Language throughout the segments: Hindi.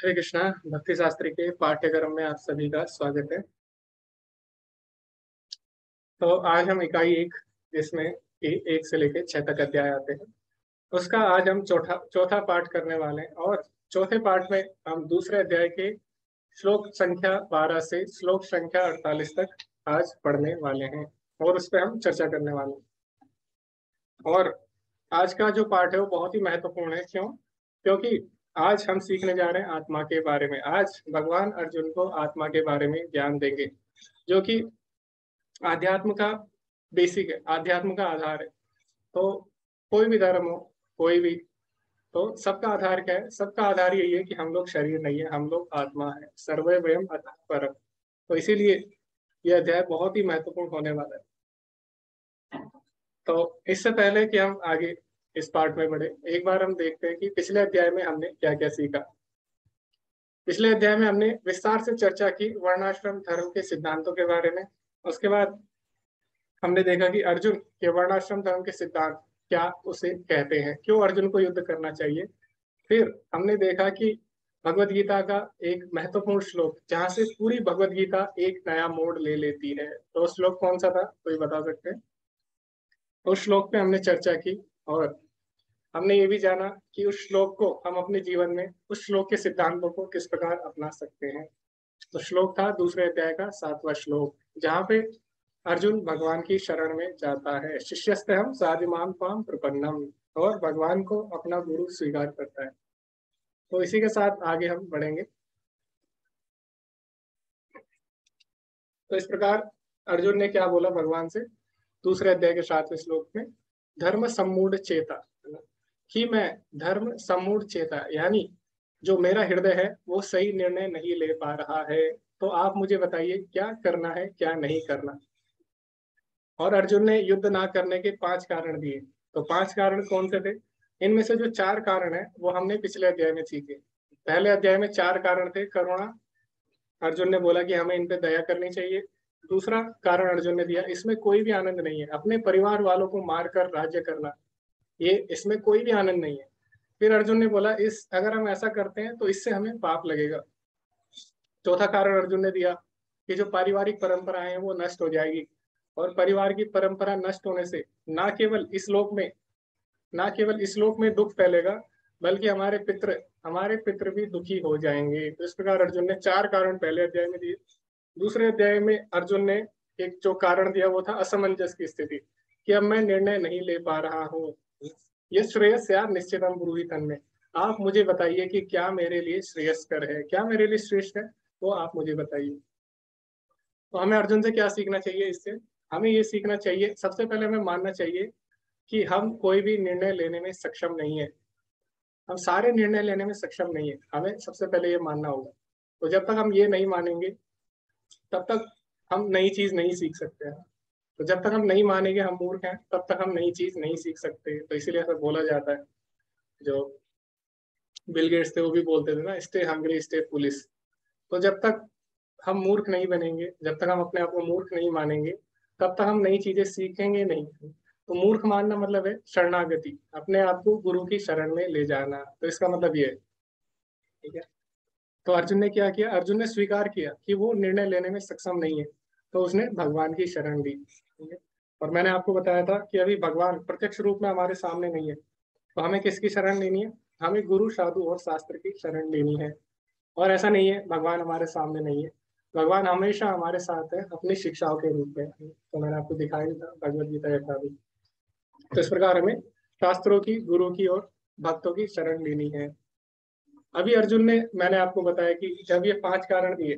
हरे कृष्णा। भक्ति शास्त्र के पाठ्यक्रम में आप सभी का स्वागत है। तो आज हम इकाई एक, जिसमें एक से लेकर 6 तक अध्याय आते हैं, उसका आज हम चौथा चौथा पाठ करने वाले हैं। और चौथे पाठ में हम दूसरे अध्याय के श्लोक संख्या 12 से श्लोक संख्या 48 तक आज पढ़ने वाले हैं और उस पर हम चर्चा करने वाले हैं। और आज का जो पाठ है वो बहुत ही महत्वपूर्ण है। क्यों? क्योंकि आज हम सीखने जा रहे हैं आत्मा के बारे में। आज भगवान अर्जुन को आत्मा के बारे में ज्ञान देंगे, जो कि आध्यात्म का बेसिक है, आध्यात्म का आधार है। तो कोई भी धर्म हो, कोई भी, तो सबका आधार क्या है? सबका आधार यही है कि हम लोग शरीर नहीं है, हम लोग आत्मा है। सर्वे वयम अतः परम। तो इसीलिए यह अध्याय बहुत ही महत्वपूर्ण होने वाला है। तो इससे पहले कि हम आगे इस पार्ट में बढ़े, एक बार हम देखते हैं कि पिछले अध्याय में हमने क्या क्या सीखा। पिछले अध्याय में हमने विस्तार से चर्चा की वर्णाश्रम धर्म के सिद्धांतों के बारे में। उसके बाद हमने देखा कि अर्जुन के वर्णाश्रम धर्म के सिद्धांत क्या उसे कहते हैं, क्यों अर्जुन को युद्ध करना चाहिए। फिर हमने देखा कि भगवत गीता का एक महत्वपूर्ण श्लोक, जहां से पूरी भगवत गीता एक नया मोड़ ले लेती है। तो श्लोक कौन सा था, कोई बता सकते हैं? उस श्लोक पे हमने चर्चा की और हमने ये भी जाना कि उस श्लोक को हम अपने जीवन में, उस श्लोक के सिद्धांतों को किस प्रकार अपना सकते हैं। तो श्लोक था दूसरे अध्याय का 7वां श्लोक, जहाँ पे अर्जुन भगवान की शरण में जाता है। शिष्यस्ते हम साधिमाम त्वाम प्रपन्नम, और भगवान को अपना गुरु स्वीकार करता है। तो इसी के साथ आगे हम बढ़ेंगे। तो इस प्रकार अर्जुन ने क्या बोला भगवान से दूसरे अध्याय के 7वें श्लोक में? धर्म सम्मूढ़ चेता, कि मैं धर्म सम्मूढ़ चेता, यानी जो मेरा हृदय है वो सही निर्णय नहीं ले पा रहा है। तो आप मुझे बताइए क्या करना है, क्या नहीं करना। और अर्जुन ने युद्ध ना करने के 5 कारण दिए। तो 5 कारण कौन से थे? इनमें से जो 4 कारण है वो हमने पिछले अध्याय में सीखे। पहले अध्याय में 4 कारण थे। करुणा, अर्जुन ने बोला कि हमें इन पे दया करनी चाहिए। दूसरा कारण अर्जुन ने दिया, इसमें कोई भी आनंद नहीं है, अपने परिवार वालों को मारकर राज्य करना, ये इसमें कोई भी आनंद नहीं है। फिर अर्जुन ने बोला इस अगर हम ऐसा करते हैं तो इससे हमें पाप लगेगा। चौथा कारण अर्जुन ने दिया कि जो पारिवारिक परंपराएं हैं वो नष्ट हो जाएगी, और परिवार की परंपरा नष्ट होने से ना केवल इस लोक में, ना केवल इस लोक में दुख फैलेगा, बल्कि हमारे पितृ भी दुखी हो जाएंगे। तो इस प्रकार अर्जुन ने 4 कारण पहले अध्याय में दिए। दूसरे अध्याय में अर्जुन ने एक जो कारण दिया वो था असमंजस की स्थिति, कि अब मैं निर्णय नहीं ले पा रहा हूँ। ये श्रेयस या निश्चितम ब्रूहि तन्मे, आप मुझे बताइए कि क्या मेरे लिए श्रेयस्कर है, क्या मेरे लिए श्रेष्ठ है, वो आप मुझे बताइए। तो हमें अर्जुन से क्या सीखना चाहिए इससे? हमें ये सीखना चाहिए, सबसे पहले हमें मानना चाहिए कि हम कोई भी निर्णय लेने में सक्षम नहीं है। हम सारे निर्णय लेने में सक्षम नहीं है, हमें सबसे पहले ये मानना होगा। तो जब तक हम ये नहीं मानेंगे तब तक हम नई चीज नहीं सीख सकते हैं। तो जब तक हम नहीं मानेंगे हम मूर्ख हैं, तब तक हम नई चीज नहीं सीख सकते। तो इसीलिए ऐसा बोला जाता है, जो बिल गेट्स थे वो भी बोलते थे ना, स्टे हंग्री स्टे पुलिस। तो जब तक हम मूर्ख नहीं बनेंगे, जब तक हम अपने आप को मूर्ख नहीं मानेंगे, तब तक हम नई चीजें सीखेंगे नहीं। तो मूर्ख मानना मतलब है शरणागति, अपने आप को गुरु की शरण में ले जाना। तो इसका मतलब ये है, ठीक है। तो अर्जुन ने क्या किया? अर्जुन ने स्वीकार किया कि वो निर्णय लेने में सक्षम नहीं है, तो उसने भगवान की शरण ली, ठीक है। और मैंने आपको बताया था कि अभी भगवान प्रत्यक्ष रूप में हमारे सामने नहीं है, तो हमें किसकी शरण लेनी है? हमें गुरु साधु और शास्त्र की शरण लेनी है। और ऐसा नहीं है भगवान हमारे सामने नहीं है, भगवान हमेशा हमारे साथ है अपनी शिक्षाओं के रूप में। तो मैंने आपको दिखाया ही था भगवत गीता यथा भी। तो इस प्रकार हमें शास्त्रों की, गुरु की और भक्तों की शरण लेनी है। अभी अर्जुन ने, मैंने आपको बताया कि जब ये 5 कारण दिए,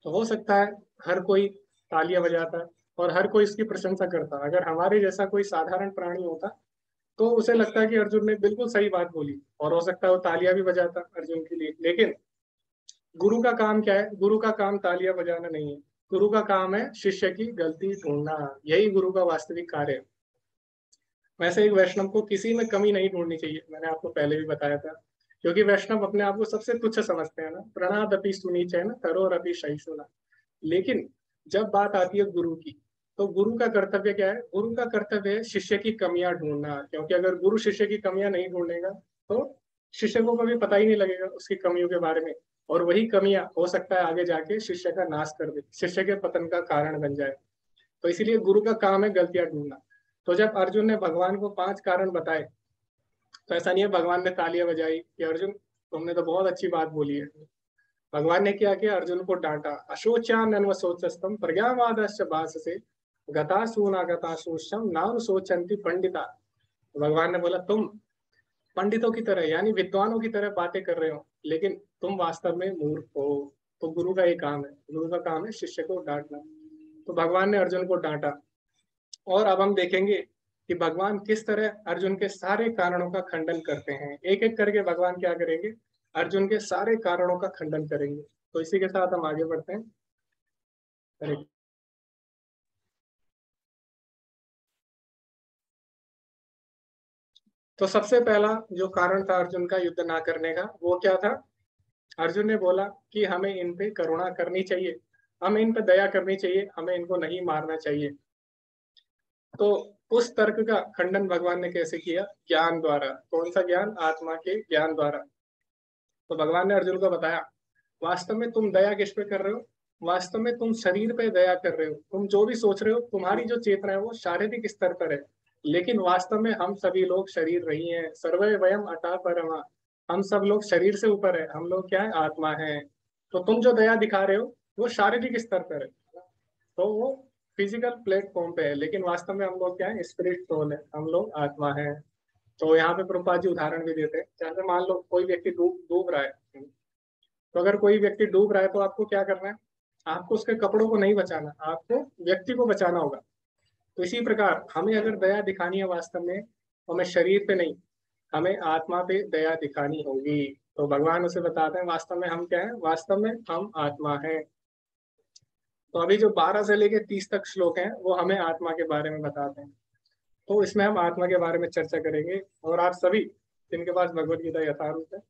तो हो सकता है हर कोई तालियां बजाता और हर कोई इसकी प्रशंसा करता। अगर हमारे जैसा कोई साधारण प्राणी होता तो उसे लगता है कि अर्जुन ने बिल्कुल सही बात बोली, और हो सकता है वो तालियां भी बजाता अर्जुन के लिए। लेकिन गुरु का काम क्या है? गुरु का काम तालियां बजाना नहीं है, गुरु का काम है शिष्य की गलती ढूंढना। यही गुरु का वास्तविक कार्य है। वैसे एक वैष्णव को किसी में कमी नहीं ढूंढनी चाहिए, मैंने आपको पहले भी बताया था, क्योंकि वैष्णव अपने आप को सबसे तुच्छ समझते हैं ना, प्रणाद अपि सुनीच है ना, करोर अपि सहिष्णुना। लेकिन जब बात आती है गुरु की, तो गुरु का कर्तव्य क्या है? गुरु का कर्तव्य है शिष्य की कमियां ढूंढना, क्योंकि अगर गुरु शिष्य की कमियां नहीं ढूंढेगा तो शिष्य को कभी पता ही नहीं लगेगा उसकी कमियों के बारे में, और वही कमियां हो सकता है आगे जाके शिष्य का नाश कर दे, शिष्य के पतन का कारण बन जाए। तो इसीलिए गुरु का काम है गलतियां ढूंढना। तो जब अर्जुन ने भगवान को 5 कारण बताए, तो ऐसा नहीं है भगवान ने तालियां बजाई कि अर्जुन तुमने तो बहुत अच्छी बात बोली है। भगवान ने क्या किया, अर्जुन को डांटा। अशोच्यान अन्वशोचस्तम प्रज्ञावादश्च भाषसे गतासूना गतासूषम नाम सोचंती पंडिता। भगवान ने बोला तुम पंडितों की तरह यानी विद्वानों की तरह बातें कर रहे हो, लेकिन तुम वास्तव में मूर्ख हो। तो गुरु का ये काम है, गुरु का काम है शिष्य को डांटना। तो भगवान ने अर्जुन को डांटा। और अब हम देखेंगे कि भगवान किस तरह अर्जुन के सारे कारणों का खंडन करते हैं। एक एक करके भगवान क्या करेंगे, अर्जुन के सारे कारणों का खंडन करेंगे। तो इसी के साथ हम आगे बढ़ते हैं। हरे। तो सबसे पहला जो कारण था अर्जुन का युद्ध ना करने का, वो क्या था। अर्जुन ने बोला कि हमें इन पे करुणा करनी चाहिए, हमें इन पे दया करनी चाहिए, हमें इनको नहीं मारना चाहिए। तो उस तर्क का खंडन भगवान ने कैसे किया, ज्ञान द्वारा। कौन सा ज्ञान, आत्मा के ज्ञान द्वारा। तो भगवान ने अर्जुन को बताया वास्तव में तुम दया किस पे कर रहे हो, वास्तव में तुम शरीर पे दया कर रहे हो। तुम जो भी सोच रहे हो, तुम्हारी जो चेतना है वो शारीरिक स्तर पर है, लेकिन वास्तव में हम सभी लोग शरीर नहीं है। सर्वे वयम अता परमा, हम सब लोग शरीर से ऊपर है, हम लोग क्या है, आत्मा है। तो तुम जो दया दिखा रहे हो वो शारीरिक स्तर पर है, तो वो फिजिकल प्लेटफॉर्म पे है, लेकिन वास्तव में हम लोग क्या है, स्पिरिट सोल है, हम लोग आत्मा है। तो यहाँ पे प्रभुपाद जी उदाहरण भी देते हैं। जैसे मान लो कोई व्यक्ति डूब डूब रहा है, तो अगर कोई व्यक्ति डूब रहा है तो आपको क्या करना है, आपको उसके कपड़ों को नहीं बचाना, आपको व्यक्ति को बचाना होगा। तो इसी प्रकार हमें अगर दया दिखानी है वास्तव में, तो हमें शरीर पे नहीं, हमें आत्मा पे दया दिखानी होगी। तो भगवान उसे बताते हैं वास्तव में हम क्या है, वास्तव में हम आत्मा है। तो अभी जो 12 से लेके 30 तक श्लोक हैं वो हमें आत्मा के बारे में बताते हैं। तो इसमें हम आत्मा के बारे में चर्चा करेंगे। और आप सभी जिनके पास भगवत गीता यथारूप है,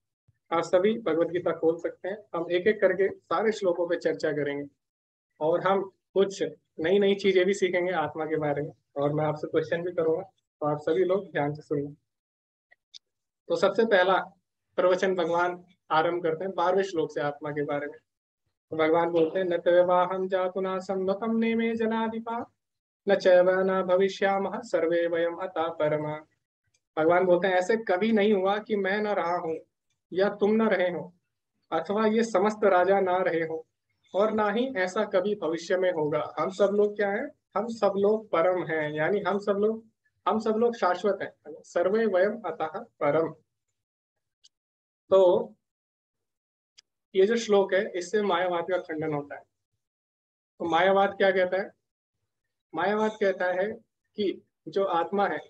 आप सभी भगवत गीता खोल सकते हैं। हम एक एक करके सारे श्लोकों पे चर्चा करेंगे, और हम कुछ नई नई चीजें भी सीखेंगे आत्मा के बारे में, और मैं आपसे क्वेश्चन भी करूंगा, तो आप सभी लोग ध्यान से सुनिए। तो सबसे पहला प्रवचन भगवान आरंभ करते हैं 12वें श्लोक से आत्मा के बारे में। तो भगवान बोलते हैं न तवाहम जातु नासम न तम नेमे जनाधिपा न चैव न भविष्यामः सर्वे वयम अतः परमा। भगवान बोलते हैं ऐसे कभी नहीं हुआ कि मैं न रहा हूं या तुम न रहे हो, अथवा ये समस्त राजा ना रहे हो, और ना ही ऐसा कभी भविष्य में होगा। हम सब लोग क्या है, हम सब लोग परम हैं, यानी हम सब लोग शाश्वत हैं। सर्वे वयम अतः परम। तो ये जो श्लोक है इससे मायावाद का खंडन होता है। तो मायावाद क्या कहता है, मायावाद कहता है कि जो आत्मा है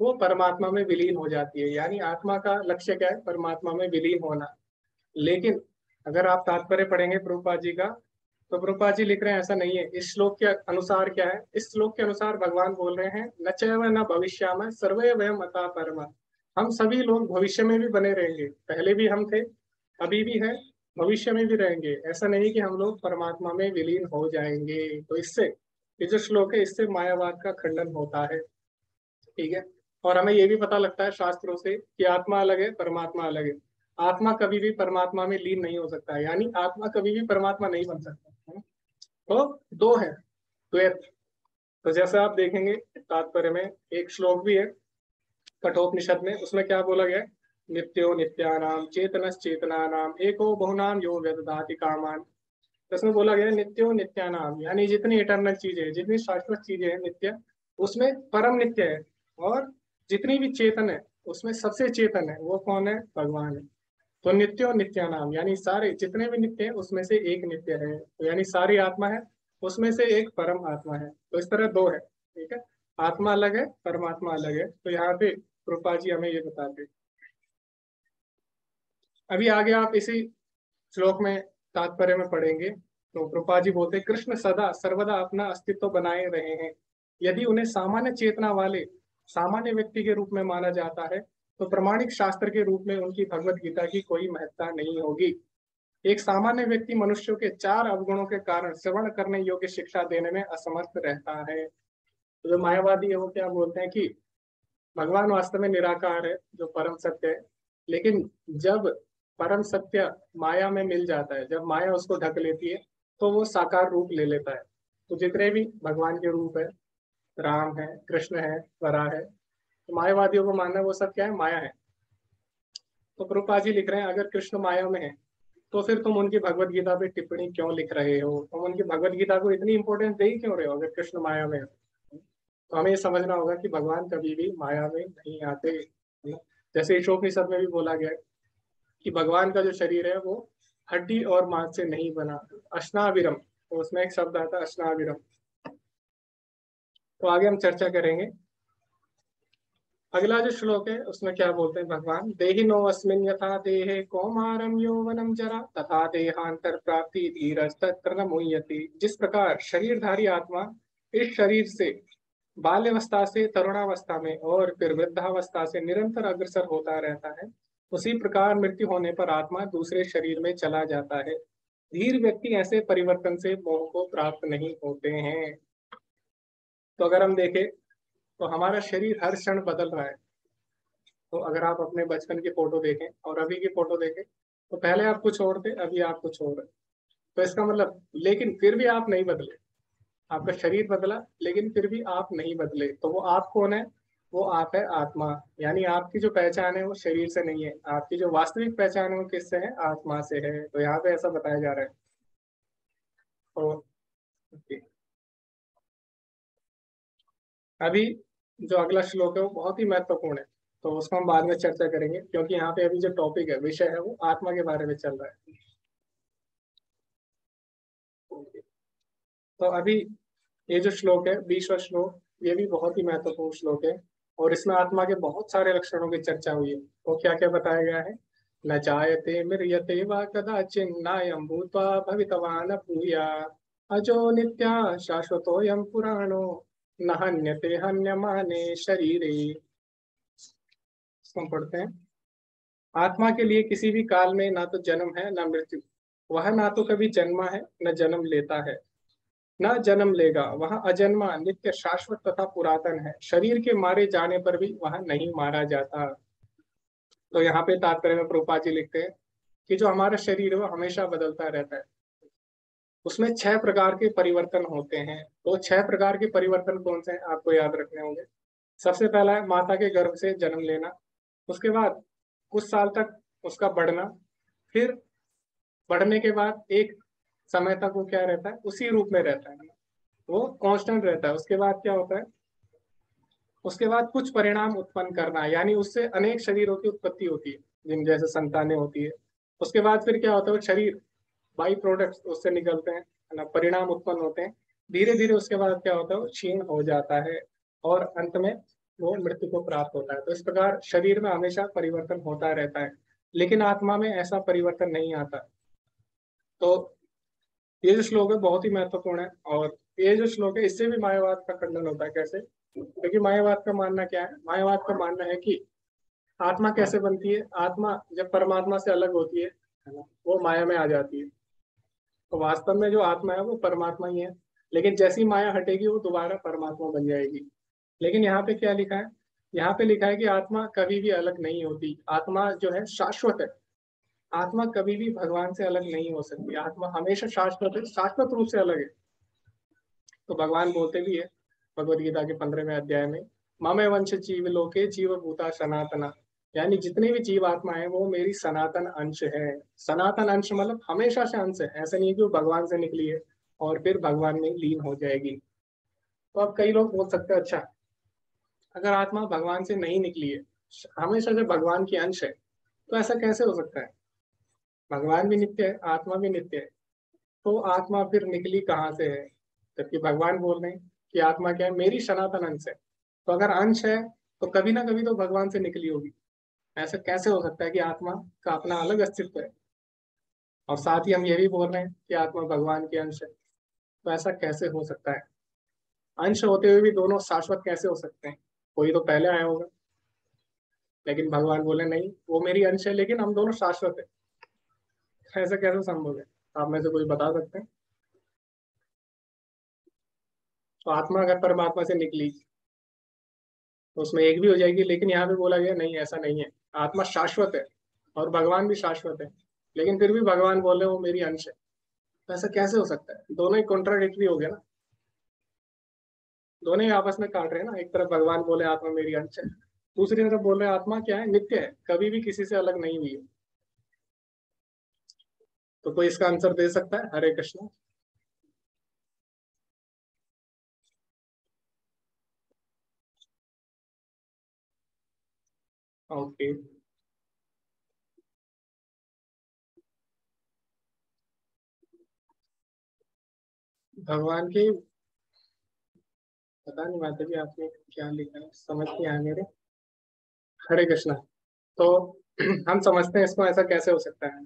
वो परमात्मा में विलीन हो जाती है, यानी आत्मा का लक्ष्य क्या है, परमात्मा में विलीन होना। लेकिन अगर आप तात्पर्य पढ़ेंगे प्रभुपाद जी का, तो प्रभुपाद जी लिख रहे हैं ऐसा नहीं है। इस श्लोक के अनुसार क्या है, इस श्लोक के अनुसार भगवान बोल रहे हैं न चैव न भविष्यामः सर्वे वयम अतः परमा। हम सभी लोग भविष्य में भी बने रहेंगे, पहले भी हम थे, अभी भी है, भविष्य में भी रहेंगे। ऐसा नहीं कि हम लोग परमात्मा में विलीन हो जाएंगे। तो इससे ये जो श्लोक है इससे मायावाद का खंडन होता है। ठीक है। और हमें ये भी पता लगता है शास्त्रों से कि आत्मा अलग है, परमात्मा अलग है। आत्मा कभी भी परमात्मा में लीन नहीं हो सकता है, यानी आत्मा कभी भी परमात्मा नहीं बन सकता है। तो दो है, द्वैत। तो जैसे आप देखेंगे तात्पर्य में एक श्लोक भी है कठोपनिषद में, उसमें क्या बोला गया है, नित्यो नित्यानाम चेतनस चेतनानाम एको बहुनाम यो व्यदधाति कामान। तो इसमें बोला गया है नित्यो नित्यानाम, यानी जितनी इटर्नल चीजें हैं, जितनी शाश्वत चीजें हैं नित्य, उसमें परम नित्य है। और जितनी भी चेतन है उसमें सबसे चेतन है वो कौन है, भगवान है। तो नित्यो नित्यानाम यानी सारे जितने भी नित्य हैं उसमें से एक नित्य है, तो यानी सारी आत्मा है, उसमें से एक परम आत्मा है। तो इस तरह दो है। ठीक है, आत्मा अलग है, परमात्मा अलग है। तो यहाँ पे कृपा जी हमें ये बताते हैं। अभी आगे आप इसी श्लोक में तात्पर्य में पढ़ेंगे। तो कृपा जी बोलते हैं, कृष्ण सदा सर्वदा अपना अस्तित्व बनाए रहे हैं। यदि उन्हें सामान्य चेतना वाले सामान्य व्यक्ति के रूप में माना जाता है, तो प्रमाणिक शास्त्र के रूप में उनकी भगवत गीता की कोई महत्ता नहीं होगी। एक सामान्य व्यक्ति मनुष्यों के 4 अवगुणों के कारण श्रवण करने योग्य शिक्षा देने में असमर्थ रहता है। तो जो मायावादी है वो क्या बोलते हैं कि भगवान वास्तव में निराकार है, जो परम सत्य है, लेकिन जब परम सत्य माया में मिल जाता है, जब माया उसको ढक लेती है, तो वो साकार रूप ले लेता है। तो जितने भी भगवान के रूप है, राम है, कृष्ण है, वराह है, तो मायावादियों को मानना वो सब क्या है, माया है। तो प्रभुपाद जी लिख रहे हैं अगर कृष्ण माया में है तो फिर तुम उनकी भगवत गीता पे टिप्पणी क्यों लिख रहे हो, तुम उनकी भगवत गीता को इतनी इंपॉर्टेंस दे ही क्यों रहे हो अगर कृष्ण माया में है। तो हमें ये समझना होगा कि भगवान कभी भी माया में नहीं आते, है ना। जैसे ईशोपनिषद में भी बोला गया है कि भगवान का जो शरीर है वो हड्डी और मांस से नहीं बना, अश्नाविरम, तो उसमें एक शब्द आता है अश्नाविरम। तो आगे हम चर्चा करेंगे। अगला जो श्लोक है उसमें क्या बोलते हैं भगवान, देहिनो अस्मिन् यथा देहे कौमारम यौवनम जरा तथा देहांतर प्राप्ति धीरस्तत्र न मुह्यति। जिस प्रकार शरीरधारी आत्मा इस शरीर से बाल्यावस्था से तरुणावस्था में और फिर वृद्धावस्था से निरंतर अग्रसर होता रहता है, उसी प्रकार मृत्यु होने पर आत्मा दूसरे शरीर में चला जाता है। धीर व्यक्ति ऐसे परिवर्तन से मोह को प्राप्त नहीं होते हैं। तो अगर हम देखें तो हमारा शरीर हर क्षण बदल रहा है। तो अगर आप अपने बचपन की फोटो देखें और अभी की फोटो देखें तो पहले आप कुछ और थे, अभी आप कुछ और है। तो इसका मतलब, लेकिन फिर भी आप नहीं बदले। आपका शरीर बदला लेकिन फिर भी आप नहीं बदले। तो वो आप कौन है, वो आप है आत्मा। यानी आपकी जो पहचान है वो शरीर से नहीं है, आपकी जो वास्तविक पहचान है वो किससे है, आत्मा से है। तो यहाँ पे ऐसा बताया जा रहा है। तो अभी जो अगला श्लोक है वो बहुत ही महत्वपूर्ण है, तो उसको हम बाद में चर्चा करेंगे, क्योंकि यहाँ पे अभी जो टॉपिक है, विषय है, वो आत्मा के बारे में चल रहा है। तो अभी ये जो श्लोक है, 20वां श्लोक, ये भी बहुत ही महत्वपूर्ण श्लोक है। और इसमें आत्मा के बहुत सारे लक्षणों की चर्चा हुई है। तो क्या क्या बताया गया है, न जायते म्रियते वा कदाचिन नायं भूत्वा भवितवान भूया अजो नित्या शाश्वतोऽयं पुराणो न हन्यते हन्यमाने शरीरे। इसको हम पढ़ते हैं। आत्मा के लिए किसी भी काल में ना तो जन्म है ना मृत्यु। वह ना तो कभी जन्मा है न जन्म लेता है, न जन्म लेगा। वह अजन्मा नित्य शाश्वत तथा पुरातन है। शरीर के मारे जाने पर भी वह नहीं मारा जाता। तो यहाँ पे तात्पर्य में प्रभुपाद जी लिखते हैं कि जो हमारा शरीर है वो हमेशा बदलता रहता है। उसमें 6 प्रकार के परिवर्तन होते हैं। तो 6 प्रकार के परिवर्तन कौन से हैं आपको याद रखने होंगे। सबसे पहला है माता के गर्भ से जन्म लेना। उसके बाद कुछ साल तक उसका बढ़ना, फिर बढ़ने के बाद एक समय तक वो क्या रहता है, उसी रूप में रहता है, वो कांस्टेंट रहता है। उसके बाद क्या होता है, उसके बाद कुछ परिणाम उत्पन्न करना, यानी उससे अनेक शरीरों की उत्पत्ति होती है, जिन जैसे संतानें होती है। उसके बाद फिर क्या होता है, वो शरीर बाई प्रोडक्ट्स उससे निकलते हैं, है ना, परिणाम उत्पन्न होते हैं। धीरे धीरे उसके बाद क्या होता है, वो क्षीण हो जाता है और अंत में वो मृत्यु को प्राप्त होता है। तो इस प्रकार शरीर में हमेशा परिवर्तन होता रहता है, लेकिन आत्मा में ऐसा परिवर्तन नहीं आता। तो ये जो श्लोक है बहुत ही महत्वपूर्ण है। और ये जो श्लोक है इससे भी मायावाद का खंडन होता है। कैसे, क्योंकि मायावाद का मानना क्या है, मायावाद का मानना है कि आत्मा कैसे बनती है, आत्मा जब परमात्मा से अलग होती है ना, वो माया में आ जाती है। तो वास्तव में जो आत्मा है वो परमात्मा ही है, लेकिन जैसी माया हटेगी वो दोबारा परमात्मा बन जाएगी। लेकिन यहाँ पे क्या लिखा है, यहाँ पे लिखा है कि आत्मा कभी भी अलग नहीं होती, आत्मा जो है शाश्वत है। आत्मा कभी भी भगवान से अलग नहीं हो सकती, आत्मा हमेशा शाश्वत है, शाश्वत रूप से अलग है। तो भगवान बोलते भी है भगवद गीता के 15वें अध्याय में, ममे वंश जीव लोके जीव भूता सनातना। यानी जितने भी जीव आत्मा है वो मेरी सनातन अंश है। सनातन अंश मतलब हमेशा से अंश है, ऐसा नहीं है कि वो भगवान से निकली है और फिर भगवान में लीन हो जाएगी। तो अब कई लोग बोल सकते हैं, अच्छा अगर आत्मा भगवान से नहीं निकली है, हमेशा से भगवान की अंश है, तो ऐसा कैसे हो सकता है, भगवान भी नित्य है आत्मा भी नित्य है, तो आत्मा फिर निकली कहाँ से है। जबकि भगवान बोल रहे हैं कि आत्मा क्या है, मेरी सनातन अंश है। तो अगर अंश है तो कभी ना कभी तो भगवान से निकली होगी। ऐसा कैसे हो सकता है कि आत्मा का अपना अलग अस्तित्व है, और साथ ही हम ये भी बोल रहे हैं कि आत्मा भगवान की अंश है। तो ऐसा कैसे हो सकता है, अंश होते हुए भी दोनों शाश्वत कैसे हो सकते हैं, कोई तो पहले आया होगा। लेकिन भगवान बोले नहीं, वो मेरी अंश है लेकिन हम दोनों शाश्वत है। ऐसा कैसे संभव है, आप में से कोई बता सकते हैं। तो आत्मा अगर परमात्मा से निकली तो उसमें एक भी हो जाएगी, लेकिन यहाँ पे बोला गया नहीं, ऐसा नहीं है, आत्मा शाश्वत है। और भगवान भी शाश्वत है, लेकिन फिर भी भगवान बोले वो मेरी अंश है। तो ऐसा कैसे हो सकता है? दोनों ही कॉन्ट्राडिक्टरी हो गया ना, दोनों ही आपस में काट रहे हैं ना। एक तरफ भगवान बोले आत्मा मेरी अंश है, दूसरी तरफ बोल रहे आत्मा क्या है, नित्य है, कभी भी किसी से अलग नहीं हुई है। तो कोई इसका आंसर दे सकता है? हरे कृष्ण। ओके। भगवान की, पता नहीं माता जी आपने क्या लिखा है, समझ नहीं आया मेरे। हरे कृष्णा। तो हम समझते हैं इसको, ऐसा कैसे हो सकता है?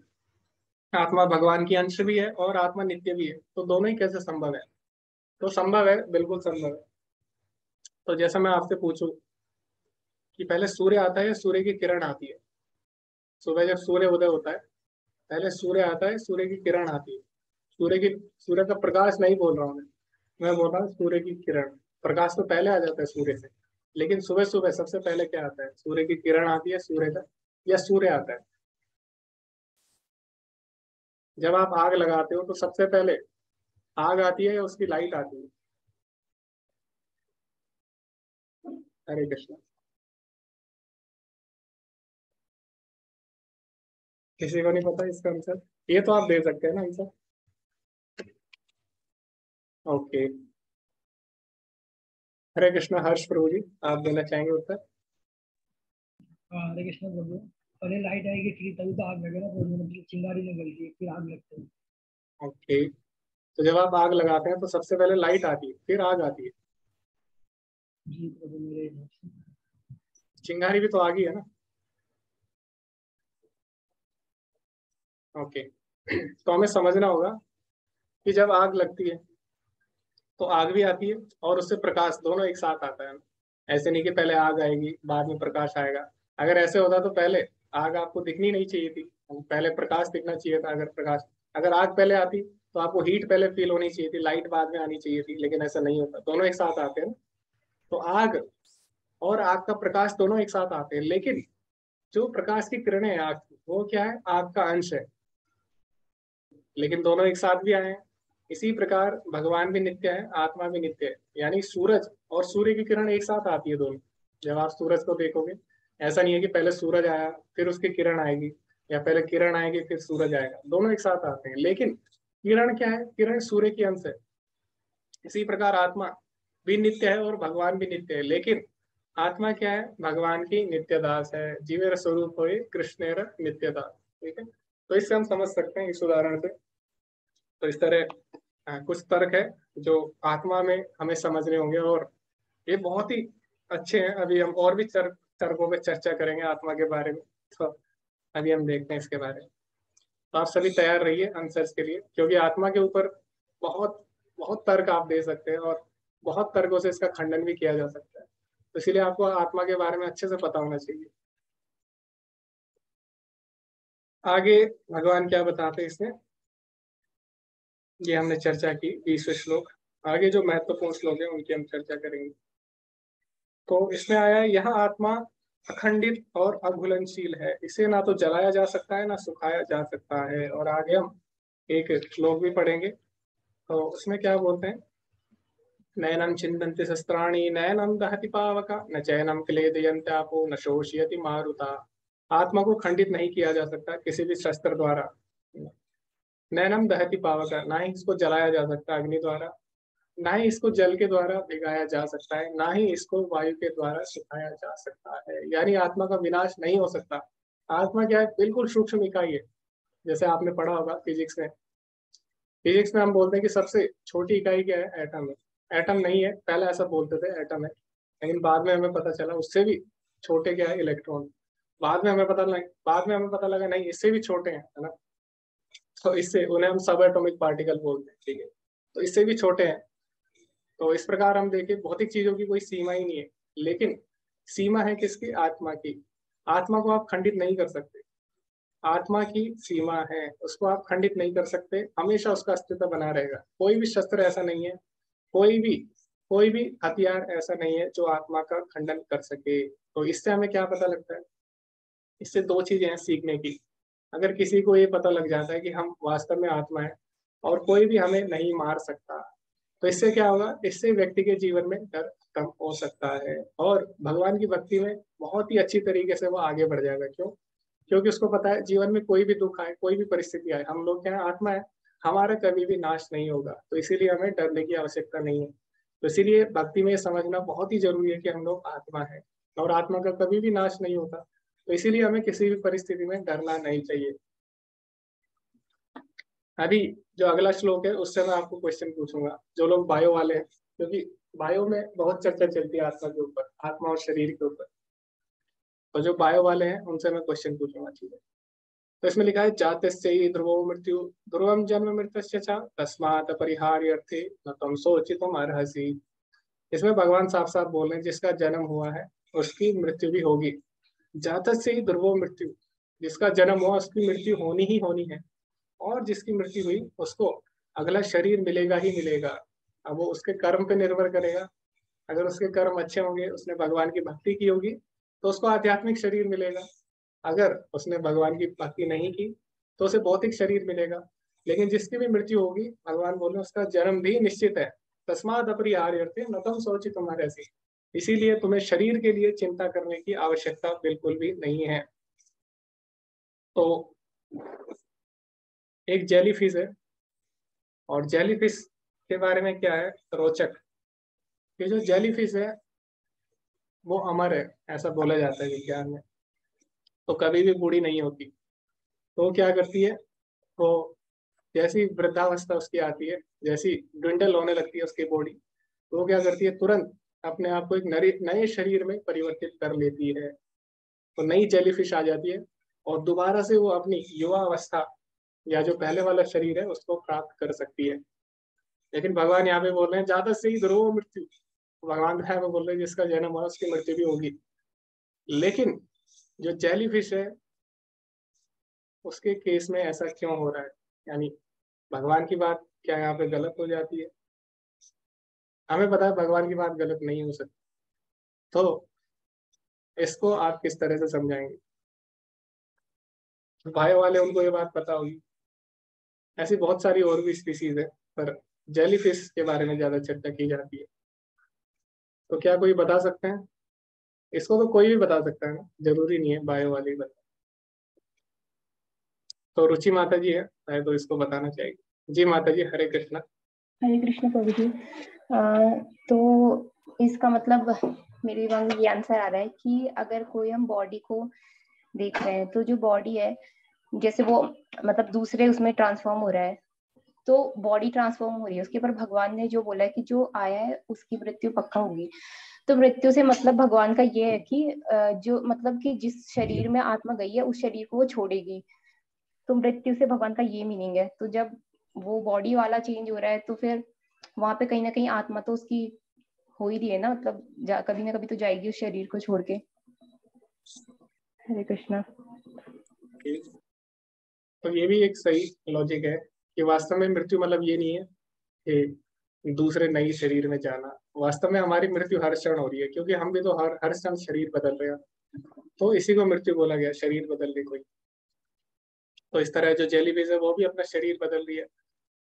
आत्मा भगवान की अंश भी है और आत्मा नित्य भी है, तो दोनों ही कैसे संभव है? तो संभव है, बिल्कुल संभव है। तो जैसा मैं आपसे पूछूं कि पहले सूर्य आता है या सूर्य की किरण आती है? सुबह जब सूर्य उदय होता है, पहले सूर्य आता है, सूर्य की किरण आती है। सूर्य की, सूर्य का प्रकाश नहीं बोल रहा हूँ मैं बोल रहा हूँ सूर्य की किरण। प्रकाश तो पहले आ जाता है सूर्य से, लेकिन सुबह सुबह सबसे पहले क्या आता है? सूर्य की किरण आती है, सूर्य का, या सूर्य आता है? जब आप आग लगाते हो तो सबसे पहले आग आती है या उसकी लाइट आती है? हरे कृष्ण। किसी को नहीं पता इसका आंसर? ये तो आप दे सकते हैं ना आंसर। ओके। हरे कृष्ण, हर्ष प्रभु जी, आप देना चाहेंगे उत्तर? हाँ, हरे कृष्ण प्रभु। पहले लाइट आएगी ठीक, तभी तो आग लगेगा प्रभु, मतलब चिंगारी निकलती है फिर आग लगती है। ओके। तो जब आप आग लगाते हैं तो सबसे पहले लाइट आती है, फिर आग आती है। जी प्रभु, मेरे हिसाब से। चिंगारी भी तो आग ही है ना। ओके। तो हमें समझना होगा कि जब आग लगती है तो आग भी आती है और उससे प्रकाश, दोनों एक साथ आता है। ऐसे नहीं कि पहले आग आएगी बाद में प्रकाश आएगा। अगर ऐसे होता तो पहले आग आपको दिखनी नहीं चाहिए थी, पहले प्रकाश दिखना चाहिए था। अगर प्रकाश, अगर आग पहले आती तो आपको हीट पहले फील होनी चाहिए थी, लाइट बाद में आनी चाहिए थी, लेकिन ऐसा नहीं होता, दोनों एक साथ आते हैं ना। तो आग और आग का प्रकाश दोनों एक साथ आते हैं, लेकिन जो प्रकाश की किरणें हैं आग की, वो क्या है, आग का अंश है, लेकिन दोनों एक साथ भी आए हैं। इसी प्रकार भगवान भी नित्य है, आत्मा भी नित्य है। यानी सूरज और सूर्य की किरण एक साथ आती है दोनों। जब आप सूरज को देखोगे, ऐसा नहीं है कि पहले सूरज आया फिर उसकी किरण आएगी, या पहले किरण आएगी फिर सूरज आएगा, दोनों एक साथ आते हैं। लेकिन किरण क्या है, किरण सूर्य की अंश है। इसी प्रकार आत्मा भी नित्य है और भगवान भी नित्य है, लेकिन आत्मा क्या है, भगवान की नित्य दास है। जीवेर स्वरूप हो कृष्णेर नित्य दास। ठीक है, तो इससे हम समझ सकते हैं इस उदाहरण से। तो इस तरह कुछ तर्क है जो आत्मा में हमें समझने होंगे, और ये बहुत ही अच्छे हैं। अभी हम और भी तर्कों पे चर्चा करेंगे आत्मा के बारे में। तो अभी हम देखते हैं इसके बारे में। तो आप सभी तैयार रहिए आंसर्स के लिए, क्योंकि आत्मा के ऊपर बहुत बहुत तर्क आप दे सकते हैं, और बहुत तर्कों से इसका खंडन भी किया जा सकता है। तो इसीलिए आपको आत्मा के बारे में अच्छे से पता होना चाहिए। आगे भगवान क्या बताते हैं इसमें, ये हमने चर्चा की 20वें श्लोक। आगे जो महत्वपूर्ण श्लोक है उनकी हम चर्चा करेंगे। तो इसमें आया है, यह आत्मा अखंडित और अघुलनशील है, इसे ना तो जलाया जा सकता है ना सुखाया जा सकता है। और आगे हम एक श्लोक भी पढ़ेंगे, तो उसमें क्या बोलते हैं, नैनं छिन्दन्ति शस्त्राणि नैनं दहति पावक न चैनं क्लेदयन्त्यापो न शोषयति मारुता। आत्मा को खंडित नहीं किया जा सकता किसी भी शस्त्र द्वारा। नैनम दहति पावक, ना ही इसको जलाया जा सकता अग्नि द्वारा, ना ही इसको जल के द्वारा भिगाया जा सकता है, ना ही इसको वायु के द्वारा सुखाया जा सकता है। यानी आत्मा का विनाश नहीं हो सकता। आत्मा क्या है, बिल्कुल सूक्ष्म इकाई है। जैसे आपने पढ़ा होगा फिजिक्स में, फिजिक्स में हम बोलते हैं कि सबसे छोटी इकाई क्या है, एटम है। एटम नहीं है, पहले ऐसा बोलते थे एटम है, लेकिन बाद में हमें पता चला उससे भी छोटे क्या है, इलेक्ट्रॉन। बाद में हमें पता लगा नहीं, इससे भी छोटे हैं, है ना। तो इससे उन्हें हम सब एटॉमिक पार्टिकल बोलते हैं, ठीक है। तो इससे भी छोटे हैं। तो इस प्रकार हम देखें, भौतिक चीजों की कोई सीमा ही नहीं है, लेकिन सीमा है किसकी, आत्मा की। आत्मा को आप खंडित नहीं कर सकते। आत्मा की सीमा है, उसको आप खंडित नहीं कर सकते, हमेशा उसका अस्तित्व बना रहेगा। कोई भी शस्त्र ऐसा नहीं है, कोई भी कोई भी हथियार ऐसा नहीं है जो आत्मा का खंडन कर सके। तो इससे हमें क्या पता लगता है, इससे दो चीजें हैं सीखने की। अगर किसी को ये पता लग जाता है कि हम वास्तव में आत्मा है और कोई भी हमें नहीं मार सकता, तो इससे क्या होगा, इससे व्यक्ति के जीवन में डर कम हो सकता है और भगवान की भक्ति में बहुत ही अच्छी तरीके से वो आगे बढ़ जाएगा। क्यों? क्योंकि उसको पता है जीवन में कोई भी दुख आए, कोई भी परिस्थिति आए, हम लोग क्या है, आत्मा है, हमारा कभी भी नाश नहीं होगा, तो इसीलिए हमें डरने की आवश्यकता नहीं है। तो इसीलिए भक्ति में समझना बहुत ही जरूरी है कि हम लोग आत्मा है और आत्मा का कभी भी नाश नहीं होता, तो इसीलिए हमें किसी भी परिस्थिति में डरना नहीं चाहिए। अभी जो अगला श्लोक है उससे मैं आपको क्वेश्चन पूछूंगा, जो लोग बायो वाले हैं, क्योंकि बायो में बहुत चर्चा चलती है आत्मा के ऊपर, आत्मा और शरीर के ऊपर, तो जो बायो वाले हैं उनसे मैं क्वेश्चन पूछूंगा, ठीक है। तो इसमें लिखा है जातस्य ही ध्रुवो मृत्यु ध्रुवम जन्म मृतस्य च तस्मात् अपरिहार्यर्थे न तम शोचितुम अर्हसि। इसमें भगवान साफ साफ बोल रहे हैं जिसका जन्म हुआ है उसकी मृत्यु भी होगी। जातस्य ही ध्रुवो मृत्यु, जिसका जन्म हुआ उसकी मृत्यु होनी ही होनी है, और जिसकी मृत्यु हुई उसको अगला शरीर मिलेगा ही मिलेगा। अब वो उसके कर्म पे निर्भर करेगा। अगर उसके कर्म अच्छे होंगे, उसने भगवान की भक्ति की होगी, तो उसको आध्यात्मिक शरीर मिलेगा। अगर उसने भगवान की भक्ति नहीं की तो उसे भौतिक शरीर मिलेगा। लेकिन जिसकी भी मृत्यु होगी, भगवान बोले उसका जन्म भी निश्चित है। तस्मात् अपरिहार्यर्थे न तम शोचितुम अर्हसि। इसीलिए तुम्हें शरीर के लिए चिंता करने की आवश्यकता बिल्कुल भी नहीं है। तो एक जेलीफिश है, और जेलीफिश के बारे में क्या है रोचक, कि जो जेलीफिश है वो अमर है, ऐसा बोला जाता है विज्ञान में, तो कभी भी बूढ़ी नहीं होती। तो वो क्या करती है, वो जैसी वृद्धावस्था उसकी आती है, जैसी dwindle होने लगती है उसकी बॉडी, तो वो क्या करती है, तुरंत अपने आप को एक नए शरीर में परिवर्तित कर लेती है। तो नई जेलीफिश आ जाती है और दोबारा से वो अपनी युवा अवस्था या जो पहले वाला शरीर है उसको प्राप्त कर सकती है। लेकिन भगवान यहाँ पे बोल रहे हैं ज्यादा से ही ध्रुव मृत्यु। भगवान जो है वो बोल रहे हैं जिसका जन्म हुआ उसकी मृत्यु भी होगी। लेकिन जो जेलीफिश है उसके केस में ऐसा क्यों हो रहा है, यानी भगवान की बात क्या यहाँ पे गलत हो जाती है? हमें पता है भगवान की बात गलत नहीं हो सकती, तो इसको आप किस तरह से समझाएंगे? भाई वाले उनको ये बात पता होगी। ऐसी बहुत सारी और भी स्पीसीज है, पर जेलीफिश के बारे में ज्यादा चर्चा की जाती है। तो क्या कोई बता सकते हैं? इसको तो कोई भी बता सकता है ना, जरूरी नहीं है बायो वाले ही बता। तो रुचि माता जी है तो इसको बताना चाहिए। जी माता जी, हरे कृष्णा। हरे कृष्ण प्रभु जी। तो इसका मतलब मेरे दिमाग में ये आंसर आ रहा है कि अगर कोई हम बॉडी को देख रहे हैं, तो जो बॉडी है जैसे वो मतलब दूसरे उसमें ट्रांसफॉर्म हो रहा है, तो बॉडी ट्रांसफॉर्म हो रही है उसके, पर भगवान ने जो बोला है कि जो आया है उसकी मृत्यु पक्का होगी। तो मृत्यु से मतलब भगवान का ये है कि जो मतलब कि जिस शरीर में आत्मा गई है उस शरीर को वो छोड़ेगी। तो मृत्यु से भगवान का ये मीनिंग है। तो जब वो बॉडी वाला चेंज हो रहा है तो फिर वहां पे कहीं ना कहीं आत्मा तो उसकी हो ही रही है ना, मतलब कभी ना कभी तो जाएगी उस शरीर को छोड़ के। हरे कृष्णा। तो ये भी एक सही लॉजिक है कि वास्तव में मृत्यु मतलब ये नहीं है कि दूसरे नई शरीर में जाना। वास्तव में हमारी मृत्यु हर क्षण हो रही है, क्योंकि हम भी तो हर क्षण शरीर बदल रहे हैं, तो इसी को मृत्यु बोला गया, शरीर बदलने को ही। तो इस तरह जो जेलीफिश है वो भी अपना शरीर बदल रही है,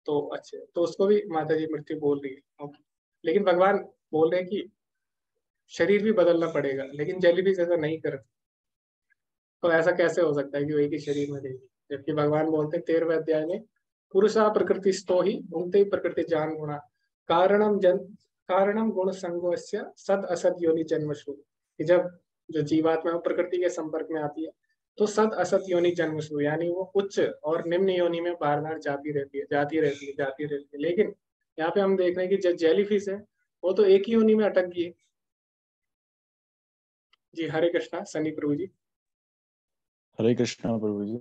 तो अच्छे, तो उसको भी माता जी मृत्यु बोल रही है। ओके। लेकिन भगवान बोल रहे हैं कि शरीर भी बदलना पड़ेगा, लेकिन जेलीफिश ऐसा नहीं करती। तो ऐसा कैसे हो सकता है कि वो एक ही शरीर में रहेगी, जबकि भगवान बोलते हैं 13वें अध्याय में, पुरुषा प्रकृति स्तो ही भुंक्ते प्रकृति जान गुणा कारणम गुण संगोस्य सद असद योनि जन्मशु। कि जब जो जीवात्मा प्रकृति के संपर्क में आती है तो सद असत योनि जन्मशु, यानी वो उच्च और निम्न योनि में बार बार जाती रहती है, जाती रहती है, जाती रहती है। लेकिन यहाँ पे हम देख रहे हैं कि जो जेलीफिश है वो तो एक ही योनि में अटक गई है। जी हरे कृष्णा सनी प्रभु जी। हरे कृष्णा प्रभु जी।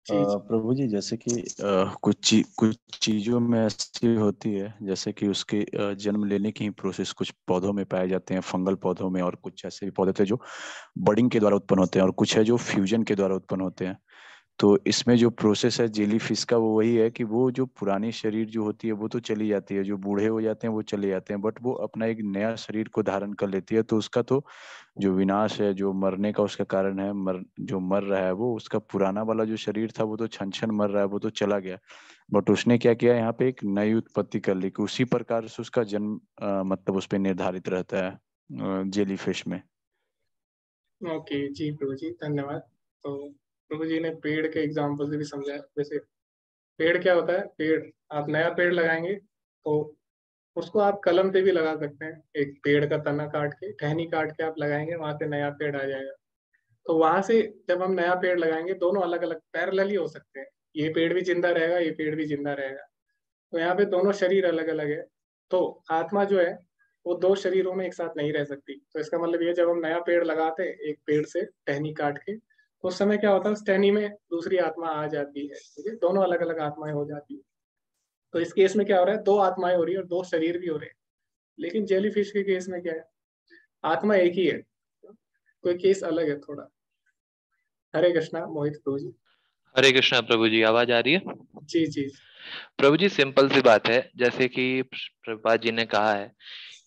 जी जी। प्रभु जी, जैसे कि कुछ चीजों में ऐसी होती है, जैसे कि उसके जन्म लेने की प्रोसेस कुछ पौधों में पाए जाते हैं, फंगल पौधों में, और कुछ ऐसे भी पौधे थे जो बडिंग के द्वारा उत्पन्न होते हैं, और कुछ है जो फ्यूजन के द्वारा उत्पन्न होते हैं। तो इसमें जो प्रोसेस है जेली फिश का वो वही है कि वो जो पुरानी शरीर जो होती है वो तो चली जाती है, जो बूढ़े हो जाते हैं वो चले जाते हैं, बट वो अपना एक नया शरीर को धारण कर लेती है। तो उसका तो जो विनाश है, जो मरने का उसका कारण है, जो मर रहा है वो उसका पुराना वाला जो शरीर था वो तो छन छन मर रहा है, वो तो चला गया। बट उसने क्या किया, यहाँ पे एक नई उत्पत्ति कर ली कि उसी प्रकार से उसका जन्म मतलब उस पर निर्धारित रहता है जेली फिश में। ओके जी प्रभु जी, धन्यवाद। तो प्रभु जी ने पेड़ के एग्जाम्पल से भी समझाया। जैसे पेड़ क्या होता है, पेड़, आप नया पेड़ लगाएंगे तो उसको आप कलम पे भी लगा सकते हैं। एक पेड़ का तना काट के, टहनी काट के आप लगाएंगे, वहां से नया पेड़ आ जाएगा। तो वहां से जब हम नया पेड़ लगाएंगे, दोनों अलग अलग पैरेलल ही हो सकते हैं, ये पेड़ भी जिंदा रहेगा, ये पेड़ भी जिंदा रहेगा। तो यहाँ पे दोनों शरीर अलग अलग है। तो आत्मा जो है वो दो शरीरों में एक साथ नहीं रह सकती। तो इसका मतलब ये, जब हम नया पेड़ लगाते हैं एक पेड़ से टहनी काट के, तो उस समय क्या होता है, उस टहनी में दूसरी आत्मा आ जाती है, ठीक है, दोनों अलग अलग आत्माएं हो जाती है। तो इस केस में क्या हो रहा है, दो आत्माएं हो रही है और दो शरीर भी हो रहे हैं। लेकिन जेलीफिश के केस में क्या है, आत्मा एक ही है, कोई केस अलग है थोड़ा। हरे कृष्णा मोहित प्रभु जी। हरे कृष्णा प्रभु जी, आवाज आ रही है? जी जी प्रभु जी सिंपल सी बात है, जैसे कि प्रभुपाद जी ने कहा है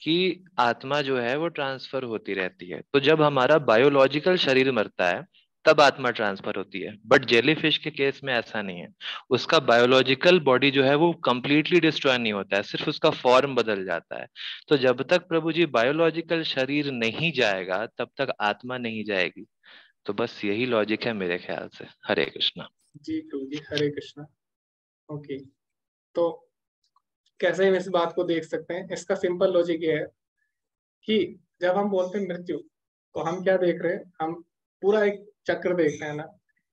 कि आत्मा जो है वो ट्रांसफर होती रहती है। तो जब हमारा बायोलॉजिकल शरीर मरता है तब आत्मा ट्रांसफर होती है, बट जेलीफिश के केस में ऐसा नहीं है। उसका बायोलॉजिकल बॉडी जो है वो कंप्लीटली डिस्ट्रॉय नहीं होता है, सिर्फ उसका फॉर्म बदल जाता है। तो जब तक प्रभु जी बायोलॉजिकल शरीर नहीं जाएगा तब तक आत्मा नहीं जाएगी। तो बस यही लॉजिक है मेरे ख्याल से। हरे कृष्णा। जी प्रभु जी, हरे कृष्णा। ओके, तो कैसे हम इस बात को देख सकते हैं, इसका सिंपल लॉजिक ये है कि जब हम बोलते हैं मृत्यु, तो हम क्या देख रहे हैं, हम पूरा एक चक्र देख रहे हैं ना,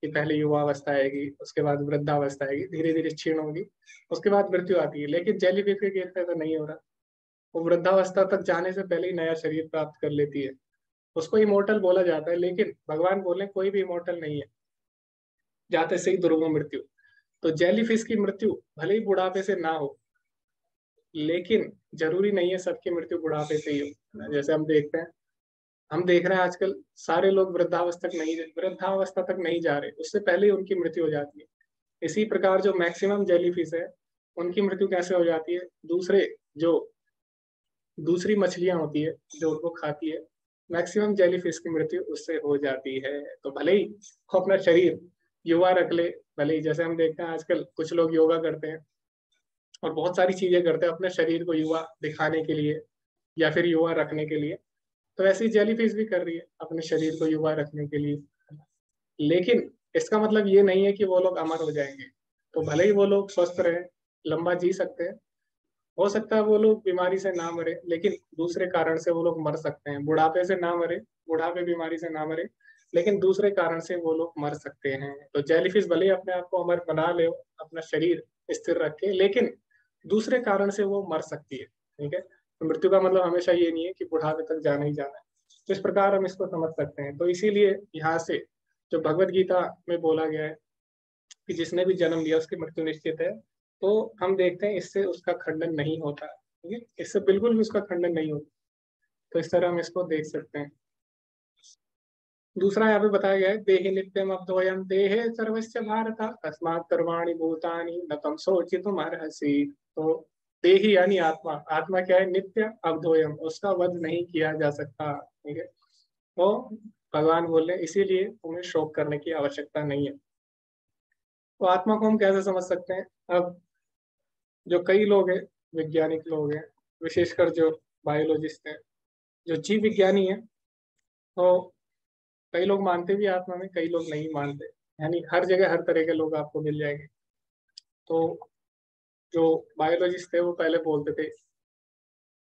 कि पहले युवावस्था आएगी, उसके बाद वृद्धावस्था आएगी, धीरे धीरे क्षीण होगी, उसके बाद मृत्यु आती है। लेकिन जेलीफिश के केस में तो नहीं हो रहा। वो वृद्धावस्था तक जाने से पहले ही नया शरीर प्राप्त कर लेती है। उसको इमोर्टल बोला जाता है, लेकिन भगवान बोले कोई भी इमोर्टल नहीं है, जाते से ही ध्रुव मृत्यु। तो जेलीफिश की मृत्यु भले ही बुढ़ापे से ना हो, लेकिन जरूरी नहीं है सबकी मृत्यु बुढ़ापे से ही हो। जैसे हम देख रहे हैं आजकल सारे लोग वृद्धावस्था तक नहीं जा रहे, उससे पहले ही उनकी मृत्यु हो जाती है। इसी प्रकार जो मैक्सिमम जेलीफिश है, उनकी मृत्यु कैसे हो जाती है, जो दूसरी मछलियां होती है जो उनको खाती है, मैक्सिमम जेलीफिश की मृत्यु उससे हो जाती है। तो भले ही वो अपना शरीर युवा रख ले, भले ही जैसे हम देखते हैं आजकल कुछ लोग योगा करते हैं और बहुत सारी चीजें करते हैं अपने शरीर को युवा दिखाने के लिए या फिर युवा रखने के लिए, तो ऐसी जेलीफिश भी कर रही है अपने शरीर को युवा रखने के लिए। लेकिन इसका मतलब ये नहीं है कि वो लोग अमर हो जाएंगे। तो भले ही वो लोग स्वस्थ रहे, लंबा जी सकते हैं, हो सकता है वो लोग बीमारी से ना मरे, लेकिन दूसरे कारण से वो लोग मर सकते हैं। बुढ़ापे से ना मरे, बुढ़ापे बीमारी से ना मरे, लेकिन दूसरे कारण से वो लोग मर सकते हैं। तो जेलीफिश भले ही अपने आप को अमर बना ले, अपना शरीर स्थिर रखे, लेकिन दूसरे कारण से वो मर सकती है, ठीक है। तो मृत्यु का मतलब हमेशा ये नहीं है कि बुढ़ापे तक जाना ही जाना है। तो इस प्रकार हम इसको समझ सकते हैं। तो इसीलिए यहाँ से जो भगवत गीता में बोला गया है कि जिसने भी जन्म लिया उसकी मृत्यु निश्चित है, तो हम देखते हैं इससे उसका खंडन नहीं होता, ठीक है, इससे बिल्कुल भी उसका खंडन नहीं होता। तो इस तरह हम इसको देख सकते हैं। दूसरा यहाँ पे बताया गया है, देहि नित्यम अद्वयम देहे सर्वस्य भारत तस्मात् कर्माणि भूतानि न तम शोचितुम अर्हसि। तो देहि यानी आत्मा, आत्मा क्या है, नित्य अद्वयम, उसका वध नहीं किया जा सकता, ठीक है। तो भगवान बोले इसीलिए तुम्हें शोक करने की आवश्यकता नहीं है। तो आत्मा को हम कैसे समझ सकते हैं। अब जो कई लोग हैं, वैज्ञानिक लोग हैं, विशेषकर जो बायोलॉजिस्ट हैं, जो जीव विज्ञानी हैं, तो कई लोग मानते भी आत्मा में, कई लोग नहीं मानते। यानी हर जगह हर तरह के लोग आपको मिल जाएंगे। तो जो बायोलॉजिस्ट थे वो पहले बोलते थे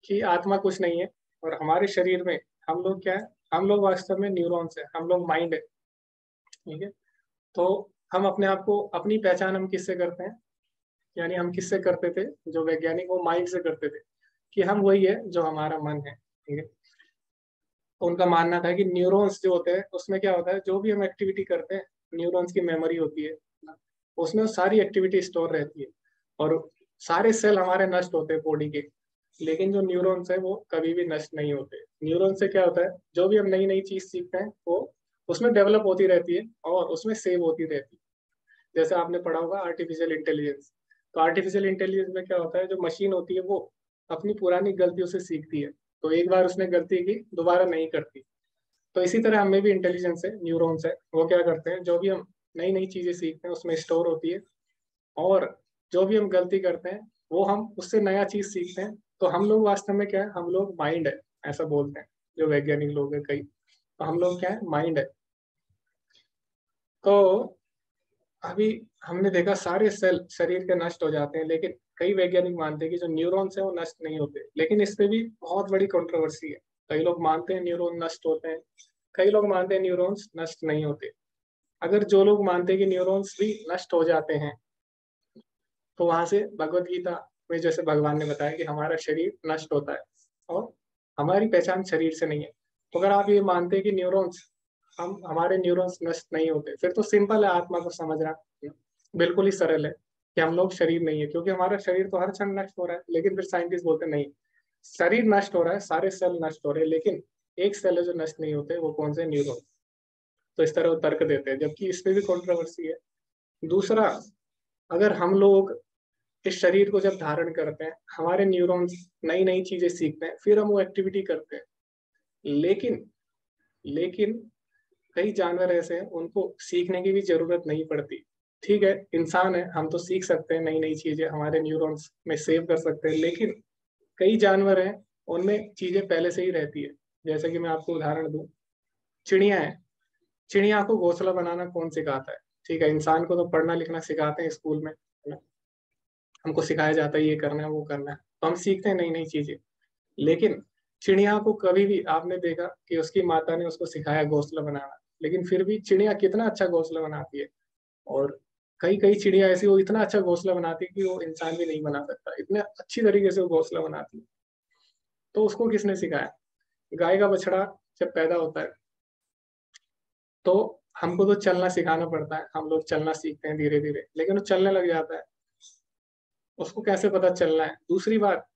कि आत्मा कुछ नहीं है, और हमारे शरीर में हम लोग क्या है, हम लोग वास्तव में न्यूरॉन्स है, हम लोग माइंड है, ठीक है। तो हम अपने आप को, अपनी पहचान हम किससे करते हैं, यानी हम किससे करते थे, जो वैज्ञानिक वो माइंड से करते थे, कि हम वही है जो हमारा मन है, ठीक है। तो उनका मानना था कि न्यूरॉन्स जो होते हैं उसमें क्या होता है, जो भी हम एक्टिविटी करते हैं, न्यूरॉन्स की मेमोरी होती है, उसमें सारी एक्टिविटी स्टोर रहती है। और सारे सेल हमारे नष्ट होते हैं बॉडी के, लेकिन जो न्यूरॉन्स है वो कभी भी नष्ट नहीं होते। न्यूरॉन से क्या होता है, जो भी हम नई नई चीज सीखते हैं वो उसमें डेवलप होती रहती है और उसमें सेव होती रहती है। जैसे आपने पढ़ा होगा आर्टिफिशियल इंटेलिजेंस। तो आर्टिफिशियल इंटेलिजेंस में क्या होता है, जो मशीन होती है वो अपनी पुरानी गलतियों से सीखती है, तो एक बार उसने गलती की दोबारा नहीं करती। तो इसी तरह हमें भी इंटेलिजेंस है, न्यूरॉन्स है, वो क्या करते हैं, जो भी हम नई नई चीजें सीखते हैं उसमें स्टोर होती है, और जो भी हम गलती करते हैं वो हम उससे नया चीज सीखते हैं। तो हम लोग वास्तव में क्या है, हम लोग माइंड है, ऐसा बोलते हैं जो वैज्ञानिक लोग हैं कई। तो हम लोग क्या है, माइंड है। तो अभी हमने देखा सारे सेल शरीर के नष्ट हो जाते हैं, लेकिन कई वैज्ञानिक मानते हैं कि जो न्यूरॉन्स है वो नष्ट नहीं होते। लेकिन इस पे भी बहुत बड़ी कंट्रोवर्सी है। कई लोग मानते हैं न्यूरॉन नष्ट होते हैं, कई लोग मानते हैं न्यूरॉन्स नष्ट नहीं होते। अगर जो लोग मानते हैं कि न्यूरॉन्स भी नष्ट हो जाते हैं, तो वहां से भगवत गीता में जैसे भगवान ने बताया कि हमारा शरीर नष्ट होता है और हमारी पहचान शरीर से नहीं है। तो अगर आप ये मानते हैं कि न्यूरॉन्स, हमारे न्यूरॉन्स नष्ट नहीं होते, फिर तो सिंपल है आत्मा को समझना, बिल्कुल ही सरल है कि हम लोग शरीर नहीं है, क्योंकि हमारा शरीर तो हर क्षण नष्ट हो रहा है। लेकिन फिर साइंटिस्ट बोलते नहीं, शरीर नष्ट हो रहा है, सारे सेल नष्ट हो रहे हैं, लेकिन एक सेल है जो नष्ट नहीं होते, वो कौन से, न्यूरॉन। तो इस तरह वो तर्क देते हैं, जबकि इसमें भी कंट्रोवर्सी है। दूसरा, अगर हम लोग इस शरीर को जब धारण करते हैं, हमारे न्यूरॉन्स नई नई चीजें सीखते हैं, फिर हम वो एक्टिविटी करते हैं। लेकिन लेकिन कई जानवर ऐसे हैं उनको सीखने की भी जरूरत नहीं पड़ती। ठीक है, इंसान है, हम तो सीख सकते हैं नई नई चीजें, हमारे न्यूरॉन्स में सेव कर सकते हैं। लेकिन कई जानवर हैं उनमें चीजें पहले से ही रहती है। जैसे कि मैं आपको उदाहरण दूं, चिड़िया है, चिड़िया को घोंसला बनाना कौन सिखाता है? ठीक है, इंसान को तो पढ़ना लिखना सिखाते हैं स्कूल में, है ना? हमको सिखाया जाता है ये करना है वो करना है, तो हम सीखते हैं नई नई चीजें। लेकिन चिड़िया को कभी भी आपने देखा कि उसकी माता ने उसको सिखाया घोंसला बनाना? लेकिन फिर भी चिड़िया कितना अच्छा घोंसला बनाती है। और कई कई चिड़िया ऐसी वो इतना अच्छा घोंसला बनाती है कि वो इंसान भी नहीं बना सकता, इतने अच्छी तरीके से वो घोंसला बनाती है। तो उसको किसने सिखाया? गाय का बछड़ा जब पैदा होता है तो हमको तो चलना सिखाना पड़ता है, हम लोग चलना सीखते हैं धीरे धीरे, लेकिन वो चलने लग जाता है। उसको कैसे पता चलना है? दूसरी बात,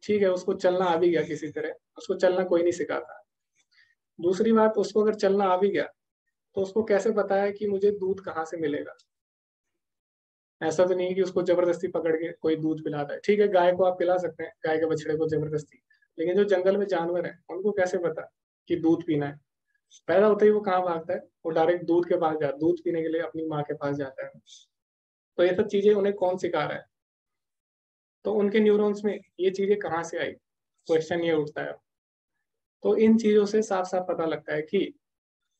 ठीक है उसको चलना आ भी गया किसी तरह, उसको चलना कोई नहीं सिखाता। दूसरी बात, उसको अगर चलना आ भी गया तो उसको कैसे पता है कि मुझे दूध कहाँ से मिलेगा? ऐसा तो नहीं है कि उसको जबरदस्ती पकड़ के कोई दूध पिलाता है। ठीक है, गाय को आप पिला सकते हैं, गाय के बछड़े को जबरदस्ती, लेकिन जो जंगल में जानवर है उनको कैसे पता कि दूध पीना है? पैदा होते ही वो कहाँ भागता है? वो डायरेक्ट दूध के पास जाता है, दूध पीने के लिए अपनी माँ के पास जाता है। तो ये सब चीजें उन्हें कौन सिखा रहा है? तो उनके न्यूरॉन्स में ये चीजें कहाँ से आई? क्वेश्चन ये उठता है। तो इन चीजों से साफ साफ पता लगता है कि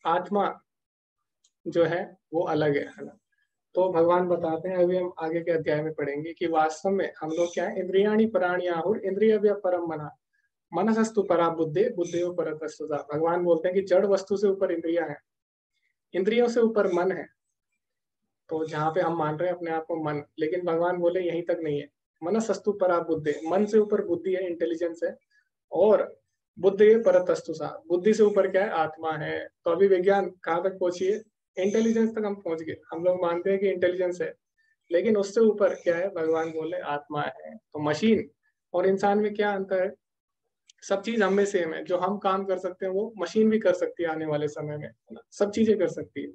आत्मा जो है वो अलग है ना? तो भगवान बताते हैं, अभी हम आगे के अध्याय में पढ़ेंगे कि वास्तव में हम लोग क्या है, इंद्रियाणि पराण्याहुर इंद्रिय परम मना मनसस्तु परा बुद्धे बुद्धेयो परतस्तुता। भगवान बोलते हैं कि जड़ वस्तु से ऊपर इंद्रियां हैं, इंद्रियों से ऊपर मन है। तो जहाँ पे हम मान रहे हैं अपने आप को मन, लेकिन भगवान बोले यहीं तक नहीं है। मनसस्तु परा बुद्धे, मन से ऊपर बुद्धि है, इंटेलिजेंस है। और बुद्धि परतस्तुसा, बुद्धि से ऊपर क्या है, आत्मा है। तो अभी विज्ञान कहाँ तक पहुंचिए? इंटेलिजेंस तक हम पहुंच गए। हम लोग मानते हैं कि इंटेलिजेंस है, लेकिन उससे ऊपर क्या है? भगवान बोले आत्मा है। तो मशीन और इंसान में क्या अंतर है? सब चीज हम में सेम है, जो हम काम कर सकते हैं वो मशीन भी कर सकती है आने वाले समय में, है ना? सब चीजें कर सकती है।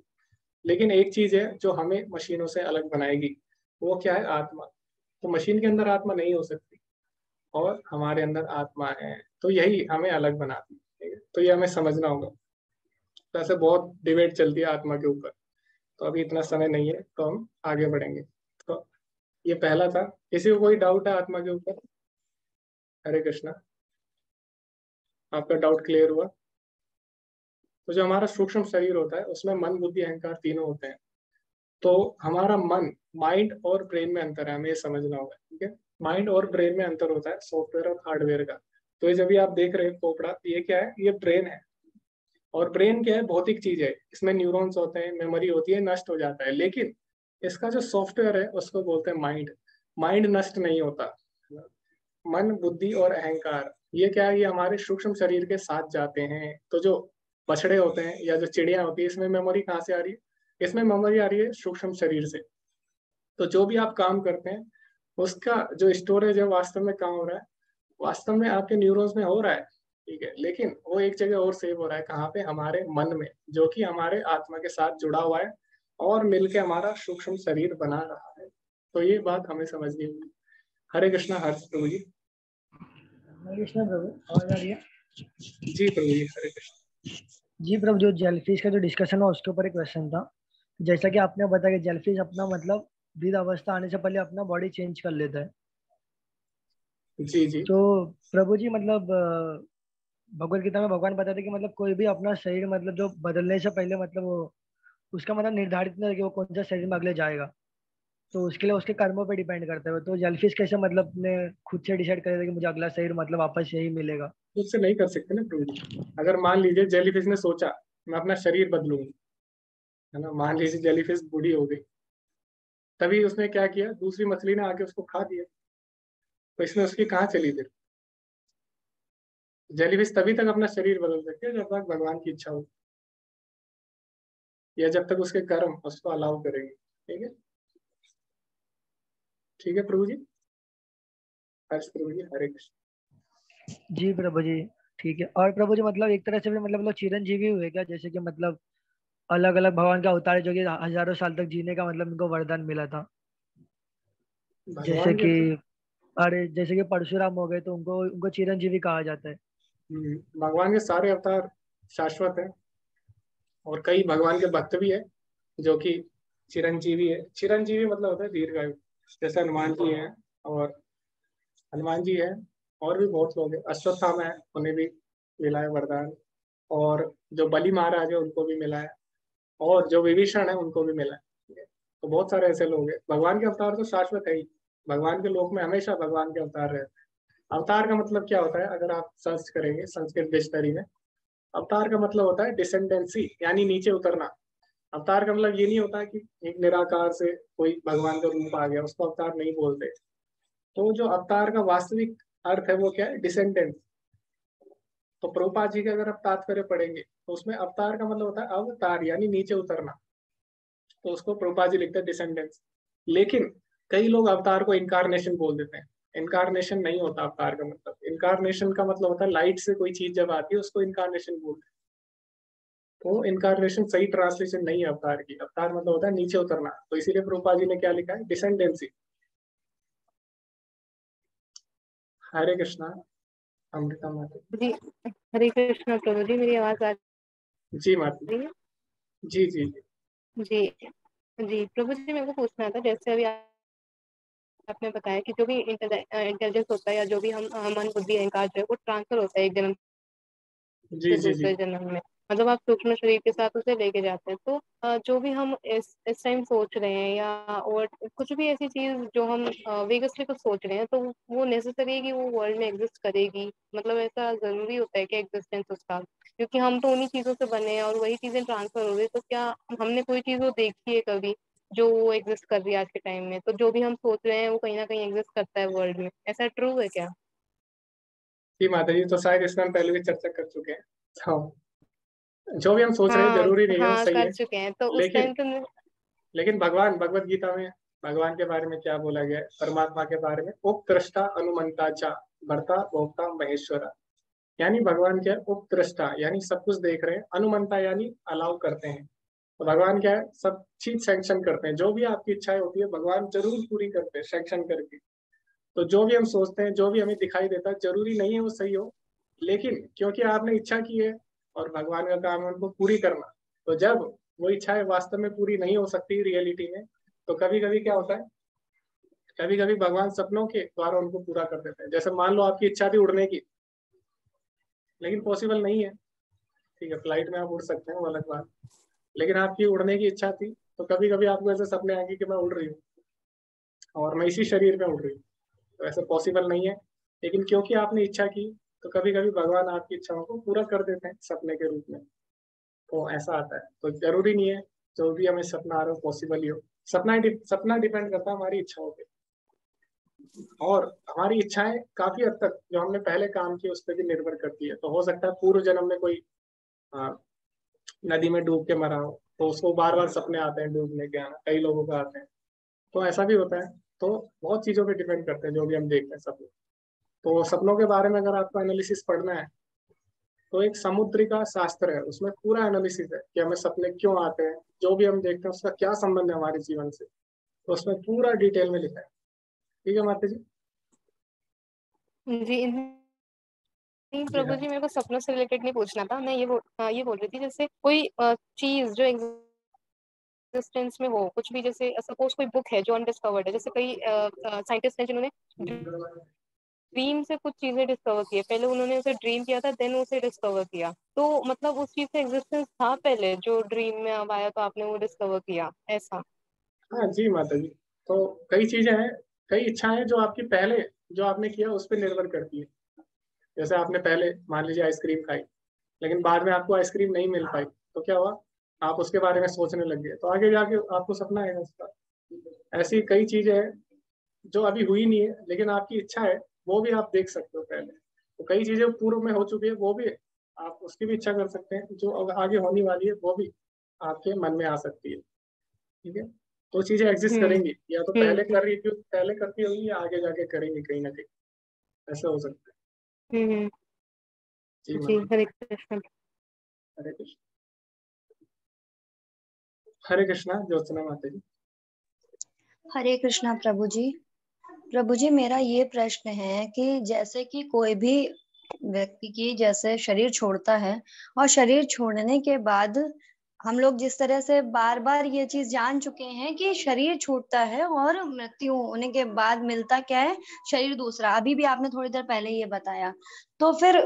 लेकिन एक चीज है जो हमें मशीनों से अलग बनाएगी, वो क्या है? आत्मा। तो मशीन के अंदर आत्मा नहीं हो सकती और हमारे अंदर आत्मा है, तो यही हमें अलग बनाती है। ठीक है? तो ये हमें समझना होगा। तो ऐसे बहुत डिबेट चलती है आत्मा के ऊपर, तो अभी इतना समय नहीं है, तो हम आगे बढ़ेंगे। तो ये पहला था। किसी को कोई डाउट है आत्मा के ऊपर? हरे कृष्णा, आपका डाउट क्लियर हुआ? तो जो हमारा सूक्ष्म शरीर होता है उसमें मन बुद्धि अहंकार तीनों होते हैं। तो हमारा मन, माइंड और ब्रेन में अंतर है, हमें ये समझना होगा। ठीक है, माइंड और ब्रेन में अंतर होता है, सॉफ्टवेयर और हार्डवेयर का। तो ये जब भी आप देख रहे हैं पोपड़ा, ये क्या है? ये ब्रेन है। और ब्रेन क्या है? भौतिक चीज है, इसमें न्यूरॉन्स होते हैं, मेमोरी होती है, नष्ट हो जाता है। लेकिन इसका जो सॉफ्टवेयर है उसको बोलते हैं माइंड। माइंड नष्ट नहीं होता। मन बुद्धि और अहंकार, ये क्या है? ये हमारे सूक्ष्म शरीर के साथ जाते हैं। तो जो बछड़े होते हैं या जो चिड़िया होती है, इसमें मेमोरी कहाँ से आ रही है? इसमें मेमोरी आ रही है सूक्ष्म शरीर से। तो जो भी आप काम करते हैं उसका जो स्टोरेज है वास्तव में कहाँ हो रहा है? वास्तव में आपके न्यूरॉन्स में हो रहा है। ठीक है, लेकिन वो एक जगह और सेव हो रहा है, कहाँ पे? हमारे मन में, जो कि हमारे आत्मा के साथ जुड़ा हुआ है। और मिलके हमारा सूक्ष्म शरीर बना रहा है। तो ये बात हमें समझनी होगी। हरे कृष्णा। हर्ष प्रभु जी। हरे कृष्णा प्रभु, आवाज आ रही है? जी प्रभु जी, हरे कृष्णा। जी प्रभु, जो जेलफिश का जो डिस्कशन हुआ उसके ऊपर एक क्वेश्चन था। जैसा कि आपने बताया कि जेलफिश अपना मतलब वृद्ध अवस्था आने से पहले अपना बॉडी चेंज कर लेता है। जी जी। तो प्रभु जी मतलब भगवत गीता में भगवान बताते कि मतलब कोई भी अपना शरीर मतलब जो बदलने से पहले मतलब वो उसका मतलब निर्धारित नहीं है कि वो कौन सा शरीर में अगले जाएगा। तो उसके लिए उसके कर्मों पे डिपेंड करता है। तो जेलफिश कैसे मतलब ने खुद से डिसाइड करेगा कि मुझे अगला शरीर मतलब वापस यही मिलेगा? खुद से नहीं कर सकते ना प्रभु जी। अगर मान लीजिए जेलीफिश ने सोचा मैं अपना शरीर बदलूंगी, है ना, मान लीजिए जेलीफिश बूढ़ी हो गई, तभी उसने क्या किया, दूसरी मछली ने आके उसको खा दिया। तो इसमें उसकी कहाँ चली फिर? जेलीफिश तभी तक अपना शरीर बदल सकती है जब तक भगवान की इच्छा हो, या जब तक उसके कर्म उसको अलाउ करेंगे। ठीक है, ठीक है प्रभु जी। हर्ष प्रभु जी, हरे कृष्ण। जी प्रभु जी, ठीक है। और प्रभु जी मतलब एक तरह से भी मतलब लोग चिरंजीवी हुए क्या? जैसे कि मतलब अलग अलग भगवान का अवतार है जो कि हजारों साल तक जीने का मतलब इनको वरदान मिला था। जैसे भगवान के कि अरे जैसे कि परशुराम हो गए तो उनको उनको चिरंजीवी कहा जाता है। भगवान के सारे अवतार शाश्वत है, और कई भगवान के भक्त भी है जो कि चिरंजीवी है। चिरंजीवी मतलब होता है दीर्घायु। जैसे हनुमान जी हैं, और हनुमान जी हैं, और भी बहुत लोग हैं। अश्वत्थामा है, उन्हें भी मिला है वरदान। और जो बलि महाराज है उनको भी मिला है, और जो विभीषण है उनको भी मिला है। तो बहुत सारे ऐसे लोग हैं। भगवान के अवतार तो शाश्वत है ही। भगवान के लोक में हमेशा भगवान के अवतार रहते हैं। अवतार का मतलब क्या होता है, अगर आप सर्च करेंगे संस्कृत डिक्शनरी में, अवतार का मतलब होता है डिसेंडेंसी, यानी नीचे उतरना। अवतार का मतलब ये नहीं होता कि एक निराकार से कोई भगवान का रूप आ गया, उसको अवतार नहीं बोलते। तो जो अवतार का वास्तविक अर्थ है वो क्या है, डिसेंडेंस। तो प्रभुपाद जी के अगर आप तात्पर्य पढ़ेंगे तो उसमें अवतार का मतलब होता है अवतार, यानी नीचे उतरना। तो उसको प्रभुपाद जी लिखते हैं डिसेंडेंस। लेकिन कई लोग अवतार को इनकारनेशन बोल देते हैं। इनकारनेशन नहीं होता अवतार का मतलब। इनकारनेशन का मतलब होता है लाइट से कोई चीज जब आती है उसको इनकारनेशन बोलते हैं। तो इनकारनेशन सही ट्रांसलेशन नहीं है अवतार की। अवतार मतलब होता है नीचे उतरना। तो इसीलिए प्रभुपाद जी ने क्या लिखा है, डिसेंडेंसी। हरे कृष्णा। अमृता माता। जी हरे कृष्णा प्रभु जी, मेरी आवाज आ जी माता। रही है? जी जी जी। जी जी प्रभु जी, मेरे को पूछना था, जैसे अभी आपने बताया कि जो भी इंटेलिजेंस होता है या जो भी हम मन बुद्धि अहंकार जो है वो ट्रांसफर होता है एक जन्म जी से जी जी। दूसरे जन्म में। मतलब आप सूक्ष्म शरीर के साथ उसे लेके जाते हैं। तो जो भी हम इस टाइम सोच रहे हैं या और कुछ भी ऐसी चीज जो हम वेगसली कुछ सोच रहे हैं, तो वो नेसेसरी है कि वो वर्ल्ड में एग्जिस्ट करेगी? मतलब ऐसा जरूरी होता है कि एग्जिस्टेंस उसका, क्योंकि हम तो उन्हीं चीजों से बने हैं और वही चीजें ट्रांसफर हो रही है। तो क्या हमने कोई चीज वो देखी है कभी जो वो एग्जिस्ट कर रही है आज के टाइम में? तो जो भी हम सोच रहे हैं वो कहीं ना कहीं एग्जिस्ट करता है वर्ल्ड में, ऐसा ट्रू है क्या? जी माता जी, तो शायद इसमें हम पहले भी चर्चा कर चुके हैं। हाँ, जो भी हम सोच रहे हैं हाँ जरूरी नहीं है वो हाँ, सही कर है। चुके हैं तो उस लेकिन टाइम तो लेकिन भगवान भगवत गीता में भगवान के बारे में क्या बोला गया है, परमात्मा के बारे में, उपद्रष्टा अनुमंता चा भर्ता भोक्ता महेश्वरा। यानी भगवान क्या है, उपद्रष्टा यानी सब कुछ देख रहे हैं, अनुमंता यानी अलाउ करते हैं। तो भगवान क्या है, सब चीज सैंक्शन करते हैं। जो भी आपकी इच्छाएं होती है भगवान जरूर पूरी करते हैं सैंक्शन करके। तो जो भी हम सोचते हैं, जो भी हमें दिखाई देता है, जरूरी नहीं है वो सही हो, लेकिन क्योंकि आपने इच्छा की है और भगवान का काम है उनको पूरी करना। तो जब वो इच्छाएं वास्तव में पूरी नहीं हो सकती रियलिटी में, तो कभी कभी क्या होता है, कभी कभी भगवान सपनों के द्वारा उनको पूरा कर देते हैं। जैसे मान लो आपकी इच्छा थी उड़ने की, लेकिन पॉसिबल नहीं है। ठीक है, फ्लाइट में आप उड़ सकते हैं वो अलग बात, लेकिन आपकी उड़ने की इच्छा थी। तो कभी कभी आपको ऐसे सपने आएंगे कि मैं उड़ रही हूँ और मैं इसी शरीर में उड़ रही हूँ। तो ऐसा पॉसिबल नहीं है, लेकिन क्योंकि आपने इच्छा की, तो कभी कभी भगवान आपकी इच्छाओं को पूरा कर देते हैं सपने के रूप में। तो ऐसा आता है। तो जरूरी नहीं है जो भी हमें सपना आ रहा हो पॉसिबल ही हो। सपना डिपेंड करता है हमारी इच्छाओं पे। और हमारी इच्छाएं काफी हद तक जो हमने पहले काम किए उस पर भी निर्भर करती है। तो हो सकता है पूर्व जन्म में कोई आ, नदी में डूब के मरा हो, तो उसको बार बार सपने आते हैं डूबने के, आना कई लोगों का आते हैं। तो ऐसा भी होता है। तो बहुत चीजों पे डिपेंड करते हैं जो भी हम देखते हैं सपने। तो सपनों के बारे में अगर आपको एनालिसिस पढ़ना है, तो एक समुद्री का शास्त्र है, उसमें पूरा एनालिसिस है कि हमें सपने क्यों आते हैं, जो भी हम देखते हैं उसका क्या संबंध है हमारे जीवन से, तो उसमें पूरा डिटेल में लिखा है। ठीक है माता जी? जी नहीं जी प्रभु हाँ। जी, मेरे को सपनों से रिलेटेड नहीं पूछना था। मैं ये बोल रही थी, जैसे कोई चीज जो एग्जिस्टेंस में हो, कुछ भी, जैसे सपोज कोई बुक है जो अनडिस्कवर्ड है, जैसे कई साइंटिस्ट हैं जिन्होंने ड्रीम से कुछ चीजें डिस्कवर की है। पहले उन्होंने उसे ड्रीम किया था, देन उसे डिस्कवर किया, तो मतलब उस चीज का एग्जिस्टेंस था पहले, जो ड्रीम में अब आया तो आपने वो डिस्कवर किया, ऐसा। हाँ जी माता जी, तो कई चीजें हैं, कई इच्छाएं जो आपकी पहले जो आपने किया उस पर निर्भर करती है। जैसे आपने पहले मान लीजिए आइसक्रीम खाई, लेकिन बाद में आपको आइसक्रीम नहीं मिल पाई, तो क्या हुआ, आप उसके बारे में सोचने लग गए, तो आगे जाके आपको सपना आएगा उसका। ऐसी कई चीजें हैं जो अभी हुई नहीं है, लेकिन आपकी इच्छा है, वो भी आप देख सकते हो पहले। तो कई चीजें पूर्व में हो चुकी है, वो भी आप उसकी भी इच्छा कर सकते हैं, जो आगे होने वाली है वो भी आपके मन में आ सकती है। ठीक है, तो चीजें एग्जिस्ट हम्म करेंगी, या तो हम्म पहले करती होगी या आगे जाके करेंगी कहीं ना कहीं, ऐसा हो सकता है। हम्म। जी जी, माता। हरे कृष्ण। हरे कृष्ण। हरे कृष्णा ज्योत्सना माता जी। हरे कृष्णा प्रभु जी। प्रभु जी, मेरा ये प्रश्न है कि जैसे कि कोई भी व्यक्ति की जैसे शरीर छोड़ता है, और शरीर छोड़ने के बाद हम लोग जिस तरह से बार बार ये चीज जान चुके हैं कि शरीर छूटता है और मृत्यु होने के बाद मिलता क्या है, शरीर दूसरा। अभी भी आपने थोड़ी देर पहले ये बताया। तो फिर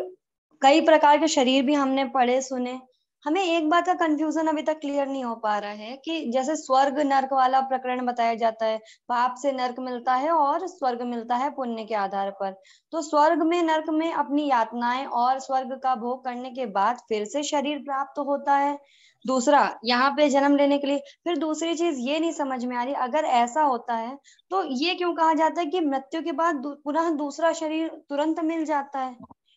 कई प्रकार के शरीर भी हमने पढ़े सुने। हमें एक बात का कंफ्यूजन अभी तक क्लियर नहीं हो पा रहा है कि जैसे स्वर्ग नर्क वाला प्रकरण बताया जाता है, पाप से नर्क मिलता है और स्वर्ग मिलता है पुण्य के आधार पर। तो स्वर्ग में नर्क में अपनी यातनाएं और स्वर्ग का भोग करने के बाद फिर से शरीर प्राप्त होता है दूसरा, यहाँ पे जन्म लेने के लिए। फिर दूसरी चीज ये नहीं समझ में आ रही, अगर ऐसा होता है तो ये क्यों कहा जाता है कि मृत्यु के बाद पुनः दूसरा शरीर तुरंत मिल जाता है।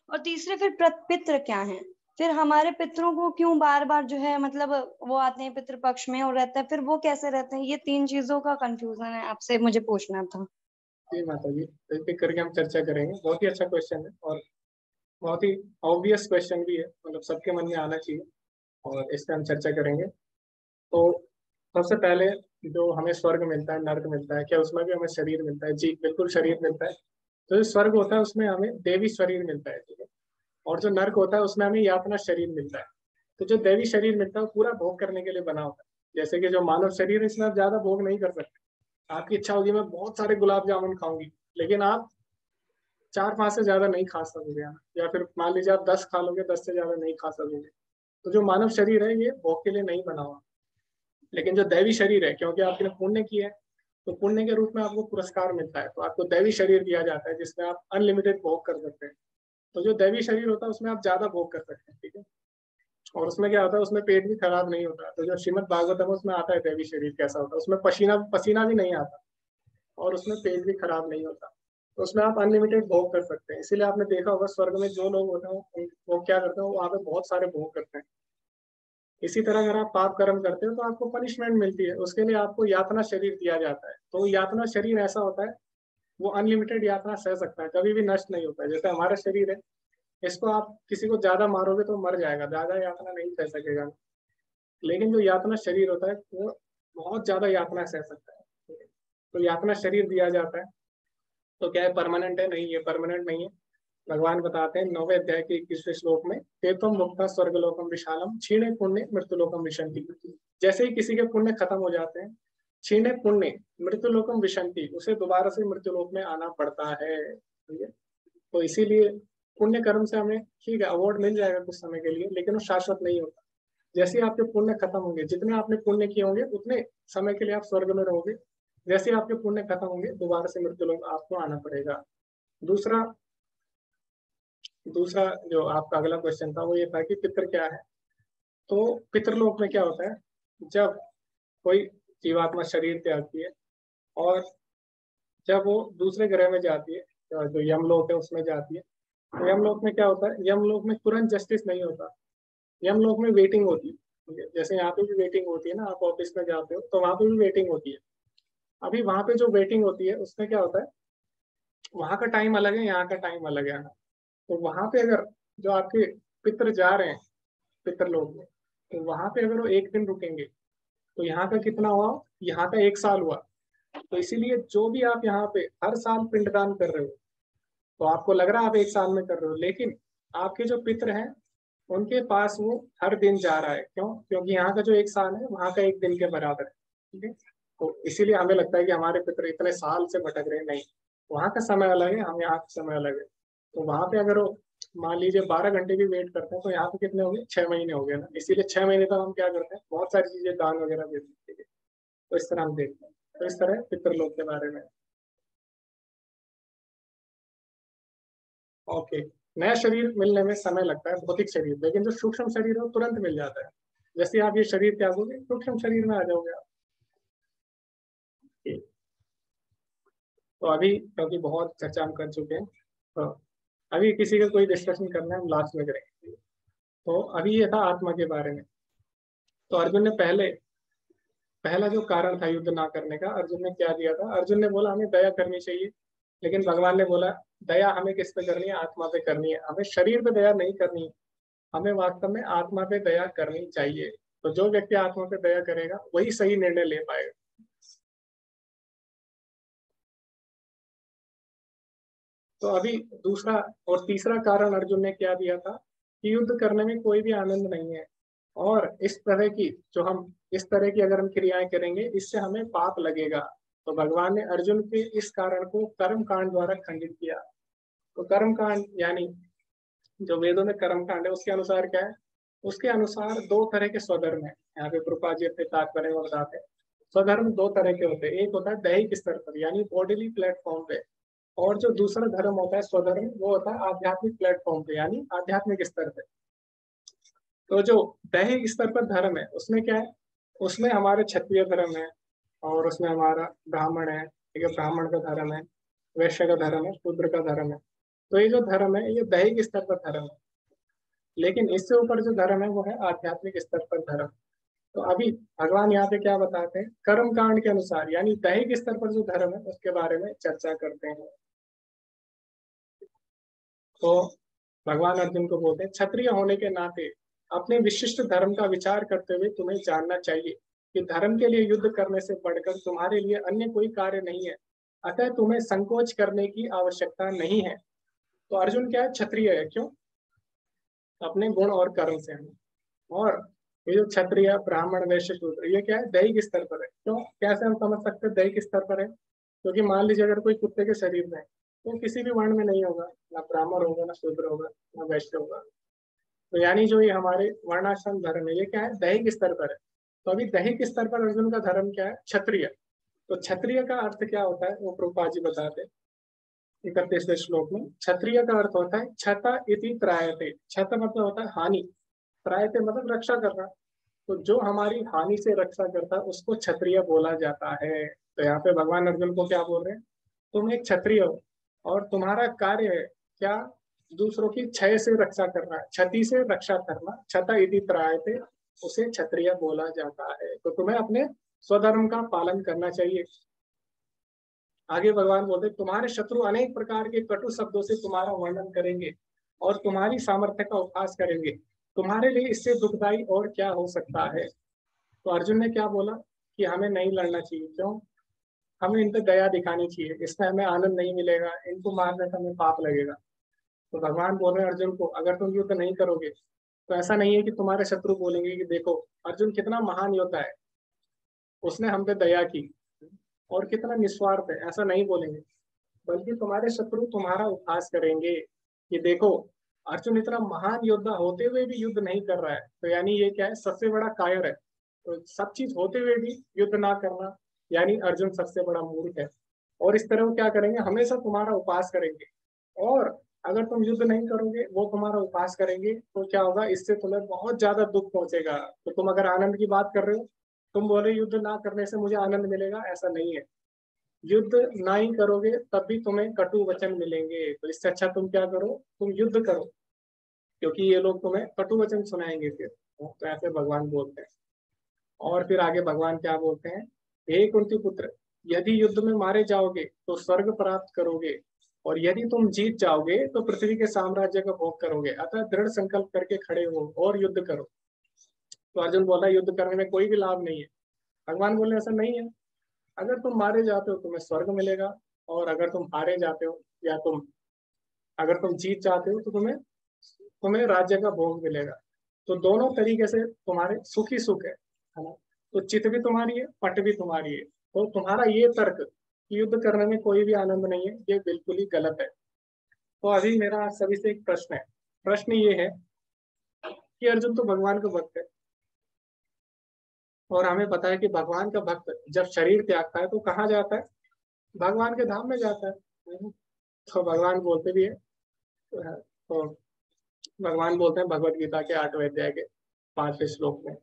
और तीसरे फिर पितृ क्या है, फिर हमारे पितरों को क्यों बार बार जो है मतलब वो आते हैं पितृ पक्ष में और रहते हैं, फिर वो कैसे रहते हैं। ये तीन चीजों का कंफ्यूजन है, आपसे मुझे पूछना था। जी माता जी, एक एक करके हम चर्चा करेंगे। बहुत ही अच्छा क्वेश्चन है, और बहुत ही ऑब्वियस क्वेश्चन भी है, मतलब सबके मन में आना चाहिए, और इस पर हम चर्चा करेंगे। तो सबसे पहले, जो हमें स्वर्ग मिलता है, नर्क मिलता है, क्या उसमें भी हमें शरीर मिलता है? जी बिल्कुल, शरीर मिलता है। तो जो स्वर्ग होता है उसमें हमें देवी शरीर मिलता है, ठीक है। और जो नर्क होता है उसमें हमें यातना शरीर मिलता है। तो जो देवी शरीर मिलता है वो पूरा भोग करने के लिए बना होता है। जैसे कि जो मानव शरीर है, इसमें आप ज्यादा भोग नहीं कर सकते। आपकी इच्छा होगी मैं बहुत सारे गुलाब जामुन खाऊंगी, लेकिन आप 4-5 से ज्यादा नहीं खा सकोगे, या फिर मान लीजिए आप 10 खा लोगे, 10 से ज्यादा नहीं खा सकोगे। तो जो मानव शरीर है ये भोग के लिए नहीं बना हुआ। लेकिन जो दैवी शरीर है, क्योंकि आपने पुण्य किया है, तो पुण्य के रूप में आपको पुरस्कार मिलता है, तो आपको दैवी शरीर दिया जाता है जिसमें आप अनलिमिटेड भोग कर सकते हैं। तो जो दैवी शरीर होता है उसमें आप ज्यादा भोग कर सकते हैं, ठीक है। और उसमें क्या होता है, उसमें पेट भी खराब नहीं होता। तो जो श्रीमद् भागवतम है उसमें आता है दैवी शरीर कैसा होता है, उसमें पसीना पसीना भी नहीं आता, और उसमें पेट भी खराब नहीं होता। तो उसमें आप अनलिमिटेड भोग कर सकते हैं। इसीलिए आपने देखा होगा स्वर्ग में जो लोग होते हैं वो क्या करते हैं, वो वहाँ पे बहुत सारे भोग करते हैं। इसी तरह अगर आप पाप कर्म करते हो तो आपको पनिशमेंट मिलती है, उसके लिए आपको यातना शरीर दिया जाता है। तो यातना शरीर ऐसा होता है, वो अनलिमिटेड यातना सह सकता है, कभी भी नष्ट नहीं होता है। जैसे हमारा शरीर है, इसको आप किसी को ज्यादा मारोगे तो मर जाएगा, ज्यादा यातना नहीं सह सकेगा। लेकिन जो यातना शरीर होता है वो बहुत ज्यादा यातना सह सकता है। तो यातना शरीर दिया जाता है। तो क्या है, परमानेंट है? नहीं, ये परमानेंट नहीं है। भगवान बताते हैं 9वें अध्याय के 21वें श्लोक में, तेतम मुक्ता स्वर्गलोकम विशालम क्षीणे पुण्य मृत्युलोकम विशंति। जैसे ही किसी के पुण्य खत्म हो जाते हैं, क्षीणे पुण्य मृत्युलोकम विशंति, उसे दोबारा से मृत्युलोक में आना पड़ता है, ठीक है। तो इसीलिए पुण्य कर्म से हमें ठीक है अवार्ड मिल जाएगा कुछ समय के लिए, लेकिन वो शाश्वत नहीं होता। जैसे ही आपके पुण्य खत्म होंगे, जितने आपने पुण्य किए होंगे उतने समय के लिए आप स्वर्ग में रहोगे। जैसे ही आपके पुण्य खत्म होंगे, दोबारा से मृत्युलोक आपको आना पड़ेगा। दूसरा दूसरा जो आपका अगला क्वेश्चन था वो ये था कि पितृ क्या है। तो पितृलोक में क्या होता है, जब कोई जीवात्मा शरीर त्यागती है और जब वो दूसरे ग्रह में जाती है, जो यमलोक है उसमें जाती है, तो यमलोक में क्या होता है, यमलोक में तुरंत जस्टिस नहीं होता। यमलोक में वेटिंग होती है, ठीक है? जैसे यहाँ पे भी वेटिंग होती है ना, आप ऑफिस में जाते हो तो वहाँ पे भी वेटिंग होती है। अभी वहाँ पे जो वेटिंग होती है उसमें क्या होता है, वहाँ का टाइम अलग है, यहाँ का टाइम अलग है ना। तो वहाँ पे अगर जो आपके पितृ जा रहे हैं पितृलोक में, तो वहां पे अगर वो एक दिन रुकेंगे तो यहाँ का कितना हुआ, यहाँ का 1 साल हुआ। तो इसीलिए जो भी आप यहाँ पे हर साल पिंडदान कर रहे हो, तो आपको लग रहा है आप 1 साल में कर रहे हो, लेकिन आपके जो पितृ हैं उनके पास वो हर दिन जा रहा है। क्यों? क्योंकि यहाँ का जो 1 साल है वहाँ का 1 दिन के बराबर है। ठीक है, तो इसीलिए हमें लगता है कि हमारे पितृ इतने साल से भटक रहे हैं। नहीं, वहाँ का समय अलग है, हम यहाँ का समय अलग है। तो वहाँ पे अगर वो मान लीजिए 12 घंटे भी वेट करते हैं, तो यहाँ पे कितने हो गए, 6 महीने हो गए ना। इसीलिए 6 महीने तक हम क्या करते हैं, बहुत सारी चीजें दान वगैरह दे देते हैं। तो इस तरह हम देखते हैं। तो इस तरह पितृलोक के बारे में। ओके, नया शरीर मिलने में समय लगता है, भौतिक शरीर, लेकिन जो सूक्ष्म शरीर है वो तुरंत मिल जाता है। जैसे आप ये शरीर त्यागोगे, सूक्ष्म शरीर में आ जाओगे आप। तो अभी क्योंकि बहुत चर्चा हम कर चुके हैं, तो अभी किसी का कोई डिस्कशन करना है हम लास्ट में करेंगे। तो अभी ये था आत्मा के बारे में। तो अर्जुन ने पहला जो कारण था युद्ध ना करने का, अर्जुन ने क्या दिया था, अर्जुन ने बोला हमें दया करनी चाहिए, लेकिन भगवान ने बोला दया हमें किस पे करनी है, आत्मा पे करनी है, हमें शरीर पे दया नहीं करनी है, हमें वास्तव में आत्मा पे दया करनी चाहिए। तो जो व्यक्ति आत्मा पे दया करेगा वही सही निर्णय ले पाएगा। तो अभी दूसरा और तीसरा कारण अर्जुन ने क्या दिया था कि युद्ध करने में कोई भी आनंद नहीं है, और इस तरह की इस तरह की अगर हम क्रियाएं करेंगे इससे हमें पाप लगेगा। तो भगवान ने अर्जुन के इस कारण को कर्म कांड द्वारा खंडित किया। तो कर्म कांड यानी जो वेदों में कर्म कांड है उसके अनुसार क्या है, उसके अनुसार 2 तरह के स्वधर्म है। यहाँ पे कृपा जी अपने तात्पर्य में बताते हैं स्वधर्म 2 तरह के होते हैं। एक होता है दैहिक स्तर पर यानी बॉडीली प्लेटफॉर्म पे, और जो दूसरा धर्म होता है स्वधर्म, वो होता है आध्यात्मिक प्लेटफॉर्म पे यानी आध्यात्मिक स्तर पे। तो जो दैहिक स्तर पर धर्म है उसमें क्या है, उसमें हमारे क्षत्रिय धर्म है, और उसमें हमारा ब्राह्मण है, ठीक है, ब्राह्मण का धर्म है, वैश्य का धर्म है, शूद्र का धर्म है। तो ये जो धर्म है ये दैहिक स्तर पर धर्म है, लेकिन इससे ऊपर जो धर्म है वो है आध्यात्मिक स्तर पर धर्म। तो अभी भगवान यहाँ पे क्या बताते हैं, कर्म कांड के अनुसार यानी दैहिक स्तर पर जो धर्म है उसके बारे में चर्चा करते हैं। तो भगवान अर्जुन को बोलते हैं क्षत्रिय होने के नाते अपने विशिष्ट धर्म का विचार करते हुए तुम्हें जानना चाहिए कि धर्म के लिए युद्ध करने से बढ़कर तुम्हारे लिए अन्य कोई कार्य नहीं है, अतः तुम्हें संकोच करने की आवश्यकता नहीं है। तो अर्जुन क्या है, क्षत्रिय है। क्यों? अपने गुण और कर्म से है। और ये जो क्षत्रिय ब्राह्मण वैश्य शूद्र ये क्या है, दैहिक स्तर पर है। क्यों, कैसे हम समझ सकते हैं दैहिक स्तर पर है, क्योंकि मान लीजिए अगर कोई कुत्ते के शरीर में है तो किसी भी वर्ण में नहीं होगा, ना ब्राह्मण होगा, ना शूद्र होगा, ना वैश्य होगा। तो यानी जो ये हमारे वर्णाश्रम धर्म है ये क्या है, दैहिक स्तर पर है। तो अभी दैहिक स्तर पर अर्जुन का धर्म क्या है, क्षत्रिय। तो क्षत्रिय का अर्थ क्या होता है वो प्रभुपाद जी बताते 31वें श्लोक में। क्षत्रिय का अर्थ होता है क्षता इति त्रायते। क्षत मतलब होता है हानि, त्रायते मतलब रक्षा करना। तो जो हमारी हानि से रक्षा करता है उसको क्षत्रिय बोला जाता है। तो यहाँ पे भगवान अर्जुन को क्या बोल रहे हैं, तुम एक क्षत्रिय हो और तुम्हारा कार्य है क्या, दूसरों की क्षय से रक्षा करना, क्षति से रक्षा करना। क्षता इति त्रायते, उसे क्षत्रिय बोला जाता है। तो तुम्हें अपने स्वधर्म का पालन करना चाहिए। आगे भगवान बोलते तुम्हारे शत्रु अनेक प्रकार के कटु शब्दों से तुम्हारा वर्णन करेंगे और तुम्हारी सामर्थ्य का उपहास करेंगे, तुम्हारे लिए इससे दुखदाई और क्या हो सकता है। तो अर्जुन ने क्या बोला कि हमें नहीं लड़ना चाहिए। क्यों? हमें इन पर दया दिखानी चाहिए, इसमें हमें आनंद नहीं मिलेगा, इनको मारने से हमें पाप लगेगा। तो भगवान बोल रहे हैं अर्जुन को अगर तुम युद्ध नहीं करोगे तो ऐसा नहीं है कि तुम्हारे शत्रु बोलेंगे कि देखो अर्जुन कितना महान योद्धा है, उसने हम पे दया की और कितना निस्वार्थ है, ऐसा नहीं बोलेंगे। बल्कि तुम्हारे शत्रु तुम्हारा उपहास करेंगे कि देखो अर्जुन इतना महान योद्धा होते हुए भी युद्ध नहीं कर रहा है, तो यानी ये क्या है, सबसे बड़ा कायर है। तो सब चीज होते हुए भी युद्ध ना करना यानी अर्जुन सबसे बड़ा मूर्ख है। और इस तरह वो क्या करेंगे, हमेशा तुम्हारा उपहास करेंगे। और अगर तुम युद्ध नहीं करोगे वो तुम्हारा उपहास करेंगे तो क्या होगा, इससे तुम्हें बहुत ज्यादा दुख पहुंचेगा। तो तुम अगर आनंद की बात कर रहे हो, तुम बोले युद्ध ना करने से मुझे आनंद मिलेगा, ऐसा नहीं है। युद्ध ना ही करोगे तब भी तुम्हें कटु वचन मिलेंगे। तो इससे अच्छा तुम क्या करो, तुम युद्ध करो, क्योंकि ये लोग तुम्हें कटु वचन सुनाएंगे फिर। तो ऐसे भगवान बोलते हैं। और फिर आगे भगवान क्या बोलते हैं, हे कुंती पुत्र, यदि युद्ध में मारे जाओगे तो स्वर्ग प्राप्त करोगे, और यदि तुम जीत जाओगे तो पृथ्वी के साम्राज्य का भोग करोगे, अतः दृढ़ संकल्प करके खड़े हो और युद्ध करो। तो अर्जुन बोला युद्ध करने में कोई भी लाभ नहीं है। भगवान बोले ऐसा नहीं है, अगर तुम मारे जाते हो तुम्हें स्वर्ग मिलेगा, और अगर तुम हारे जाते हो या अगर तुम जीत जाते हो तो तुम्हें राज्य का भोग मिलेगा। तो दोनों तरीके से तुम्हारे सुख ही सुख है ना। तो चित भी तुम्हारी है, पट भी तुम्हारी है। तो तुम्हारा ये तर्क कि युद्ध करने में कोई भी आनंद नहीं है, ये बिल्कुल ही गलत है। तो अभी मेरा आप सभी से एक प्रश्न है। प्रश्न ये है कि अर्जुन तो भगवान का भक्त है, और हमें पता है कि भगवान का भक्त जब शरीर त्यागता है तो कहाँ जाता है? भगवान के धाम में जाता है। तो भगवान बोलते भी है, तो भगवान बोलते हैं भगवत गीता के 8वें अध्याय के 5वें श्लोक में,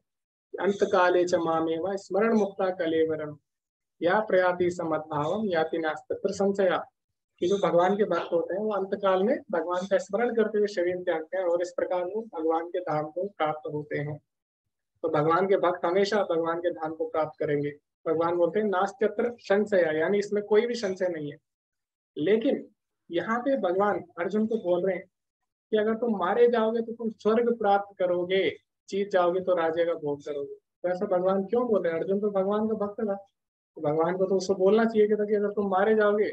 अंत काले च मामेव स्मरण मुक्ता कलेवरम या प्रयाति समद्भावम याति नास्ति संशया। कि जो भगवान के भक्त होते हैं वो अंत काल में भगवान का स्मरण करते हुए शरीर त्यागते हैं, और इस प्रकार वो भगवान के धाम को प्राप्त होते हैं। तो भगवान के भक्त हमेशा भगवान के धाम को प्राप्त करेंगे। भगवान बोलते हैं नास्त्यत्र संशय, यानी इसमें कोई भी संशय नहीं है। लेकिन यहाँ पे भगवान अर्जुन को बोल रहे हैं कि अगर तुम मारे जाओगे तो तुम स्वर्ग प्राप्त करोगे, जीत जाओगे तो राज्य का भोग करोगे। तो ऐसा भगवान क्यों बोल रहे हैं? अर्जुन तो भगवान का भक्त था, तो भगवान को तो उसको बोलना चाहिए कि अगर तुम मारे जाओगे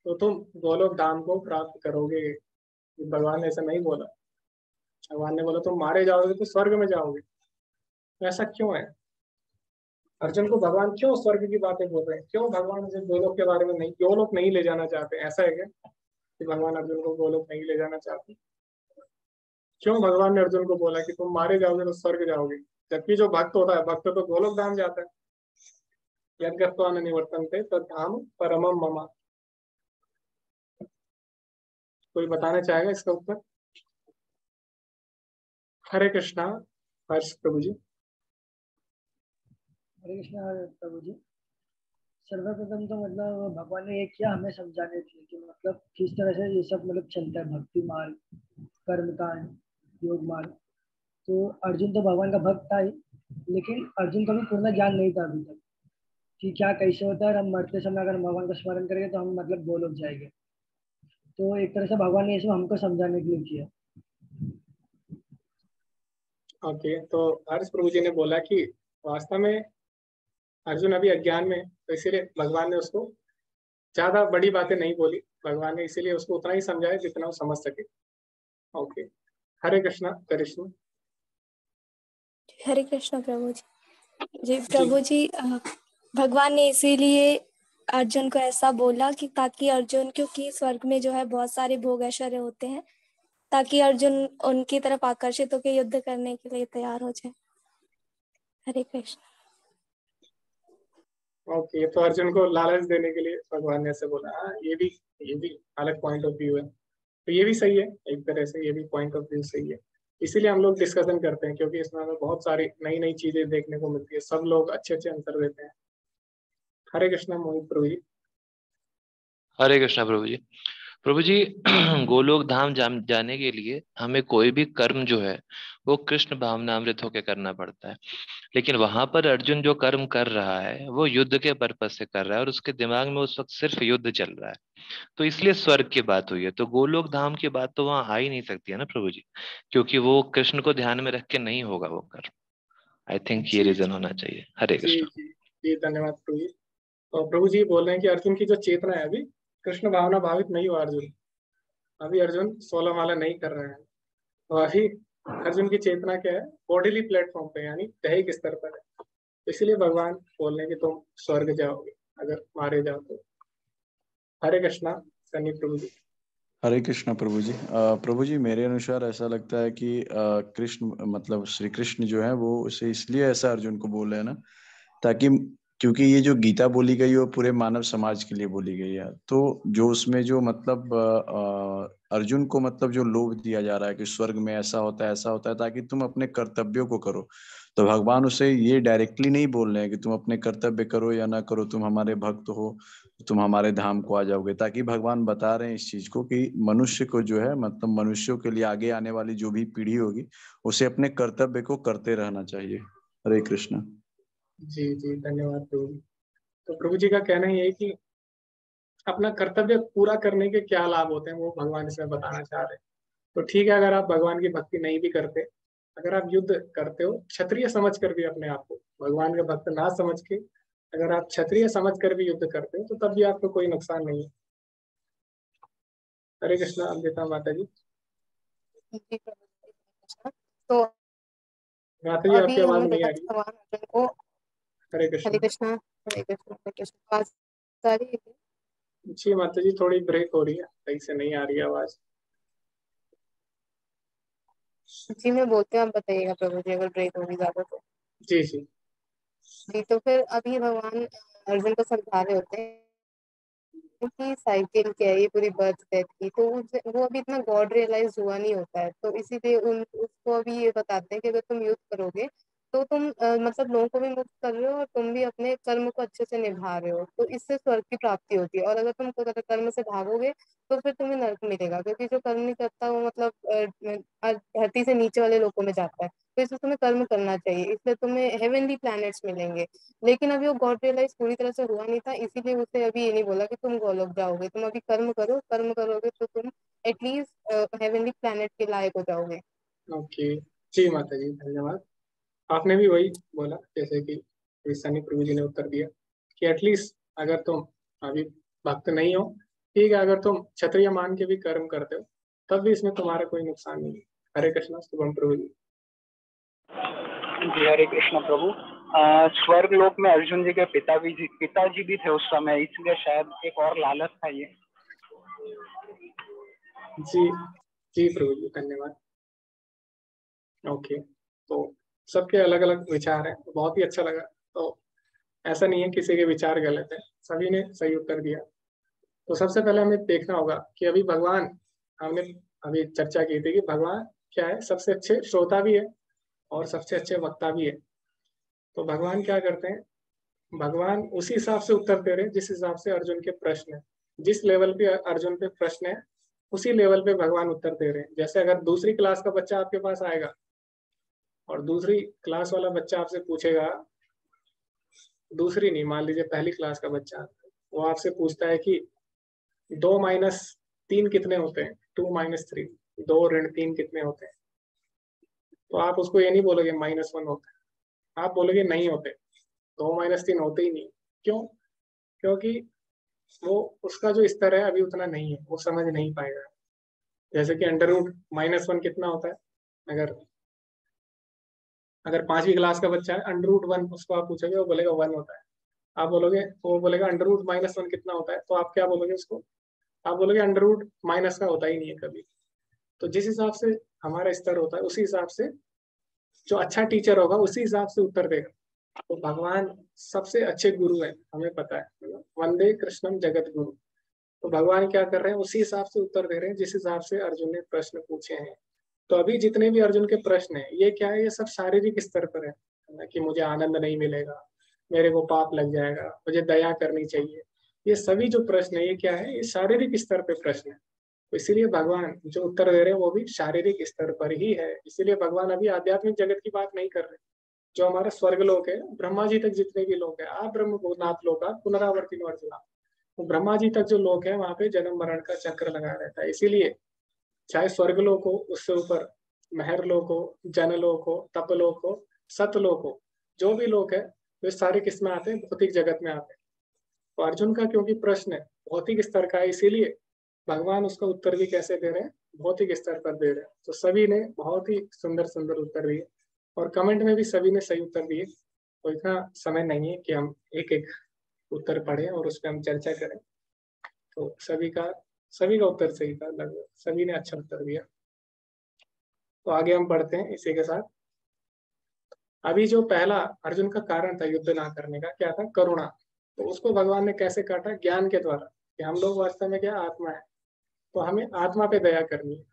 तो तुम गोलोक धाम को प्राप्त करोगे। भगवान ने ऐसा नहीं बोला। भगवान ने बोला तुम मारे जाओगे तो स्वर्ग में जाओगे। तो ऐसा क्यों है? अर्जुन को भगवान क्यों स्वर्ग की बातें बोल रहे हैं? क्यों भगवान उसे गोलोक के बारे में नहीं, गोलोक नहीं ले जाना चाहते? ऐसा है क्या कि भगवान अर्जुन को गोलोक नहीं ले जाना चाहते? क्यों भगवान ने अर्जुन को बोला कि तुम मारे जाओगे तो स्वर्ग जाओगे, जबकि जो भक्त होता है भक्त तो गोलोक धाम जाता है। यद गत्वा न निवर्तन्ते तद धाम परमम मम। कोई बताना चाहेगा इसका उत्तर? हरे कृष्णा। हर्ष प्रभु जी। हरे कृष्णा प्रभु जी। सर्वप्रथम तो मतलब भगवान ने ये किया हमें समझाने के लिए कि मतलब किस तरह से ये सब मतलब चलता है, भक्ति मार्ग, कर्मकांड, योग मार्ग। तो अर्जुन तो भगवान का भक्त था ही, लेकिन अर्जुन को भी पूर्ण ज्ञान नहीं था अभी तक कि क्या कैसे होता है। और हम मरते समय अगर भगवान का स्मरण करेंगे तो हम मतलब गोलोक जाएंगे। तो एक तरह से भगवान ने ये सब हमको समझाने के लिए किया। ओके, तो हर्ष प्रभु जी ने बोला कि वास्तव में अर्जुन अभी अज्ञान में, तो इसीलिए भगवान ने उसको ज्यादा बड़ी बातें नहीं बोली। भगवान ने इसीलिए उसको उतना ही समझाया जितना वो समझ सके। ओके, हरे कृष्णा। कृष्ण। हरे कृष्ण प्रभु जी। जी प्रभु जी, भगवान ने इसीलिए अर्जुन को ऐसा बोला कि ताकि अर्जुन, क्योंकि स्वर्ग में जो है बहुत सारे भोग ऐश्वर्य होते हैं, ताकि अर्जुन उनकी तरफ आकर्षित होकर युद्ध करने के लिए तैयार हो जाए। हरे कृष्ण। ओके, तो अर्जुन को लालच देने के लिए भगवान ने ऐसे बोला। हाँ, ये भी अलग पॉइंट ऑफ व्यू है। तो ये भी सही है, एक तरह से ये भी पॉइंट ऑफ व्यू सही है। इसीलिए हम लोग डिस्कशन करते हैं, क्योंकि इसमें हमें बहुत सारी नई नई चीजें देखने को मिलती है। सब लोग अच्छे अच्छे आंसर देते हैं। हरे कृष्णा मोहित प्रभु जी। हरे कृष्णा प्रभु जी। प्रभु जी, गोलोक धाम जाने के लिए हमें कोई भी कर्म जो है वो कृष्ण भावनामृत होकर करना पड़ता है। लेकिन वहां पर अर्जुन जो कर्म कर रहा है वो युद्ध के पर्पज से कर रहा है, और उसके दिमाग में उस वक्त सिर्फ युद्ध चल रहा है। तो इसलिए स्वर्ग की बात हुई है। तो गोलोक धाम की बात तो वहां आ ही नहीं सकती है ना प्रभु जी, क्योंकि वो कृष्ण को ध्यान में रख के नहीं होगा वो कर्म। आई थिंक ये जी रीजन होना चाहिए। हरे जी कृष्ण। जी जी, धन्यवाद प्रभु जी। तो प्रभु जी बोल रहे हैं कि अर्जुन की जो चेतना है, अभी कृष्ण भावना भावित नहीं हुआ अर्जुन। अभी अर्जुन 16 माला नहीं कर रहे हैं। तो अभी अर्जुन की चेतना क्या है? बॉडीली प्लेटफॉर्म पे, यानी दैहिक स्तर पर है। इसलिए भगवान बोल रहे हैं कि तुम स्वर्ग जाओगे अगर मारे जाओ तो। हरे कृष्णा। सन्नी प्रभु जी। हरे कृष्ण प्रभु जी। प्रभु जी, मेरे अनुसार ऐसा लगता है कि कृष्ण मतलब श्री कृष्ण जो है वो उसे इसलिए ऐसा अर्जुन को बोल रहे हैं ना, ताकि क्योंकि ये जो गीता बोली गई है वो पूरे मानव समाज के लिए बोली गई है। तो जो उसमें जो मतलब अर्जुन को मतलब जो लोभ दिया जा रहा है कि स्वर्ग में ऐसा होता है ताकि तुम अपने कर्तव्यों को करो। तो भगवान उसे ये डायरेक्टली नहीं बोल रहे हैं कि तुम अपने कर्तव्य करो या ना करो, तुम हमारे भक्त हो, तुम हमारे धाम को आ जाओगे। ताकि भगवान बता रहे हैं इस चीज को कि मनुष्य को जो है मतलब मनुष्यों के लिए आगे आने वाली जो भी पीढ़ी होगी उसे अपने कर्तव्य को करते रहना चाहिए। हरे कृष्ण। जी जी, धन्यवाद प्रभु जी। तो प्रभु जी का कहना ये है कि अपना कर्तव्य पूरा करने के क्या लाभ होते हैं वो भगवान इसमें बताना चाह रहे हैं। तो ठीक है, अगर आप भगवान की भक्ति नहीं भी करते, अगर आप युद्ध करते हो क्षत्रिय समझ कर भी अपने आप को, भगवान का भक्त ना समझ के अगर आप क्षत्रिय समझ कर भी युद्ध करते हो तो तब भी आपको कोई नुकसान नहीं है। हरे कृष्णा अमृता माता जी। जी प्रभु जी। तो माता जी आपकी अभी आवाज हमने नहीं देखा आ कि रही। भगवान अर्जुन को हरे हरे कृष्णा। कृष्णा हरे कृष्णा हरे कृष्णा आवाज आ रही है? जी माता जी थोड़ी ब्रेक हो रही है, सही से नहीं आ रही है आवाज। जी मैं बोलती हूँ, आप बताइएगा प्रभु जी अगर ब्रेक होगी ज्यादा तो। जी जी। जी तो फिर अभी भगवान अर्जुन को समझा रहे होते हैं कि साइकिल क्या है, ये पूरी बर्थ डेथ की, तो वो अभी इतना गॉड रियलाइज हुआ नहीं होता है, तो इसीलिए उसको अभी ये बताते हैं कि अगर तुम युद्ध करोगे तो तुम मतलब लोगों को भी मुक्त कर रहे हो और तुम भी अपने कर्म को अच्छे से निभा रहे हो, तो इससे स्वर्ग की प्राप्ति होती है। और अगर तुम कर्म से भागोगे तो फिर तुम्हें नरक मिलेगा, क्योंकि जो कर्म नहीं करता वो मतलब धरती से नीचे वाले लोगों में जाता है। तो इसलिए तुम्हें कर्म करना चाहिए, इसलिए तुम्हें हेवनली प्लैनेट्स मिलेंगे। लेकिन अभी वो गॉड रियलाइज पूरी तरह से हुआ नहीं था, इसीलिए उसे अभी ये नहीं बोला कि तुम गोलोक जाओगे, तुम अभी कर्म करो, कर्म करोगे तो तुम एटलीस्ट हेवनली प्लैनेट के लायक हो जाओगे। ओके। जी माता जी धन्यवाद। आपने भी वही बोला जैसे कि ईशानी प्रभु जी ने उत्तर दिया कि एटलीस्ट अगर तुम अभी भक्त नहीं हो, ठीक है, अगर तुम क्षत्रिय मान के भी कर्म करते हो तब भी इसमें तुम्हारा कोई नुकसान नहीं है। हरे कृष्णा शुभम प्रभु जी। जी हरे कृष्ण प्रभु। स्वर्ग लोक में अर्जुन जी के पिताजी भी थे उस समय, इसलिए शायद एक और लालच था ये। जी जी प्रभु जी धन्यवाद। ओके, तो सबके अलग अलग विचार हैं, बहुत ही अच्छा लगा। तो ऐसा नहीं है किसी के विचार गलत है, सभी ने सही उत्तर दिया। तो सबसे पहले हमें देखना होगा कि अभी भगवान, हमने अभी चर्चा की थी कि भगवान क्या है, सबसे अच्छे श्रोता भी है और सबसे अच्छे वक्ता भी है। तो भगवान क्या करते हैं, भगवान उसी हिसाब से उत्तर दे रहे हैं जिस हिसाब से अर्जुन के प्रश्न है। जिस लेवल पे अर्जुन पे प्रश्न है उसी लेवल पे भगवान उत्तर दे रहे हैं। जैसे अगर दूसरी क्लास का बच्चा आपके पास आएगा और दूसरी क्लास वाला बच्चा आपसे पूछेगा, दूसरी नहीं, मान लीजिए पहली क्लास का बच्चा, वो आपसे पूछता है कि 2 - 3 कितने होते हैं, 2 - 3, 2 - 3 कितने होते हैं। तो आप उसको ये नहीं बोलोगे -1 होता है, आप बोलोगे नहीं होते, 2 - 3 होते ही नहीं। क्यों? क्योंकि वो उसका जो स्तर है अभी उतना नहीं है, वो समझ नहीं पाएगा। जैसे कि √-1 कितना होता है, अगर अगर 5वीं क्लास का बच्चा है, √1 उसको आप पूछोगे वो बोलेगा 1 होता है। आप बोलोगे, वो बोलेगा √-1 कितना होता है, तो आप क्या बोलोगे उसको, आप बोलोगे अंडर माइनस का होता ही नहीं है कभी। तो जिस हिसाब से हमारा स्तर होता है उसी हिसाब से जो अच्छा टीचर होगा उसी हिसाब से उत्तर देगा। तो भगवान सबसे अच्छे गुरु है, हमें पता है, वंदे कृष्णम जगत गुरु। तो भगवान क्या कर रहे हैं, उसी हिसाब से उत्तर दे रहे हैं जिस हिसाब से अर्जुन ने प्रश्न पूछे हैं। तो अभी जितने भी अर्जुन के प्रश्न हैं ये क्या है, ये सब शारीरिक स्तर पर है कि मुझे आनंद नहीं मिलेगा, मेरे को पाप लग जाएगा, मुझे दया करनी चाहिए। ये सभी जो प्रश्न है ये क्या है, ये शारीरिक स्तर पे प्रश्न है। तो इसीलिए भगवान जो उत्तर दे रहे हैं वो भी शारीरिक स्तर पर ही है। इसीलिए भगवान अभी आध्यात्मिक जगत की बात नहीं कर रहे। जो हमारा स्वर्ग लोक है, ब्रह्मा जी तक जितने भी लोग हैं, आप ब्रह्म भूतनाथ लोक, पुनरावर्ती अर्जुना, तो ब्रह्मा जी तक जो लोग हैं वहां पे जन्म मरण का चक्र लगा रहता है। इसीलिए चाहे स्वर्ग लोक हो, उससे ऊपर महर लोक हो, जन लोक हो, तप लोक हो, सत लोक हो, जो भी लोक है वे सारे किस में आते हैं, भौतिक जगत में आते हैं। तो अर्जुन का क्योंकि प्रश्न है भौतिक स्तर का है, इसीलिए भगवान उसका उत्तर भी कैसे दे रहे हैं, भौतिक स्तर पर दे रहे हैं। तो सभी ने बहुत ही सुंदर सुंदर उत्तर दिए और कमेंट में भी सभी ने सही उत्तर दिए। तो इतना समय नहीं है कि हम एक एक उत्तर पढ़ें और उस पर हम चर्चा करें। तो सभी का उत्तर सही था, लगभग सभी ने अच्छा उत्तर दिया। तो आगे हम बढ़ते हैं इसी के साथ। अभी जो पहला अर्जुन का कारण था युद्ध ना करने का, क्या था, करुणा। तो उसको भगवान ने कैसे काटा, ज्ञान के द्वारा, कि हम लोग वास्तव में क्या आत्मा है, तो हमें आत्मा पे दया करनी है।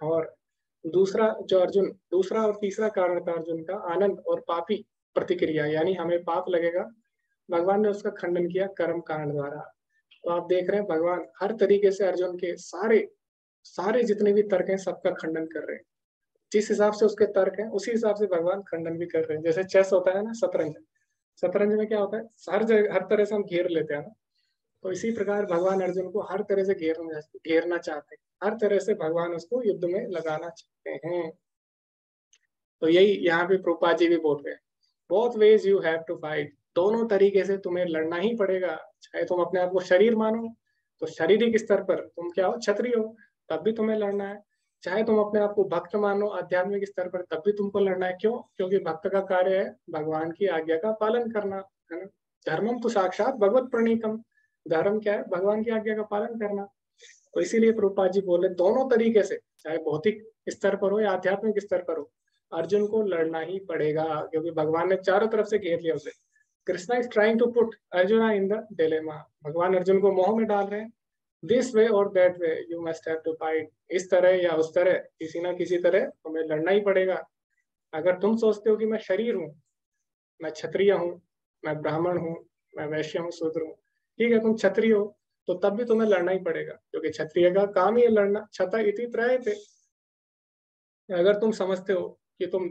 और दूसरा और तीसरा कारण था अर्जुन का आनंद और पापी प्रतिक्रिया, यानी हमें पाप लगेगा, भगवान ने उसका खंडन किया कर्म कांड द्वारा। तो आप देख रहे हैं भगवान हर तरीके से अर्जुन के सारे जितने भी तर्क हैं सबका खंडन कर रहे हैं। जिस हिसाब से उसके तर्क हैं उसी हिसाब से भगवान खंडन भी कर रहे हैं। जैसे चेस होता है ना, शतरंज में क्या होता है, हर तरह से हम घेर लेते हैं ना, तो इसी प्रकार भगवान अर्जुन को हर तरह से घेरना चाहते हैं, हर तरह से भगवान उसको युद्ध में लगाना चाहते हैं। तो यही यहाँ पे प्रभुपाद जी भी बोल रहे हैं, both ways you have to fight, दोनों तरीके से तुम्हें लड़ना ही पड़ेगा। चाहे तुम अपने आप को शरीर मानो तो शारीरिक स्तर पर तुम क्या हो, क्षत्रिय हो, तब भी तुम्हें लड़ना है। चाहे तुम अपने आप को भक्त मानो आध्यात्मिक स्तर पर, तब भी तुमको लड़ना है। क्यों? क्योंकि भक्त का कार्य है भगवान की आज्ञा का पालन करना, है ना। धर्मम तो साक्षात भगवत प्रणीतम, धर्म क्या है? भगवान की आज्ञा का पालन करना। तो इसीलिए प्रभुपाद जी बोले दोनों तरीके से, चाहे भौतिक स्तर पर हो या आध्यात्मिक स्तर पर हो, अर्जुन को लड़ना ही पड़ेगा, क्योंकि भगवान ने चारों तरफ से घेर लिया उसे। Krishna is trying to put Arjuna in the dilemma, भगवान अर्जुन को मोह में डाल रहे हैं। दिस वे और that way you must have to fight, इस तरह या उस तरह, किसी ना किसी तरह तुम्हें लड़ना ही पड़ेगा। अगर तुम सोचते हो कि मैं शरीर हूँ, मैं क्षत्रिय हूँ, मैं ब्राह्मण हूँ, मैं वैश्य हूँ, शूद्र हूँ, ठीक है, तुम क्षत्रिय हो, तो तब भी तुम्हें लड़ना ही पड़ेगा, क्योंकि क्षत्रिय का काम ही है लड़ना। क्षता इति त्रयते, अगर तुम समझते हो कि तुम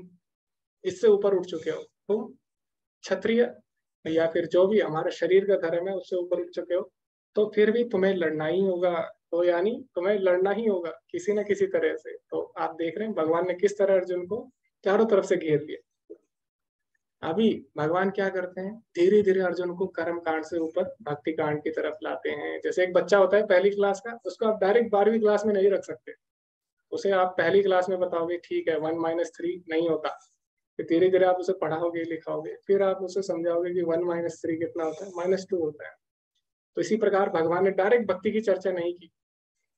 इससे ऊपर उठ चुके हो, तुम क्षत्रिय या फिर जो भी हमारे शरीर का धर्म है उससे ऊपर उठ चुके हो, तो फिर भी तुम्हें लड़ना ही होगा। तो यानी तुम्हें लड़ना ही होगा किसी न किसी तरह से। तो आप देख रहे हैं भगवान ने किस तरह अर्जुन को चारों तरफ से घेर लिया। अभी भगवान क्या करते हैं, धीरे धीरे अर्जुन को कर्म कांड से ऊपर भक्ति कांड की तरफ लाते हैं। जैसे एक बच्चा होता है पहली क्लास का, उसको आप डायरेक्ट 12वीं क्लास में नहीं रख सकते। उसे आप पहली क्लास में बताओगे ठीक है 1 - 3 नहीं होता, फिर धीरे धीरे आप उसे पढ़ाओगे लिखाओगे, फिर आप उसे समझाओगे कि 1 - 3 कितना होता है, -2 होता है। तो इसी प्रकार भगवान ने डायरेक्ट भक्ति की चर्चा नहीं की।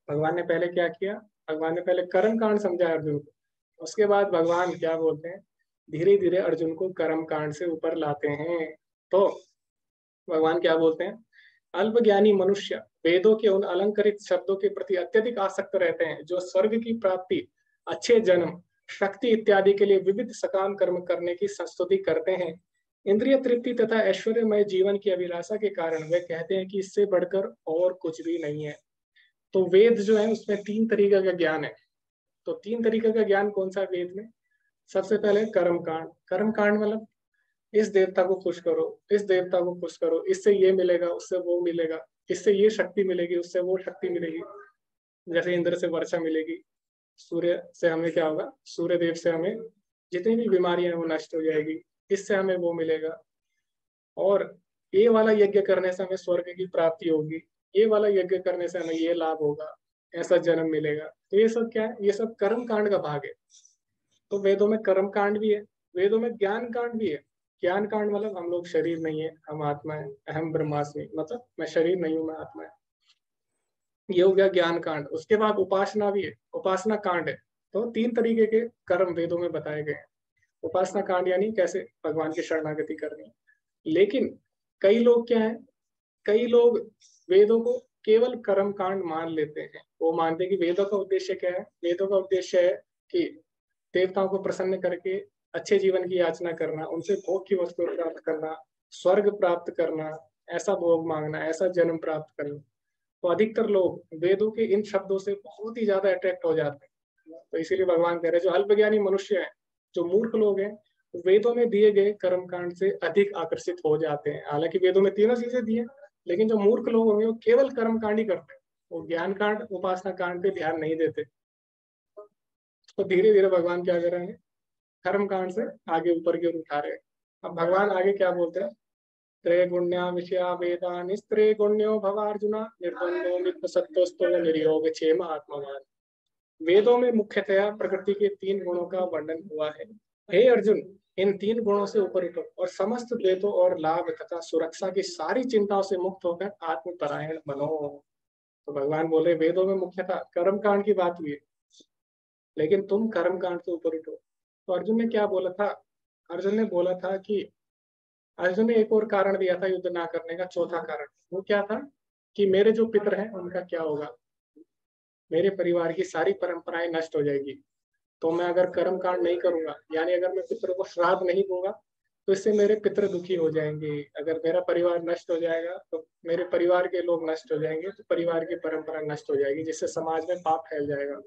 भगवान ने पहले क्या किया, भगवान ने पहले कर्म कांड समझाया अर्जुन को, उसके बाद भगवान क्या बोलते हैं, धीरे धीरे अर्जुन को कर्म कांड से ऊपर लाते हैं। तो भगवान क्या बोलते हैं, अल्पज्ञानी मनुष्य वेदों के उन अलंकृत शब्दों के प्रति अत्यधिक आसक्त रहते हैं जो स्वर्ग की प्राप्ति, अच्छे जन्म, शक्ति इत्यादि के लिए विविध सकाम कर्म करने की संस्तुति करते हैं। इंद्रिय तृप्ति तथा ऐश्वर्यमय जीवन की अभिलाषा के कारण वे कहते हैं कि इससे बढ़कर और कुछ भी नहीं है। तो वेद जो है उसमें 3 तरीके का ज्ञान है। तो 3 तरीके का ज्ञान कौन सा वेद में? सबसे पहले कर्म कांड। कर्म कांड मतलब इस देवता को खुश करो, इस देवता को खुश करो, इससे ये मिलेगा, उससे वो मिलेगा, इससे ये शक्ति मिलेगी, उससे वो शक्ति मिलेगी। जैसे इंद्र से वर्षा मिलेगी, सूर्य से हमें क्या होगा, सूर्य देव से हमें जितनी भी बीमारियां हैं वो नष्ट हो जाएगी, इससे हमें वो मिलेगा। और ये वाला यज्ञ करने से हमें स्वर्ग की प्राप्ति होगी, ये वाला यज्ञ करने से हमें ये लाभ होगा, ऐसा जन्म मिलेगा। तो ये सब क्या है, ये सब कर्म कांड का भाग है। तो वेदों में कर्म कांड भी है, वेदों में ज्ञान कांड भी है। ज्ञान कांड मतलब हम लोग शरीर नहीं है, हम आत्मा है, अहम ब्रह्मास्मि, मतलब मैं शरीर नहीं हूँ, मैं आत्मा है, ये हो गया ज्ञान कांड। उसके बाद उपासना भी है, उपासना कांड है। तो 3 तरीके के कर्म वेदों में बताए गए हैं। उपासना कांड यानी कैसे भगवान की शरणागति करनी। लेकिन कई लोग क्या है, कई लोग वेदों को केवल कर्म कांड मान लेते हैं। वो मानते हैं कि वेदों का उद्देश्य क्या है, वेदों का उद्देश्य है कि देवताओं को प्रसन्न करके अच्छे जीवन की याचना करना, उनसे भोग की वस्तु प्राप्त करना, स्वर्ग प्राप्त करना, ऐसा भोग मांगना, ऐसा जन्म प्राप्त करना। तो अधिकतर लोग वेदों के इन शब्दों से बहुत ही ज्यादा अट्रैक्ट हो जाते हैं। तो इसीलिए भगवान कह रहे हैं जो अल्पज्ञानी मनुष्य है, जो मूर्ख लोग हैं, वेदों में दिए गए कर्मकांड से अधिक आकर्षित हो जाते हैं। हालांकि वेदों में 3 चीजें दी है, लेकिन जो मूर्ख लोग होंगे वो केवल कर्मकांड ही करते हैं, वो ज्ञान कांड उपासना कांड पे ध्यान नहीं देते। तो धीरे धीरे भगवान क्या कर रहे हैं, कर्म कांड से आगे ऊपर की ओर उठा रहे हैं। अब भगवान आगे क्या बोलते हैं, त्रैगुण्या विषया वेदान त्रैगुण्यो भवार्जुना निर्द्वंद्वो मित्तसत्त्वस्तो निर्योग क्षेम आत्मवान। वेदों में मुख्यतया प्रकृति के 3 गुणों का वर्णन हुआ है। हे अर्जुन, इन 3 गुणों से ऊपर उठो और समस्त द्वैतों और लाभ तथा सुरक्षा की सारी चिंताओं से मुक्त होकर आत्मपरायण बनो। तो भगवान बोले वेदों में मुख्यतः कर्म कांड की बात हुई है, लेकिन तुम कर्म कांड से ऊपर उठो। तो अर्जुन ने क्या बोला था, अर्जुन ने बोला था कि अर्जुन ने एक और कारण दिया था युद्ध ना करने का, चौथा कारण। वो क्या था कि मेरे जो पितर हैं उनका क्या होगा, मेरे परिवार की सारी परंपराएं नष्ट हो जाएगी। तो मैं अगर कर्म कांड नहीं करूंगा, यानी अगर मैं पितर को श्राद्ध नहीं दूंगा, तो इससे मेरे पितर दुखी हो जाएंगे। अगर मेरा परिवार नष्ट हो जाएगा तो मेरे परिवार के लोग नष्ट हो जाएंगे, तो परिवार की परंपरा नष्ट हो जाएगी, जिससे समाज में पाप फैल जाएगा।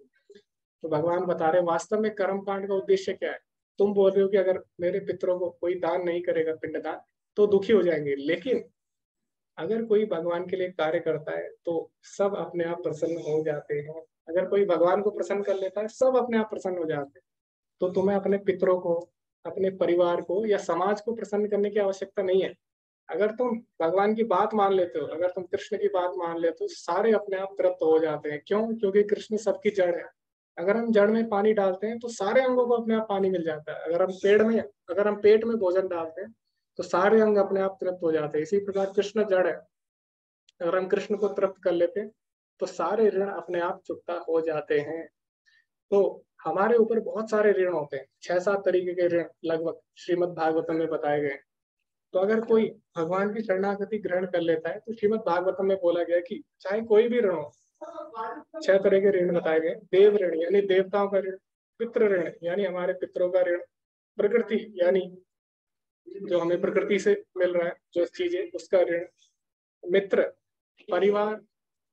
तो भगवान बता रहे वास्तव में कर्म कांड का उद्देश्य क्या है। तुम बोल रहे हो कि अगर मेरे पितरों को कोई दान नहीं करेगा, पिंडदान, तो दुखी हो जाएंगे, लेकिन अगर कोई भगवान के लिए कार्य करता है तो सब अपने आप प्रसन्न हो जाते हैं। अगर कोई भगवान को प्रसन्न कर लेता है, सब अपने आप प्रसन्न हो जाते हैं। तो तुम्हें अपने पितरों को, अपने परिवार को या समाज को प्रसन्न करने की आवश्यकता नहीं है। अगर तुम भगवान की बात मान लेते हो, अगर तुम कृष्ण की बात मान लेते हो, सारे अपने आप तृप्त हो जाते हैं। क्यों? क्योंकि कृष्ण सबकी जड़ है। अगर हम जड़ में पानी डालते हैं तो सारे अंगों को अपने आप पानी मिल जाता है। अगर हम पेट में भोजन डालते हैं तो सारे अंग अपने आप तृप्त हो जाते हैं। इसी प्रकार कृष्ण जड़ है। अगर हम कृष्ण को तृप्त कर लेते हैं तो सारे ऋण अपने आप चुकता हो जाते हैं। तो हमारे ऊपर बहुत सारे ऋण होते हैं, 6-7 तरीके के ऋण लगभग श्रीमद् भागवतम में बताए गए। तो अगर कोई भगवान की शरणागति ग्रहण कर लेता है तो श्रीमद् भागवतम में बोला गया कि चाहे कोई भी ऋण हो, 6 तरह के ऋण बताए गए। देव ऋण यानी देवताओं का ऋण, पितृ ऋण यानी हमारे पितरों का ऋण, प्रकृति यानी जो हमें प्रकृति से मिल रहा है जो चीजें, उसका ऋण, मित्र, परिवार,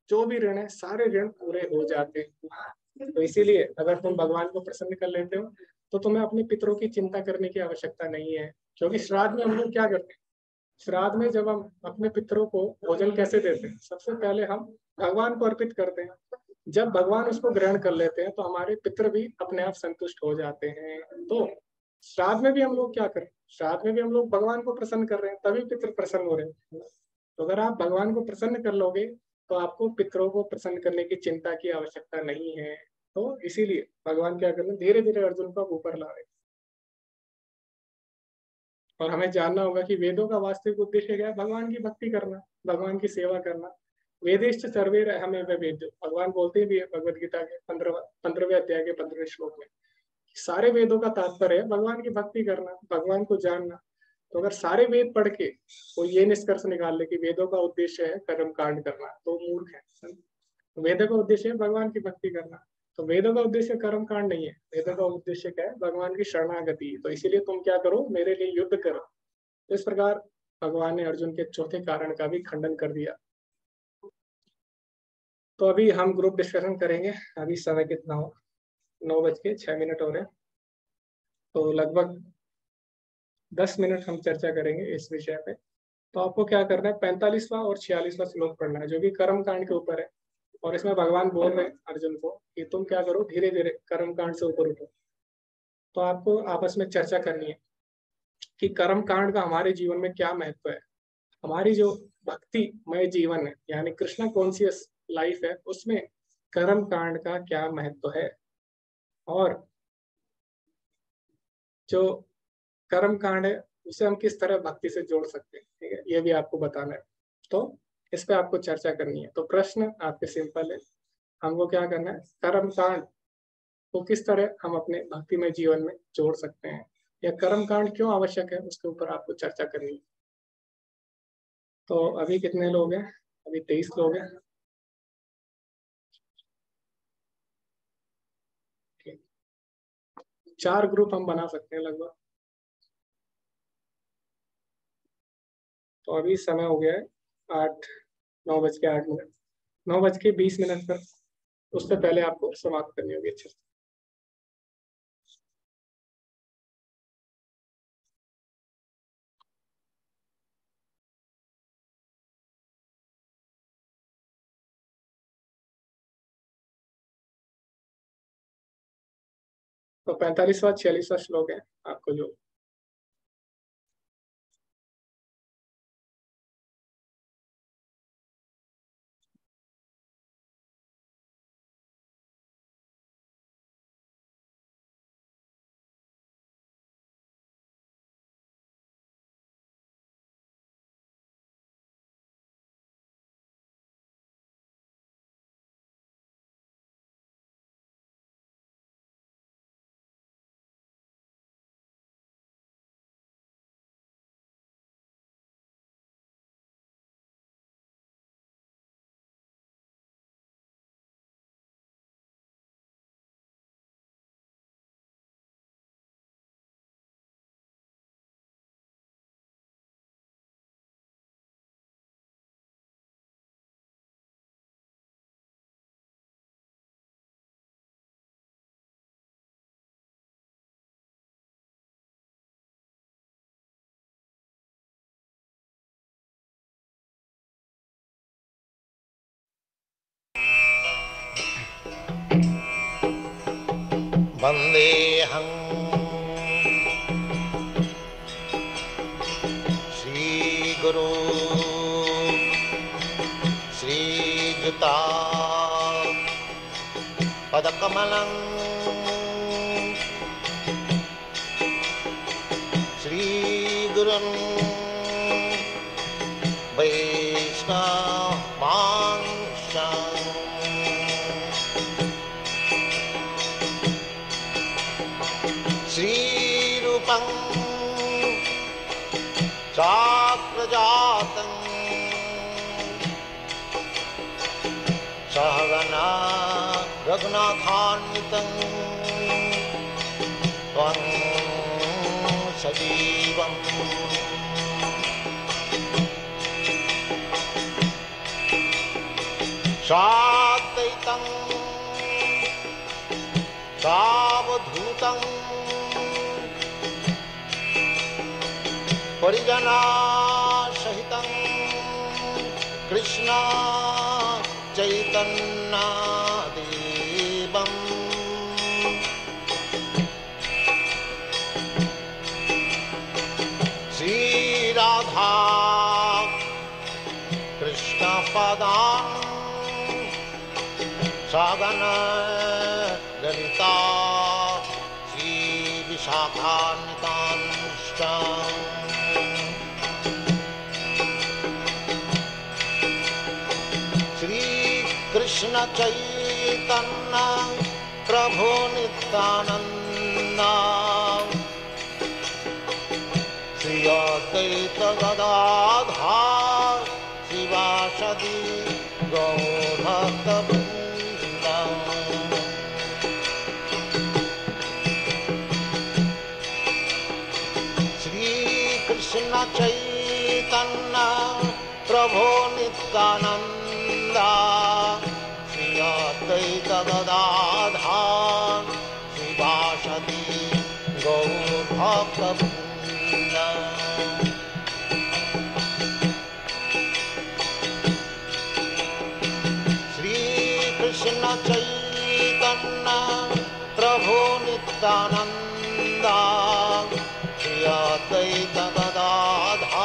जो भी ऋण है सारे ऋण पूरे हो जाते हैं। तो इसीलिए अगर तुम भगवान को प्रसन्न कर लेते हो तो तुम्हें अपने पितरों की चिंता करने की आवश्यकता नहीं है। क्योंकि श्राद्ध में हम लोग क्या करते हैं? श्राद्ध में जब हम अपने पितरों को भोजन कैसे देते हैं? सबसे पहले हम भगवान को अर्पित करते हैं। जब भगवान उसको ग्रहण कर लेते हैं तो हमारे पितर भी अपने आप संतुष्ट हो जाते हैं। तो श्राद्ध में भी हम लोग क्या करें? श्राद्ध में भी हम लोग भगवान को प्रसन्न कर रहे हैं, तभी पितर प्रसन्न हो रहे हैं। तो अगर आप भगवान को प्रसन्न कर लोगे तो आपको पितरों को प्रसन्न करने की चिंता की आवश्यकता नहीं है। तो इसीलिए भगवान क्या कर रहे हैं? धीरे धीरे अर्जुन को ऊपर ला रहे हैं। और हमें जानना होगा कि वेदों का वास्तविक उद्देश्य क्या है? भगवान की भक्ति करना, भगवान की सेवा करना। वेदेश्च सर्वे हमें वेद, भगवान बोलते भी है भगवद गीता के 15वें अध्याय के 15वें श्लोक में। सारे वेदों का तात्पर्य है भगवान की भक्ति करना, भगवान को जानना। तो अगर सारे वेद पढ़ के वो ये निष्कर्ष निकाल ले कि वेदों का उद्देश्य है कर्म कांड करना, तो मूर्ख है। वेदों का उद्देश्य है भगवान की भक्ति करना। तो वेदों का उद्देश्य कर्म कांड नहीं है। वेदों का उद्देश्य क्या है? भगवान की शरणागति। तो इसीलिए तुम क्या करो? मेरे लिए युद्ध करो। तो इस प्रकार भगवान ने अर्जुन के चौथे कारण का भी खंडन कर दिया। तो अभी हम ग्रुप डिस्कशन करेंगे। अभी समय कितना हो? 9:06 हो रहे हैं। तो लगभग 10 मिनट हम चर्चा करेंगे इस विषय पे। तो आपको क्या करना है? 45वां और 46वां श्लोक पढ़ना है जो कि कर्म कांड के ऊपर है। और इसमें भगवान बोल रहे हैं अर्जुन को कि तुम क्या करो? धीरे धीरे कर्म कांड से ऊपर उठो। तो आपको आपस में चर्चा करनी है कि कर्म कांड का हमारे जीवन में क्या महत्व है। हमारी जो भक्तिमय जीवन है यानी कृष्णा कॉन्शियस लाइफ है, उसमें कर्म कांड का क्या महत्व है और जो कर्म कांड है उसे हम किस तरह भक्ति से जोड़ सकते हैं। ठीक है, ये भी आपको बताना है। तो इस पे आपको चर्चा करनी है। तो प्रश्न आपके सिंपल है, हमको क्या करना है? कर्म कांड को किस तरह हम अपने भक्तिमय जीवन में जोड़ सकते हैं या कर्म कांड क्यों आवश्यक है, उसके ऊपर आपको चर्चा करनी है। तो अभी कितने लोग हैं? अभी 23 लोग हैं। ठीक, 4 ग्रुप हम बना सकते हैं लगभग। तो अभी समय हो गया है 9:08। 9:20 पर उससे पहले आपको समाप्त करनी होगी अच्छे से। तो 45वां 46वां श्लोक है आपको जो वन्देऽहं श्रीगुरो श्रीयुता पदकमलं श्रीगुरुन् वैष्णवांशं श्रीरूपं चाक्रजातं सहगना रघुनाथान्वितं त्वं सजीवम् साद्वैतं सावधूतं परिजनासहितं कृष्ण चैतन्यदेवं श्रीराधा कृष्णपदान् सागन ललिता श्रीविशाखान्वितांश्च श्रीकृष्ण चैतन्य प्रभु नित्यानन्द श्री अद्वैत गदाधर शिवासदि गौरभक्तवृन्द श्रीकृष्ण चैतन्य प्रभु नित्यानन्द श्री अद्वैत गदाधर शिवासदि गौरभक्तवृन्द श्रीकृष्ण चैतन्य प्रभु नित्यानन्द श्री अद्वैत गदाधर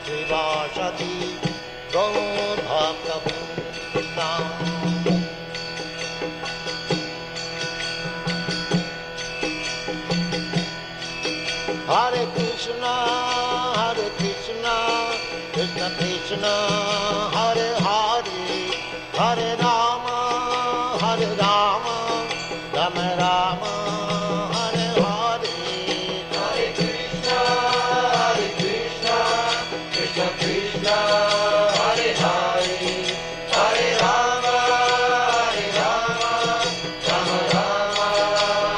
शिवासदि गौरभक्तवृन्द हरे कृष्ण कृष्ण कृष्ण हरे हरे हरे राम राम राम हरे हरे हरे कृष्ण कृष्ण कृष्ण हरे हरे हरे राम राम राम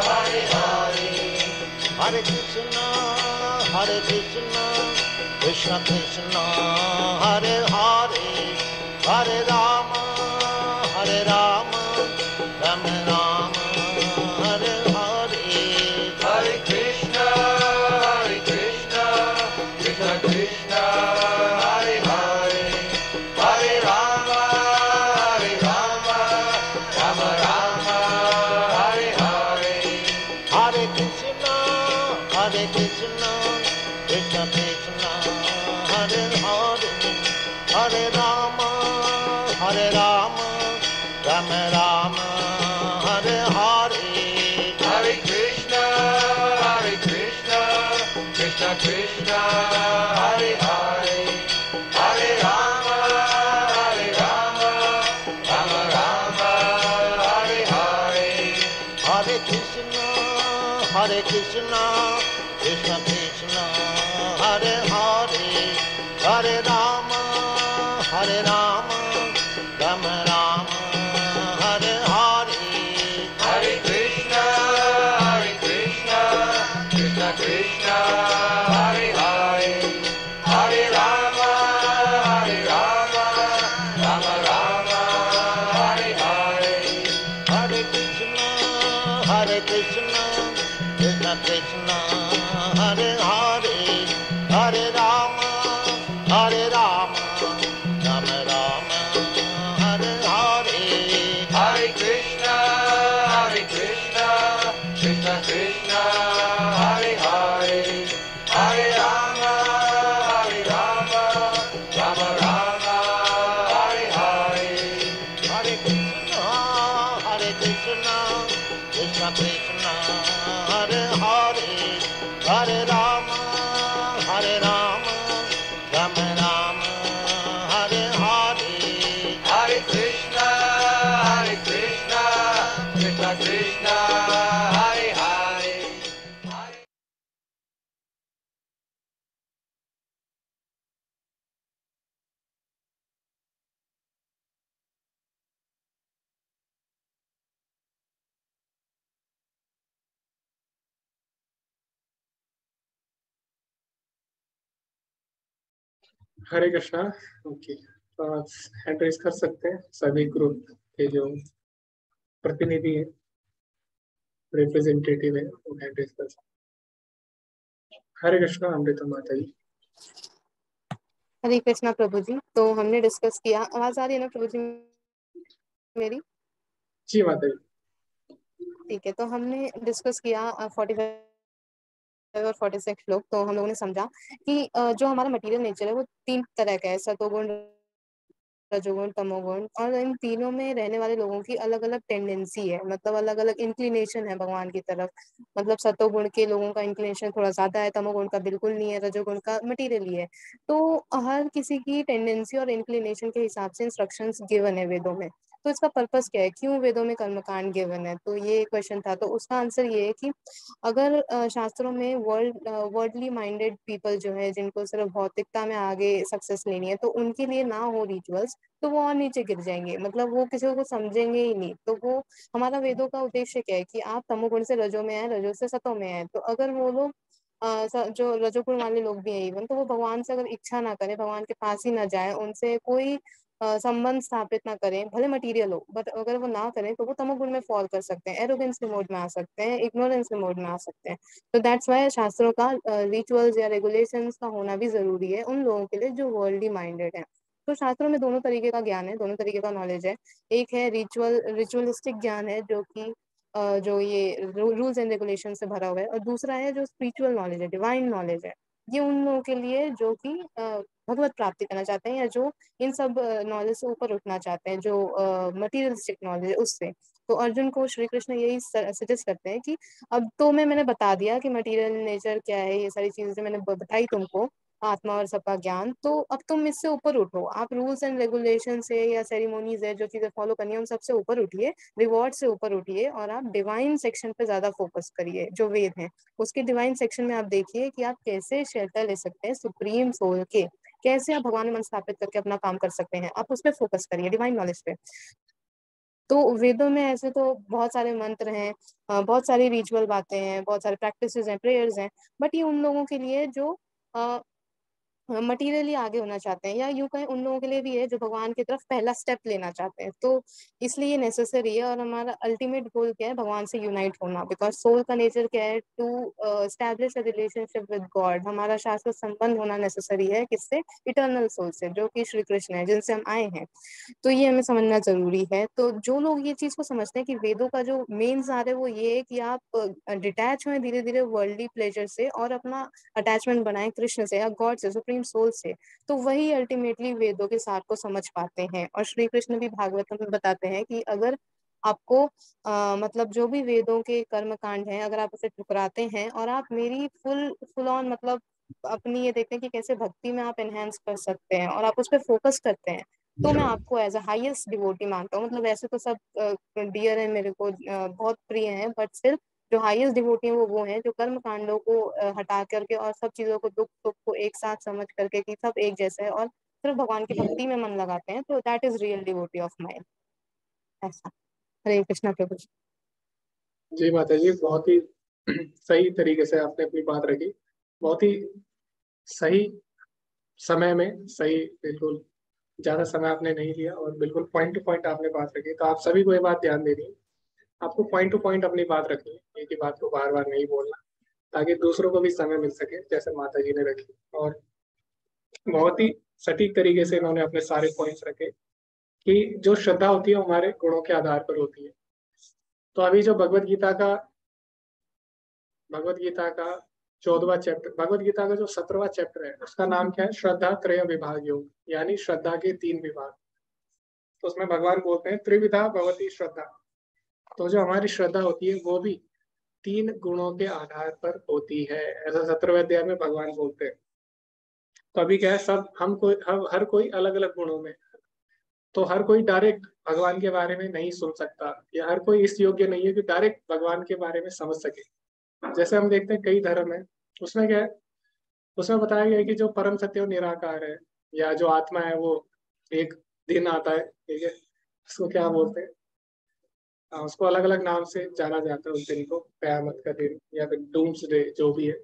हरे हरे हरे कृष्ण कृष्ण कृष्ण हरे हरे हरे राम राम राम हरे हरे हरे कृष्ण कृष्ण कृष्ण हरे हरे हरे राम राम राम हरे हरे हरे कृष्ण कृष्ण कृष्ण हरे हरे हरे राम राम राम हरे हरे हरे कृष्ण कृष्ण कृष्ण हरे हरे हरे राम राम राम हरे हरे हरे कृष्ण कृष्ण कृष्ण हरे हरे हरे राम राम राम हरे हरे हरे कृष्ण कृष्ण कृष्ण हरे हरे हरे राम राम राम हरे हरे हरे Krishna Krishna Krishna Hare Hare Hare Ram Ram Ram Krishna Krishna Hare Hare Hare Rama Hare Rama Rama Rama Hare Hare Hare Krishna Krishna Krishna Hare Hare हरे कृष्णा। ओके, तो आप हैंड रेज कर सकते हैं सभी ग्रुप के जो प्रतिनिधि है, रिप्रेजेंटेटिव है, वो हैंड रेज कर सकते हैं। हरे कृष्णा अमृता माता जी। हरे कृष्णा प्रभु जी। तो हमने डिस्कस किया, आवाज आ रही है ना प्रभु जी मेरी? जी माता जी। ठीक है, तो हमने डिस्कस किया 45 और 46 श्लोक। तो हम लोगों ने समझा कि जो हमारा मटेरियल नेचर है वो 3 तरह का है, सतोगुण, रजोगुण, तमोगुण। और इन तीनों में रहने वाले लोगों की अलग अलग टेंडेंसी है, मतलब अलग अलग इंक्लिनेशन है भगवान की तरफ। मतलब सतोगुण के लोगों का इंक्लिनेशन थोड़ा ज्यादा है, तमोगुण का बिल्कुल नहीं है, रजोगुण का मटीरियल ही है। तो हर किसी की टेंडेंसी और इंक्लिनेशन के हिसाब से इंस्ट्रक्शंस गिवन है वेदों में। तो इसका पर्पस क्या है, क्यों वेदों में कर्मकांड गिवन है, तो ये क्वेश्चन था। तो उसका आंसर ये है कि अगर शास्त्रों में वर्ल्डली माइंडेड पीपल जो है, जिनको सिर्फ भौतिकता में आगे सक्सेस लेनी है, तो उनके लिए ना हो रिचुअल्स, तो वो और नीचे गिर जाएंगे, मतलब वो किसी को समझेंगे ही नहीं। तो वो हमारा वेदों का उद्देश्य क्या है कि आप तमोगुण से रजो में आए, रजो से सतो में आए। तो अगर वो लोग जो रजोगुण वाले लोग भी हैं इवन, तो वो भगवान से अगर इच्छा ना करें, भगवान के पास ही ना जाए, उनसे कोई संबंध स्थापित ना करें, भले मटीरियल हो, बट अगर वो ना करें तो वो तमोगुण में फॉल कर सकते हैं, एरोगेंस के मोड में आ सकते हैं, इग्नोरेंस के मोड में आ सकते हैं। तो दैट्स वाई शास्त्रों का रिचुअल्स या रेगुलेशंस का होना भी जरूरी है उन लोगों के लिए जो वर्ल्डली माइंडेड है। तो शास्त्रों में दोनों तरीके का ज्ञान है, दोनों तरीके का नॉलेज है। एक है रिचुअलिस्टिक ज्ञान है, जो कि जो ये रूल्स एंड रेगुलेशन से भरा हुआ है, और दूसरा है जो स्पिरिचुअल नॉलेज है, डिवाइन नॉलेज है। ये उन लोगों के लिए जो कि भगवत प्राप्ति करना चाहते हैं, या जो इन सब नॉलेज से ऊपर उठना चाहते हैं, जो मटीरियलिस्टिक नॉलेज है उससे। तो अर्जुन को श्री कृष्ण यही सजेस्ट करते हैं कि अब तो मैंने बता दिया कि मटेरियल नेचर क्या है, ये सारी चीजें मैंने बताई तुमको, आत्मा और सबका ज्ञान। तो अब तुम इससे ऊपर उठो, आप रूल्स एंड रेगुलेशन से या सेरेमोनीज है, जो चीजें फॉलो करनी है, उन सबसे ऊपर उठिए, रिवॉर्ड से ऊपर उठिए, और आप डिवाइन सेक्शन पे ज्यादा फोकस करिए। जो वेद है उसके डिवाइन सेक्शन में आप देखिए कि आप कैसे शेल्टर ले सकते हैं सुप्रीम सोल के, कैसे आप भगवान में मन स्थापित करके अपना काम कर सकते हैं, आप उस पर फोकस करिए, डिवाइन नॉलेज पे। तो वेदों में ऐसे तो बहुत सारे मंत्र हैं, बहुत सारी रिचुअल बातें हैं, बहुत सारे प्रैक्टिसेस हैं, प्रेयर्स हैं, बट ये उन लोगों के लिए जो मटीरियली आगे होना चाहते हैं, या यूं कहें उन लोगों के लिए भी है जो भगवान की तरफ पहला स्टेप लेना चाहते हैं। तो इसलिए ये नेसेसरी है, और हमारा अल्टीमेट गोल क्या है, भगवान से यूनाइट होना। बिकॉज सोल का नेचर क्या है, to establish a relationship with God. हमारा शाश्वत संबंध होना नेसेसरी है, किससे? इटर्नल सोल से, जो कि श्री कृष्ण है, जिनसे हम आए हैं। तो ये हमें समझना जरूरी है। तो जो लोग ये चीज को समझते हैं कि वेदों का जो मेन सार है वो ये है कि आप डिटैच हुए धीरे धीरे वर्ल्डली प्लेजर से, और अपना अटैचमेंट बनाएं कृष्ण से या गॉड से, सुप्रीम सोल से, तो वही अल्टीमेटली वेदों के सार को समझ पाते हैं। और श्री कृष्ण भी भागवतम में बताते हैं कि अगर आपको मतलब जो भी वेदों के कर्म कांड हैं, अगर आप उसे ठुकराते हैं और आप मेरी फुल ऑन मतलब अपनी ये देखते हैं कि कैसे भक्ति में आप एनहेंस कर सकते हैं, और आप उस पर फोकस करते हैं, तो मैं आपको एज अ हाईएस्ट डिवोटी मानता हूँ। मतलब वैसे तो सब डियर है मेरे को, बहुत प्रिय है, बट स्टिल जो हाईएस्ट डिवोटी है वो हैं जो कर्म कांडों को हटा करके और सब चीजों को, दुख सुख को एक साथ समझ करके कि सब एक जैसे है, और सिर्फ भगवान की भक्ति में मन लगाते हैं। तो that is real devotee of mind. ऐसा। हरे कृष्णा प्रभु जी। जी माता जी, बहुत ही सही तरीके से आपने अपनी बात रखी, बहुत ही सही समय में सही, बिल्कुल ज्यादा समय आपने नहीं लिया, और बिल्कुल पॉइंट टू पॉइंट आपने बात रखी। तो आप सभी को ये बात ध्यान देनी है, आपको पॉइंट टू पॉइंट अपनी बात रखनी है, एक ही बात को बार बार नहीं बोलना, ताकि दूसरों को भी समय मिल सके, जैसे माता जी ने रखी। और बहुत ही सटीक तरीके से इन्होंने अपने सारे पॉइंट्स रखे कि जो श्रद्धा होती है हमारे गुणों के आधार पर होती है। तो अभी जो भगवत गीता का 14वां चैप्टर, भगवत गीता का जो 17वां चैप्टर है, उसका नाम क्या है? श्रद्धा त्रय विभाग योग, यानी श्रद्धा के 3 विभाग। तो उसमें भगवान बोलते हैं त्रिविधा भवती श्रद्धा, तो जो हमारी श्रद्धा होती है वो भी 3 गुणों के आधार पर होती है, ऐसा 17वें अध्याय में भगवान बोलते हैं। तो अभी क्या है, सब हर कोई अलग अलग गुणों में, तो हर कोई डायरेक्ट भगवान के बारे में नहीं सुन सकता, या हर कोई इस योग्य नहीं है कि डायरेक्ट भगवान के बारे में समझ सके। जैसे हम देखते हैं कई धर्म है, उसमें क्या है, उसमें बताया गया है कि जो परम सत्य और निराकार है, या जो आत्मा है, वो एक दिन आता है, ठीक है, उसको क्या बोलते हैं, उसको अलग अलग नाम से जाना जाता है उस दिन को, कयामत का दिन या फिर डूम्स डे जो भी है।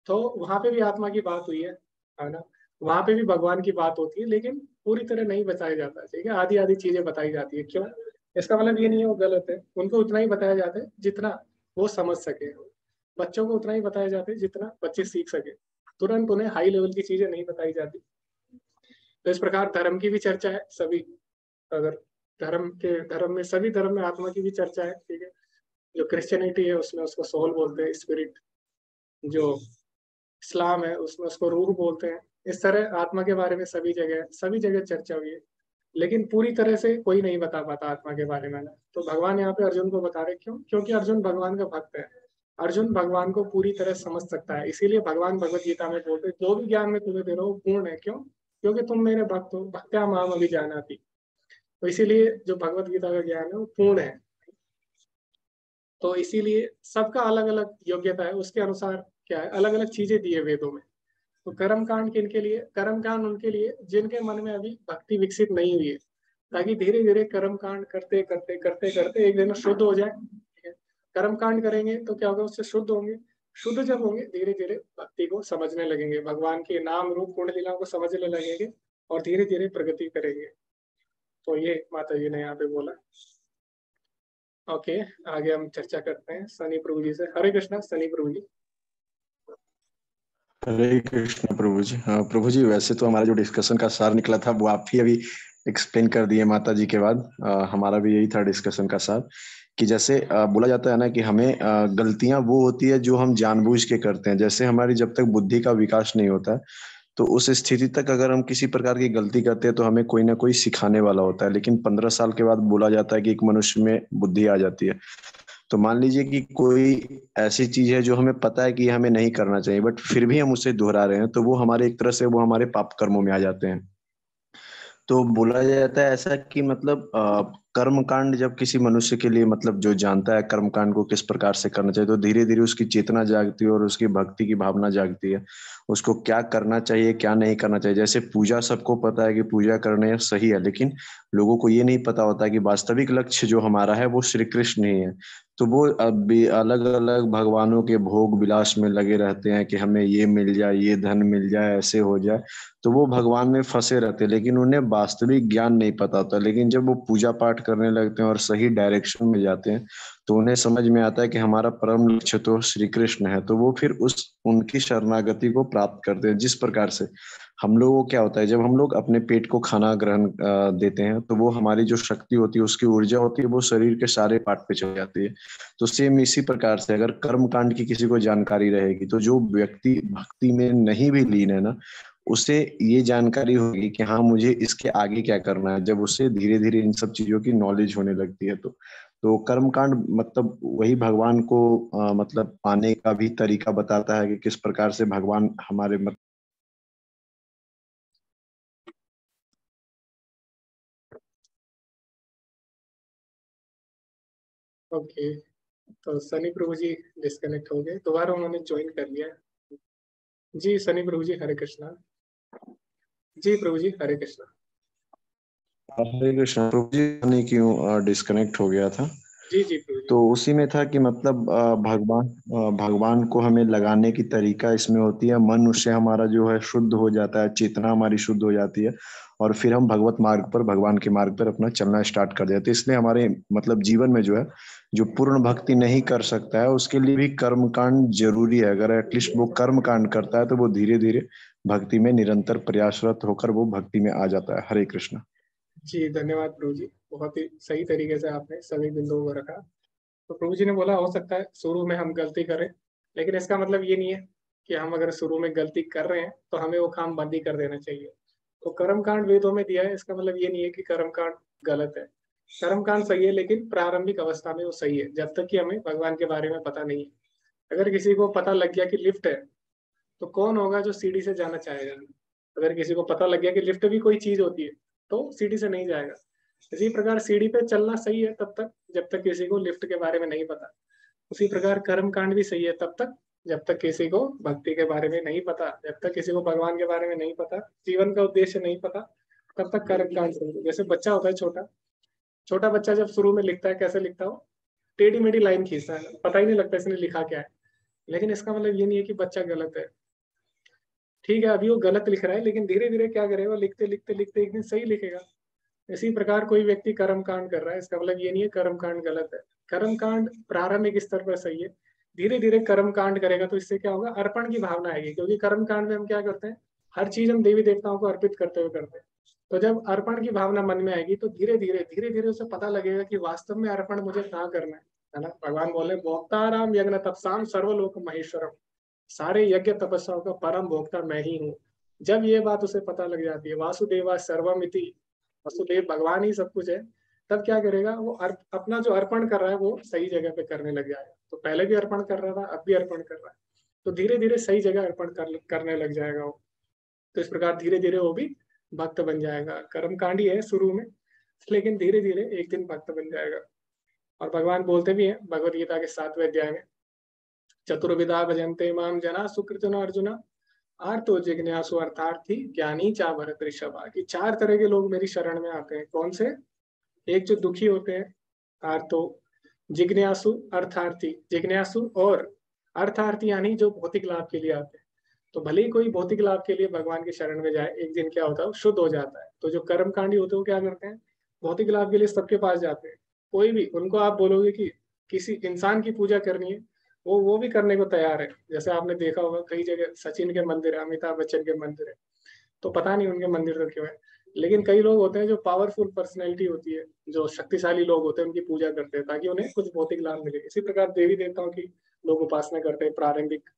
तो वहां पे भी आत्मा की बात हुई है ना, वहां पे भी भगवान की बात होती है, लेकिन पूरी तरह नहीं बताया जाता, ठीक है, आधी आधी चीजें बताई जाती है। क्यों? इसका मतलब ये नहीं है वो गलत है, उनको उतना ही बताया जाता है जितना वो समझ सके। बच्चों को उतना ही बताया जाता है जितना बच्चे सीख सके, तुरंत उन्हें हाई लेवल की चीजें नहीं बताई जाती। तो इस प्रकार धर्म की भी चर्चा है सभी, अगर धर्म में सभी धर्म में आत्मा की भी चर्चा है, ठीक है। जो क्रिश्चियनिटी है उसमें उसको सोल बोलते हैं, स्पिरिट। जो इस्लाम है उसमें उसको रूह बोलते हैं। इस तरह आत्मा के बारे में सभी जगह चर्चा हुई है, लेकिन पूरी तरह से कोई नहीं बता पाता आत्मा के बारे में ना। तो भगवान यहाँ पे अर्जुन को बता रहे, क्यों? क्योंकि अर्जुन भगवान का भक्त है, अर्जुन भगवान को पूरी तरह समझ सकता है। इसीलिए भगवान भगवत गीता में बोलते हैं, जो भी ज्ञान मैं तुम्हें दे रहा हूँ पूर्ण है। क्यों? क्योंकि तुम मेरे भक्त हो, भक्त्या माम अभिजानाति। तो इसीलिए जो भगवत गीता का ज्ञान है वो पूर्ण है। तो इसीलिए सबका अलग अलग योग्यता है, उसके अनुसार क्या है, अलग अलग चीजें दी है वेदों में। तो कर्म कांड किनके लिए? कर्म कांड उनके लिए जिनके मन में अभी भक्ति विकसित नहीं हुई है, ताकि धीरे धीरे कर्म कांड करते करते करते करते एक दिन शुद्ध हो जाए, ठीक है। कर्म कांड करेंगे तो क्या होगा, उससे शुद्ध होंगे। शुद्ध जब होंगे धीरे धीरे भक्ति को समझने लगेंगे, भगवान के नाम रूप गुण लीलाओं को समझने लगेंगे, और धीरे धीरे प्रगति करेंगे। तो ये माता जी ने यहाँ पे बोला। ओके, आगे हम चर्चा करते हैं सनी प्रभु जी से। हरे कृष्णा सनी प्रभु जी। हरे कृष्ण प्रभु जी। हाँ प्रभु जी, वैसे तो हमारा जो डिस्कशन का सार निकला था वो आप ही अभी एक्सप्लेन कर दिए माता जी के बाद। हमारा भी यही था डिस्कशन का सार, कि जैसे बोला जाता है ना कि हमें गलतियां वो होती है जो हम जानबूझ के करते हैं। जैसे हमारी जब तक बुद्धि का विकास नहीं होता है, तो उस स्थिति तक अगर हम किसी प्रकार की गलती करते हैं तो हमें कोई ना कोई सिखाने वाला होता है। लेकिन 15 साल के बाद बोला जाता है कि एक मनुष्य में बुद्धि आ जाती है। तो मान लीजिए कि कोई ऐसी चीज है जो हमें पता है कि हमें नहीं करना चाहिए, बट फिर भी हम उसे दोहरा रहे हैं, तो वो हमारे एक तरह से वो हमारे पाप कर्मों में आ जाते हैं। तो बोला जाता है ऐसा कि मतलब कर्म कांड जब किसी मनुष्य के लिए, मतलब जो जानता है कर्म कांड को किस प्रकार से करना चाहिए, तो धीरे धीरे उसकी चेतना जागती है और उसकी भक्ति की भावना जागती है। उसको क्या करना चाहिए क्या नहीं करना चाहिए। जैसे पूजा, सबको पता है कि पूजा करने सही है, लेकिन लोगों को ये नहीं पता होता कि वास्तविक लक्ष्य जो हमारा है वो श्री कृष्ण ही है। तो वो अब भी अलग अलग भगवानों के भोग विलास में लगे रहते हैं कि हमें ये मिल जाए, ये धन मिल जाए, ऐसे हो जाए। तो वो भगवान में फंसे रहते हैं, लेकिन उन्हें वास्तविक ज्ञान नहीं पता होता। लेकिन जब वो पूजा पाठ करने लगते हैं और सही डायरेक्शन में जाते हैं, तो उन्हें समझ में आता है कि हमारा परम लक्ष्य तो श्री कृष्ण है। तो वो फिर उनकी शरणागति को प्राप्त करते हैं। जिस प्रकार से हम लोगों को क्या होता है, जब हम लोग अपने पेट को खाना ग्रहण देते हैं, तो वो हमारी जो शक्ति होती है, उसकी ऊर्जा होती है, वो शरीर के सारे पार्ट पे चली जाती है। तो सेम इसी प्रकार से अगर कर्म कांड की किसी को जानकारी रहेगी, तो जो व्यक्ति भक्ति में नहीं भी लीन है ना, उसे ये जानकारी होगी कि हाँ मुझे इसके आगे क्या करना है। जब उसे धीरे धीरे इन सब चीजों की नॉलेज होने लगती है, तो कर्म कांड मतलब वही भगवान को मतलब पाने का भी तरीका बताता है कि किस प्रकार से भगवान हमारे ओके, तो सनी प्रभु जी डिस्कनेक्ट हो गए, दोबारा उन्होंने ज्वाइन कर लिया है। जी सनी प्रभु जी हरे कृष्णा। जी प्रभु जी हरे कृष्णा। हरे कृष्ण प्रभु जी, नहीं क्यों डिस्कनेक्ट हो गया था। जी जी प्रभु जी। तो उसी में था कि मतलब भगवान को हमें लगाने की तरीका इसमें होती है। मन उससे हमारा जो है शुद्ध हो जाता है, चेतना हमारी शुद्ध हो जाती है, और फिर हम भगवत मार्ग पर, भगवान के मार्ग पर अपना चलना स्टार्ट कर देते हैं। इसलिए हमारे मतलब जीवन में जो है, जो पूर्ण भक्ति नहीं कर सकता है, उसके लिए भी कर्म कांड जरूरी है। अगर एटलीस्ट वो कर्म कांड करता है, तो वो धीरे धीरे भक्ति में निरंतर प्रयासरत होकर वो भक्ति में आ जाता है। हरे कृष्ण। जी धन्यवाद प्रभु जी, बहुत ही सही तरीके से आपने सभी बिंदुओं को रखा। तो प्रभु जी ने बोला हो सकता है शुरू में हम गलती करें, लेकिन इसका मतलब ये नहीं है कि हम अगर शुरू में गलती कर रहे हैं तो हमें वो काम बंद ही कर देना चाहिए। तो कर्म कांड वेदों में दिया है, इसका मतलब ये नहीं है कि कर्म कांड गलत है। कर्म कांड सही है, लेकिन प्रारंभिक अवस्था में वो सही है, जब तक कि हमें भगवान के बारे में पता नहीं है। अगर किसी को पता लग गया कि लिफ्ट है, तो कौन होगा जो सीढ़ी से जाना चाहेगा? अगर किसी को पता लग गया कि लिफ्ट भी कोई चीज होती है, तो सीढ़ी से नहीं जाएगा। इसी प्रकार सीढ़ी पे चलना सही है तब तक जब तक किसी को लिफ्ट के बारे में नहीं पता। उसी प्रकार कर्म कांड भी सही है तब तक जब तक किसी को भक्ति के बारे में नहीं पता, जब तक किसी को भगवान के बारे में नहीं पता, जीवन का उद्देश्य नहीं पता, तब तक कर्म कांड सही है। जैसे बच्चा होता है छोटा, छोटा बच्चा जब शुरू में लिखता है, कैसे लिखता हो? टेढ़ी मेढ़ी लाइन खींचता है, पता ही नहीं लगता इसने लिखा क्या है। लेकिन इसका मतलब ये नहीं है कि बच्चा गलत है। ठीक है, अभी वो गलत लिख रहा है, लेकिन धीरे धीरे क्या करेगा, लिखते लिखते लिखते एक दिन सही लिखेगा। इसी प्रकार कोई व्यक्ति कर्म कांड कर रहा है, इसका मतलब ये नहीं है कर्म कांड गलत है। कर्म कांड प्रारंभिक स्तर पर सही है, धीरे धीरे कर्म कांड करेगा तो इससे क्या होगा, अर्पण की भावना आएगी। क्योंकि कर्म कांड में हम क्या करते हैं, हर चीज हम देवी देवताओं को अर्पित करते हुए करते हैं। तो जब अर्पण की भावना मन में आएगी तो धीरे धीरे उसे पता लगेगा कि वास्तव में अर्पण मुझे कहाँ करना है ना। भगवान बोले भोक्ताराम यज्ञ तपसाम सर्वलोक महेश्वरम, सारे यज्ञ तपस्याओं का परम भोक्ता मैं ही हूँ। जब ये बात उसे पता लग जाती है, वासुदेवा सर्वमिति, वसुदेव भगवान ही सब कुछ है, तब क्या करेगा वो, अपना जो अर्पण कर रहा है वो सही जगह पे करने लग जाएगा। तो पहले भी अर्पण कर रहा था, अब भी अर्पण कर रहा है, तो धीरे धीरे सही जगह अर्पण करने लग जाएगा वो। तो इस प्रकार धीरे धीरे वो भी भक्त बन जाएगा। कर्मकांडी है शुरू में, लेकिन धीरे धीरे एक दिन भक्त बन जाएगा। और भगवान बोलते भी हैं भगवद गीता के 7वें अध्याय में, चतुर्विधा भजन्ते माम जना सुकृतन अर्जुन आर्तो जिज्ञासु अर्थार्थी ज्ञानी चा भरत ऋषभा, कि 4 तरह के लोग मेरी शरण में आते हैं। कौन से? एक जो दुखी होते हैं, आर्तो, जिज्ञासु अर्थार्थी, जिज्ञासु और अर्थार्थी यानी जो भौतिक लाभ के लिए आते हैं। तो भले ही कोई भौतिक लाभ के लिए भगवान की शरण में जाए, एक दिन क्या होता है, वो शुद्ध हो जाता है। तो जो कर्मकांडी होते हैं वो क्या करते हैं, भौतिक लाभ के लिए सबके पास जाते हैं। कोई भी उनको आप बोलोगे कि किसी इंसान की पूजा करनी है, वो भी करने को तैयार है। जैसे आपने देखा होगा कई जगह सचिन के मंदिर है, अमिताभ बच्चन के मंदिर है, तो पता नहीं उनके मंदिर तो क्यों है। लेकिन कई लोग होते हैं जो पावरफुल पर्सनैलिटी होती है, जो शक्तिशाली लोग होते हैं, उनकी पूजा करते हैं ताकि उन्हें कुछ भौतिक लाभ मिले। इसी प्रकार देवी देवताओं की लोग उपासना करते हैं प्रारंभिक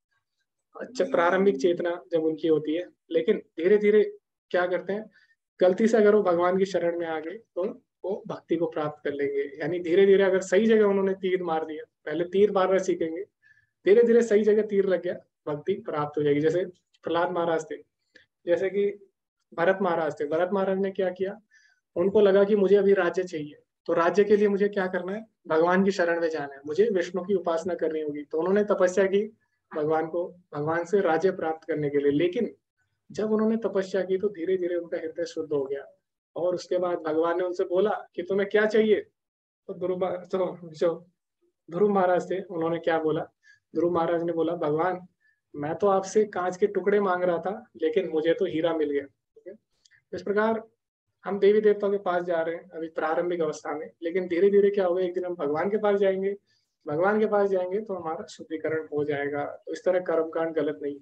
चेतना जब उनकी होती है। लेकिन धीरे धीरे क्या करते हैं, गलती से अगर वो भगवान की शरण में आ गए तो वो भक्ति को प्राप्त कर लेंगे। यानी धीरे धीरे अगर सही जगह उन्होंने तीर मार दिया, पहले तीर मारना सीखेंगे, धीरे धीरे सही जगह तीर लग गया, भक्ति प्राप्त हो जाएगी। जैसे प्रहलाद महाराज थे, जैसे कि भरत महाराज थे। भरत महाराज ने क्या किया, उनको लगा कि मुझे अभी राज्य चाहिए, तो राज्य के लिए मुझे क्या करना है, भगवान की शरण में जाना है, मुझे विष्णु की उपासना करनी होगी। तो उन्होंने तपस्या की भगवान से राज्य प्राप्त करने के लिए। लेकिन जब उन्होंने तपस्या की तो धीरे धीरे उनका हृदय शुद्ध हो गया, और उसके बाद भगवान ने उनसे बोला कि तुम्हें क्या चाहिए। तो जो ध्रुव महाराज थे, उन्होंने क्या बोला, ध्रुव महाराज ने बोला, भगवान मैं तो आपसे कांच के टुकड़े मांग रहा था, लेकिन मुझे तो हीरा मिल गया। ठीक है, इस प्रकार हम देवी देवताओं के पास जा रहे हैं अभी प्रारंभिक अवस्था में, लेकिन धीरे धीरे क्या होगा, एक दिन हम भगवान के पास जाएंगे। भगवान के पास जाएंगे तो हमारा शुद्धिकरण हो जाएगा। तो इस तरह कर्मकांड गलत नहीं।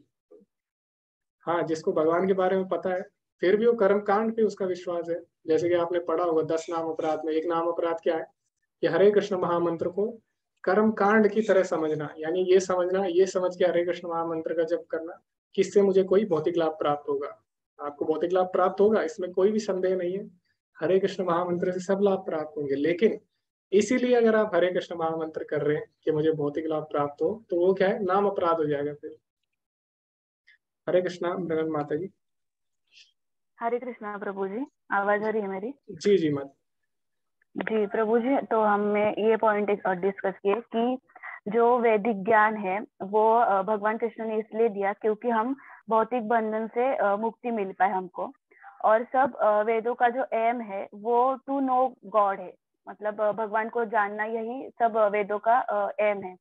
हाँ, जिसको भगवान के बारे में पता है फिर भी वो कर्मकांड पे उसका विश्वास है। जैसे कि आपने पढ़ा होगा 10 नाम अपराध में एक नाम अपराध क्या है, कि हरे कृष्ण महामंत्र को कर्म कांड की तरह समझना, यानी ये समझ के हरे कृष्ण महामंत्र का जप करना कि इससे मुझे कोई भौतिक लाभ प्राप्त होगा। आपको भौतिक लाभ प्राप्त होगा, इसमें कोई भी संदेह नहीं है। हरे कृष्ण महामंत्र से सब लाभ प्राप्त होंगे, लेकिन इसीलिए अगर आप हरे कृष्ण महामंत्र कर रहे हैं कि मुझे भौतिक लाभ प्राप्त हो, तो वो क्या है, नाम अपराध हो जाएगा फिर। हरे कृष्णा मृगन माता जी। हरे कृष्णा प्रभु जी, आवाज आ रही है मेरी? जी जी माता जी प्रभु जी, तो हमने ये पॉइंट डिस्कस किए कि जो वैदिक ज्ञान है वो भगवान कृष्ण ने इसलिए दिया क्योंकि हम भौतिक बंधन से मुक्ति मिल पाए हमको। और सब वेदों का जो एम है वो टू नो गॉड है, मतलब भगवान को जानना, यही सब वेदों का एम है।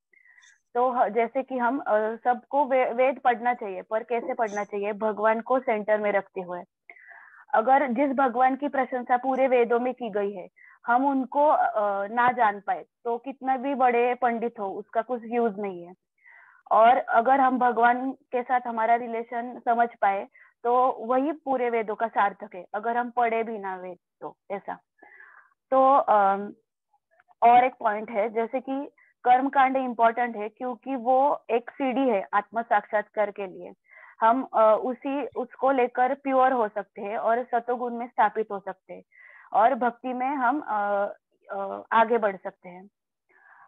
तो जैसे कि हम सबको वेद पढ़ना चाहिए, पर कैसे पढ़ना चाहिए, भगवान को सेंटर में रखते हुए। अगर जिस भगवान की प्रशंसा पूरे वेदों में की गई है हम उनको ना जान पाए तो कितना भी बड़े पंडित हो उसका कुछ यूज नहीं है। और अगर हम भगवान के साथ हमारा रिलेशन समझ पाए तो वही पूरे वेदों का सार्थक है, अगर हम पढ़े भी ना वेद तो ऐसा। तो और एक पॉइंट है, जैसे कि कर्म कांड इम्पोर्टेंट है क्योंकि वो एक सीढ़ी है आत्म साक्षात्कार के लिए। हम उसको लेकर प्योर हो सकते हैं और सतोगुण में स्थापित हो सकते हैं। और भक्ति में हम आगे बढ़ सकते हैं।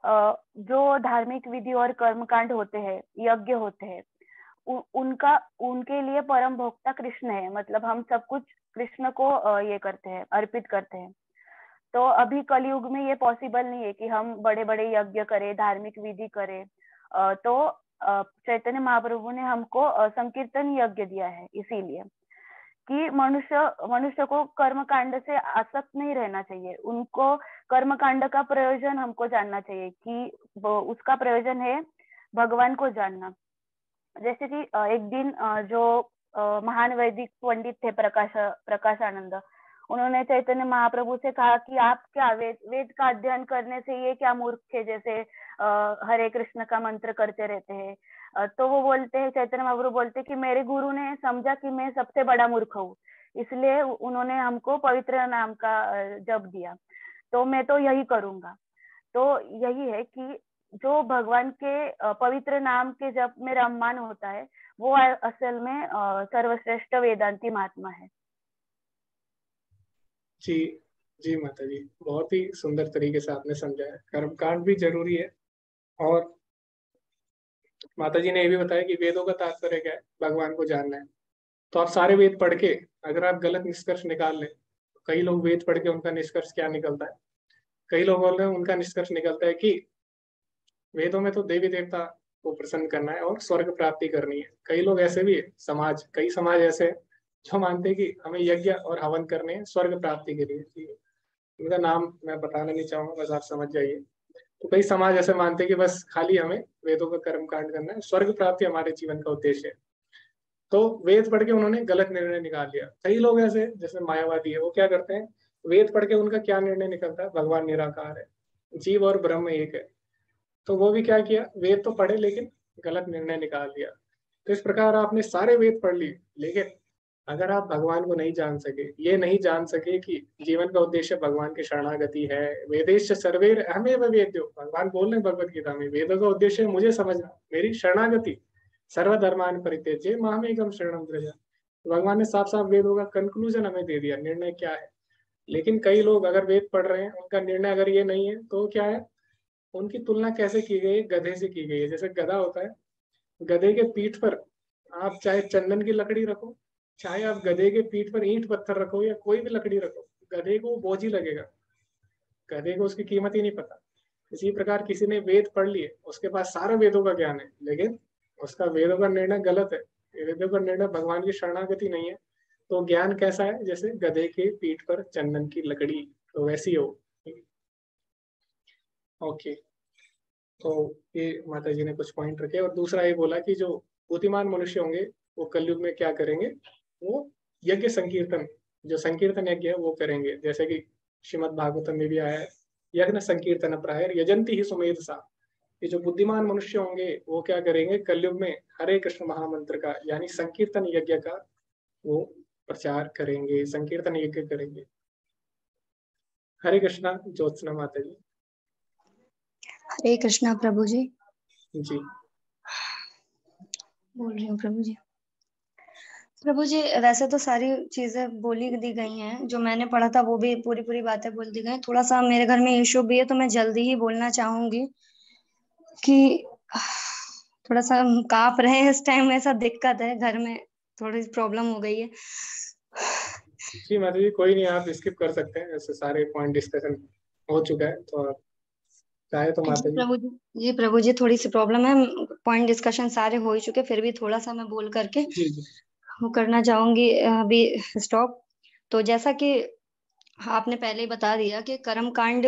जो धार्मिक विधि और कर्मकांड होते हैं, यज्ञ होते हैं, उनके लिए परम भोक्ता कृष्ण है। मतलब हम सब कुछ कृष्ण को ये करते हैं, अर्पित करते हैं। तो अभी कलयुग में ये पॉसिबल नहीं है कि हम बड़े बड़े यज्ञ करें, धार्मिक विधि करें। तो चैतन्य महाप्रभु ने हमको संकीर्तन यज्ञ दिया है, इसीलिए कि मनुष्य को कर्मकांड से आसक्त नहीं रहना चाहिए। उनको कर्मकांड का प्रयोजन हमको जानना चाहिए कि उसका प्रयोजन है भगवान को जानना। जैसे कि एक दिन जो महान वैदिक पंडित थे प्रकाशानंद, उन्होंने चैतन्य महाप्रभु से कहा कि आप क्या वेद का अध्ययन करने से ये क्या मूर्ख है, जैसे हरे कृष्ण का मंत्र करते रहते हैं। तो वो बोलते हैं, चैतन्य महाप्रभु बोलते हैं कि मेरे गुरु ने समझा कि मैं सबसे बड़ा मूर्ख हूँ, इसलिए उन्होंने हमको पवित्र नाम का जप दिया, तो मैं तो यही करूंगा। तो यही है कि जो भगवान के पवित्र नाम के जप में रममान होता है, वो असल में सर्वश्रेष्ठ वेदांती महात्मा है। जी जी माता जी, बहुत ही सुंदर तरीके से आपने समझाया। कर्मकांड भी जरूरी है, और माता जी ने ये भी बताया कि वेदों का तात्पर्य क्या है, भगवान को जानना है। तो आप सारे वेद पढ़ के अगर आप गलत निष्कर्ष निकाल लें, कई लोग वेद पढ़ के उनका निष्कर्ष क्या निकलता है, कई लोग बोल रहे हैं उनका निष्कर्ष निकलता है कि वेदों में तो देवी देवता को प्रसन्न करना है और स्वर्ग प्राप्ति करनी है। कई लोग ऐसे भी है, कई समाज ऐसे हैं जो मानते हैं कि हमें यज्ञ और हवन करने हैं स्वर्ग प्राप्ति के लिए। ठीक है, उनका नाम मैं बताना नहीं चाहूंगा, बस आप समझ जाइए। तो कई समाज ऐसे मानते हैं कि बस खाली हमें वेदों का कर्म कांड करना है, स्वर्ग प्राप्ति हमारे जीवन का उद्देश्य है। तो वेद पढ़ के उन्होंने गलत निर्णय निकाल लिया। कई लोग ऐसे जैसे मायावादी है, वो क्या करते हैं, वेद पढ़ के उनका क्या निर्णय निकलता है, भगवान निराकार है, जीव और ब्रह्म एक है। तो वो भी क्या किया, वेद तो पढ़े लेकिन गलत निर्णय निकाल दिया। तो इस प्रकार आपने सारे वेद पढ़ लिए, लेकिन अगर आप भगवान को नहीं जान सके, ये नहीं जान सके कि जीवन का उद्देश्य भगवान की शरणागति है, वेदेश सर्वेर अहमेव वेद्यो, भगवान बोल रहे भगवत गीता में, वेदों का उद्देश्य है मुझे समझना, मेरी शरणागति, सर्वधर्मान परित्यज्य मामेकम शरणम व्रज। भगवान ने साफ साफ वेदों का कंक्लूजन हमें दे दिया, निर्णय क्या है। लेकिन कई लोग अगर वेद पढ़ रहे हैं, उनका निर्णय अगर ये नहीं है, तो क्या है, उनकी तुलना कैसे की गई है, गधे से की गई है। जैसे गधा होता है, गधे के पीठ पर आप चाहे चंदन की लकड़ी रखो, चाहे आप गधे के पीठ पर ईंट पत्थर रखो या कोई भी लकड़ी रखो, गधे को बोझ ही लगेगा, गधे को उसकी कीमत ही नहीं पता। इसी प्रकार किसी ने वेद पढ़ लिए, उसके पास सारा वेदों का ज्ञान है, लेकिन उसका वेदों का निर्णय गलत है, वेदों का निर्णय भगवान की शरणागति नहीं है, तो ज्ञान कैसा है, जैसे गधे के पीठ पर चंदन की लकड़ी, तो वैसी हो। ओके, तो ये माता जी ने कुछ पॉइंट रखे। और दूसरा ये बोला कि जो बुद्धिमान मनुष्य होंगे वो कलयुग में क्या करेंगे, वो यज्ञ संकीर्तन, जो संकीर्तन यज्ञ है वो करेंगे। जैसे कि श्रीमद् भागवतम में भी आया है, यज्ञ संकीर्तन प्रायर यजंती ही सुमेध सा। ये जो बुद्धिमान मनुष्य होंगे वो क्या करेंगे, कलयुग में हरे कृष्ण महामंत्र का यानी संकीर्तन यज्ञ का वो प्रचार करेंगे, संकीर्तन यज्ञ करेंगे। हरे कृष्णा ज्योत्सना माता जी। हरे कृष्णा प्रभु जी। जी बोल रही हूँ प्रभु जी। प्रभु जी, वैसे तो सारी चीजें बोली दी गई हैं, जो मैंने पढ़ा था वो भी पूरी बातें बोल दी गई। थोड़ा सा मेरे घर में इशू भी है, तो मैं जल्दी ही बोलना चाहूंगी कि थोड़ा सा हम कांप रहे हैं इस टाइम, ऐसा दिक्कत है घर में, थोड़ी प्रॉब्लम हो गई है। जी माता जी, कोई नहीं, आप स्किप कर सकते हैं, ऐसे सारे पॉइंट डिस्कशन हो चुका है, तो चाहे तो माता जी प्रभु जी थोड़ी सी प्रॉब्लम है, पॉइंट डिस्कशन सारे हो ही चुके, फिर भी थोड़ा सा मैं बोल करके वो करना चाहूंगी अभी स्टॉप। तो जैसा कि आपने पहले ही बता दिया कि कर्म कांड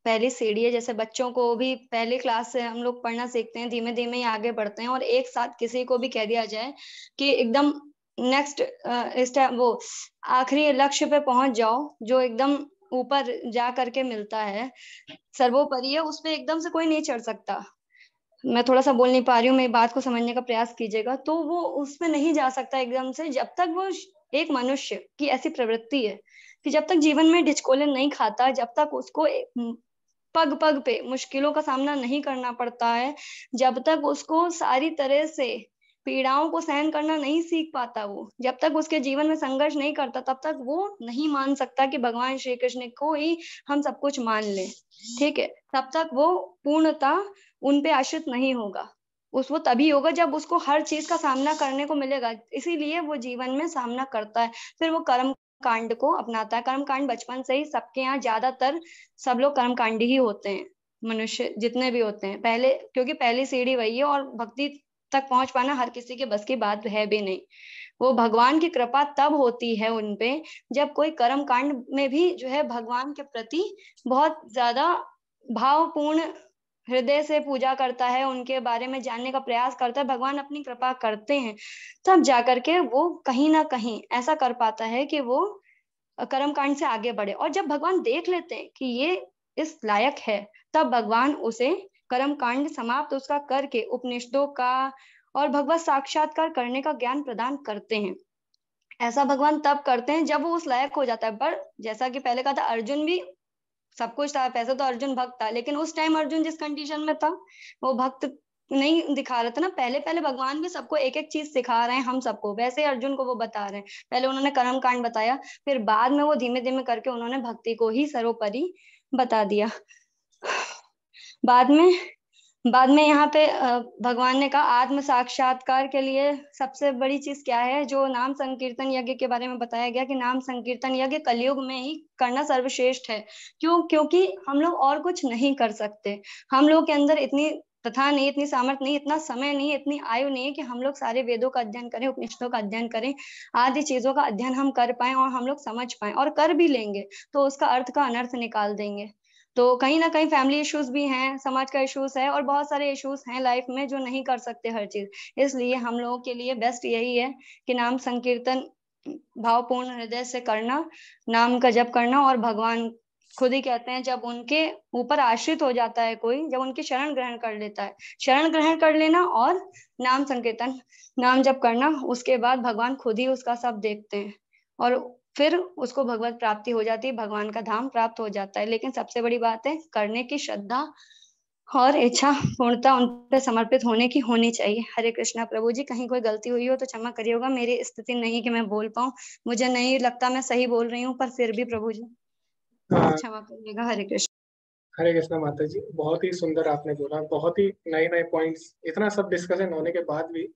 पहली सीढ़ी है। जैसे बच्चों को भी पहले क्लास से हम लोग पढ़ना सीखते हैं, धीमे धीमे ही आगे बढ़ते हैं, और एक साथ किसी को भी कह दिया जाए कि एकदम नेक्स्ट स्टेप, वो आखिरी लक्ष्य पे पहुंच जाओ, जो एकदम ऊपर जा करके मिलता है, सर्वोपरि है, उस पे एकदम से कोई नहीं चढ़ सकता। मैं थोड़ा सा बोल नहीं पा रही हूँ, मेरी बात को समझने का प्रयास कीजिएगा। तो वो उसमें नहीं जा सकता एकदम से, जब तक वो एक मनुष्य की ऐसी प्रवृत्ति है कि जब तक जीवन में डिचकोलन नहीं खाता, जब तक उसको पग पग पे मुश्किलों का सामना नहीं करना पड़ता है, जब तक उसको सारी तरह से पीड़ाओं को सहन करना नहीं सीख पाता, वो जब तक उसके जीवन में संघर्ष नहीं करता तब तक वो नहीं मान सकता कि भगवान श्री कृष्ण को ही हम सब कुछ मान ले, ठीक है। तब तक वो पूर्णतः उन पे आश्रित नहीं होगा। वो तभी होगा जब उसको हर चीज का सामना करने को मिलेगा, इसीलिए वो जीवन में सामना करता है। फिर वो कर्म कांड को अपनाता है। कर्म कांड बचपन से ही सबके यहाँ, ज्यादातर सब लोग कर्म कांडी ही होते हैं, मनुष्य जितने भी होते हैं पहले, क्योंकि पहली सीढ़ी वही है और भक्ति तक पहुंच पाना हर किसी के बस की बात है भी नहीं। वो भगवान की कृपा तब होती है उनपे जब कोई कर्म कांड में भी जो है भगवान के प्रति बहुत ज्यादा भावपूर्ण हृदय से पूजा करता है, उनके बारे में जानने का प्रयास करता है, भगवान अपनी कृपा करते हैं, तब जाकर के वो कहीं ना कहीं ऐसा कर पाता है कि वो कर्म कांड से आगे बढ़े। और जब भगवान देख लेते हैं कि ये इस लायक है, तब भगवान उसे कर्म कांड समाप्त उसका करके उपनिषदों का और भगवत साक्षात्कार करने का ज्ञान प्रदान करते हैं। ऐसा भगवान तब करते हैं जब वो उस लायक हो जाता है। पर जैसा कि पहले कहा था, अर्जुन भी सब कुछ था, पैसे तो अर्जुन भक्त था, लेकिन उस टाइम अर्जुन जिस कंडीशन में था वो भक्त नहीं दिखा रहा था ना। पहले पहले भगवान भी सबको एक एक चीज सिखा रहे हैं हम सबको, वैसे अर्जुन को वो बता रहे हैं। पहले उन्होंने कर्म कांड बताया, फिर बाद में वो धीमे धीमे करके उन्होंने भक्ति को ही सर्वोपरि बता दिया। बाद में यहाँ पे भगवान ने कहा आत्म साक्षात्कार के लिए सबसे बड़ी चीज क्या है, जो नाम संकीर्तन यज्ञ के बारे में बताया गया कि नाम संकीर्तन यज्ञ कलयुग में ही करना सर्वश्रेष्ठ है। क्यों? क्योंकि हम लोग और कुछ नहीं कर सकते। हम लोग के अंदर इतनी तथा नहीं, इतनी सामर्थ्य नहीं, इतना समय नहीं, इतनी आयु नहीं है कि हम लोग सारे वेदों का अध्ययन करें, उपनिषदों का अध्ययन करें, आदि चीजों का अध्ययन हम कर पाए और हम लोग समझ पाए। और कर भी लेंगे तो उसका अर्थ का अनर्थ निकाल देंगे। तो कहीं ना कहीं फैमिली इश्यूज भी हैं, समाज का इश्यूज है और बहुत सारे इश्यूज हैं लाइफ में जो नहीं कर सकते हर चीज। इसलिए हम लोगों के लिए बेस्ट यही है कि नाम संकीर्तन भावपूर्ण हृदय से करना, नाम का जप करना। और भगवान खुद ही कहते हैं जब उनके ऊपर आश्रित हो जाता है कोई, जब उनकी शरण ग्रहण कर लेता है, शरण ग्रहण कर लेना और नाम संकीर्तन नाम जप करना, उसके बाद भगवान खुद ही उसका सब देखते हैं और फिर उसको भगवत प्राप्ति हो जाती है, भगवान का धाम प्राप्त हो जाता है। लेकिन सबसे बड़ी बात है करने की श्रद्धा और इच्छा पूर्णता उन पे समर्पित होने की होनी चाहिए। हरे कृष्णा। प्रभु जी कहीं कोई गलती हुई हो तो क्षमा करिएगा, मेरी स्थिति नहीं कि मैं बोल पाऊँ, मुझे नहीं लगता मैं सही बोल रही हूँ, पर फिर भी प्रभु जी क्षमा करिएगा। हरे कृष्ण। हरे कृष्णा माता जी, बहुत ही सुंदर आपने बोला, बहुत ही नए नए पॉइंट्स, इतना सब डिस्कशन होने के बाद भी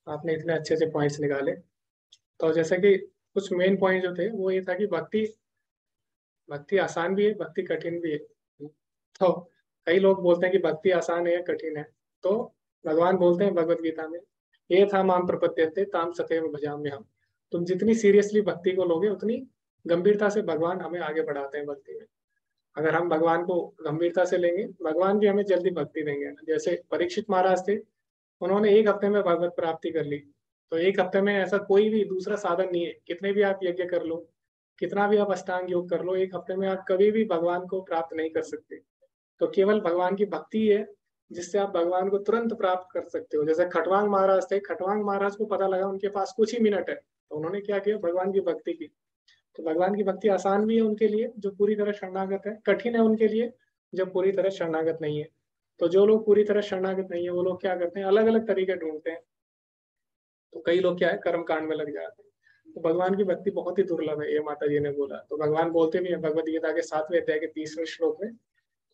आपने इतने अच्छे से पॉइंट्स निकाले। तो जैसे कि कुछ मेन पॉइंट जो थे वो ये था कि भक्ति आसान भी है, भक्ति कठिन भी है। तो कई लोग बोलते हैं कि भक्ति आसान है या कठिन है, तो भगवान बोलते हैं भगवत गीता में, ये था माम प्रपद्यते ताम सतैव भजाम्यहम् हम। तुम जितनी सीरियसली भक्ति को लोगे उतनी गंभीरता से भगवान हमें आगे बढ़ाते हैं भक्ति में। अगर हम भगवान को गंभीरता से लेंगे, भगवान भी हमें जल्दी भक्ति देंगे। जैसे परीक्षित महाराज थे, उन्होंने एक हफ्ते में भगवत प्राप्ति कर ली। तो एक हफ्ते में ऐसा कोई भी दूसरा साधन नहीं है, कितने भी आप यज्ञ कर लो, कितना भी आप अष्टांग योग कर लो, एक हफ्ते में आप कभी भी भगवान को प्राप्त नहीं कर सकते। तो केवल भगवान की भक्ति है जिससे आप भगवान को तुरंत प्राप्त कर सकते हो। जैसे खटवांग महाराज थे, खटवांग महाराज को पता लगा उनके पास कुछ ही मिनट है, तो उन्होंने क्या किया, भगवान की भक्ति की। तो भगवान की भक्ति आसान भी है उनके लिए जो पूरी तरह शरणागत है, कठिन है उनके लिए जो पूरी तरह शरणागत नहीं है। तो जो लोग पूरी तरह शरणागत नहीं है वो लोग क्या करते हैं, अलग अलग तरीके ढूंढते हैं। तो कई लोग क्या है, कर्म कांड में लग जाते हैं। तो भगवान की भक्ति बहुत ही दुर्लभ है, ये माता जी ने बोला। तो भगवान बोलते भी हैं भगवद गीता के 7वें अध्याय के 30वें श्लोक में,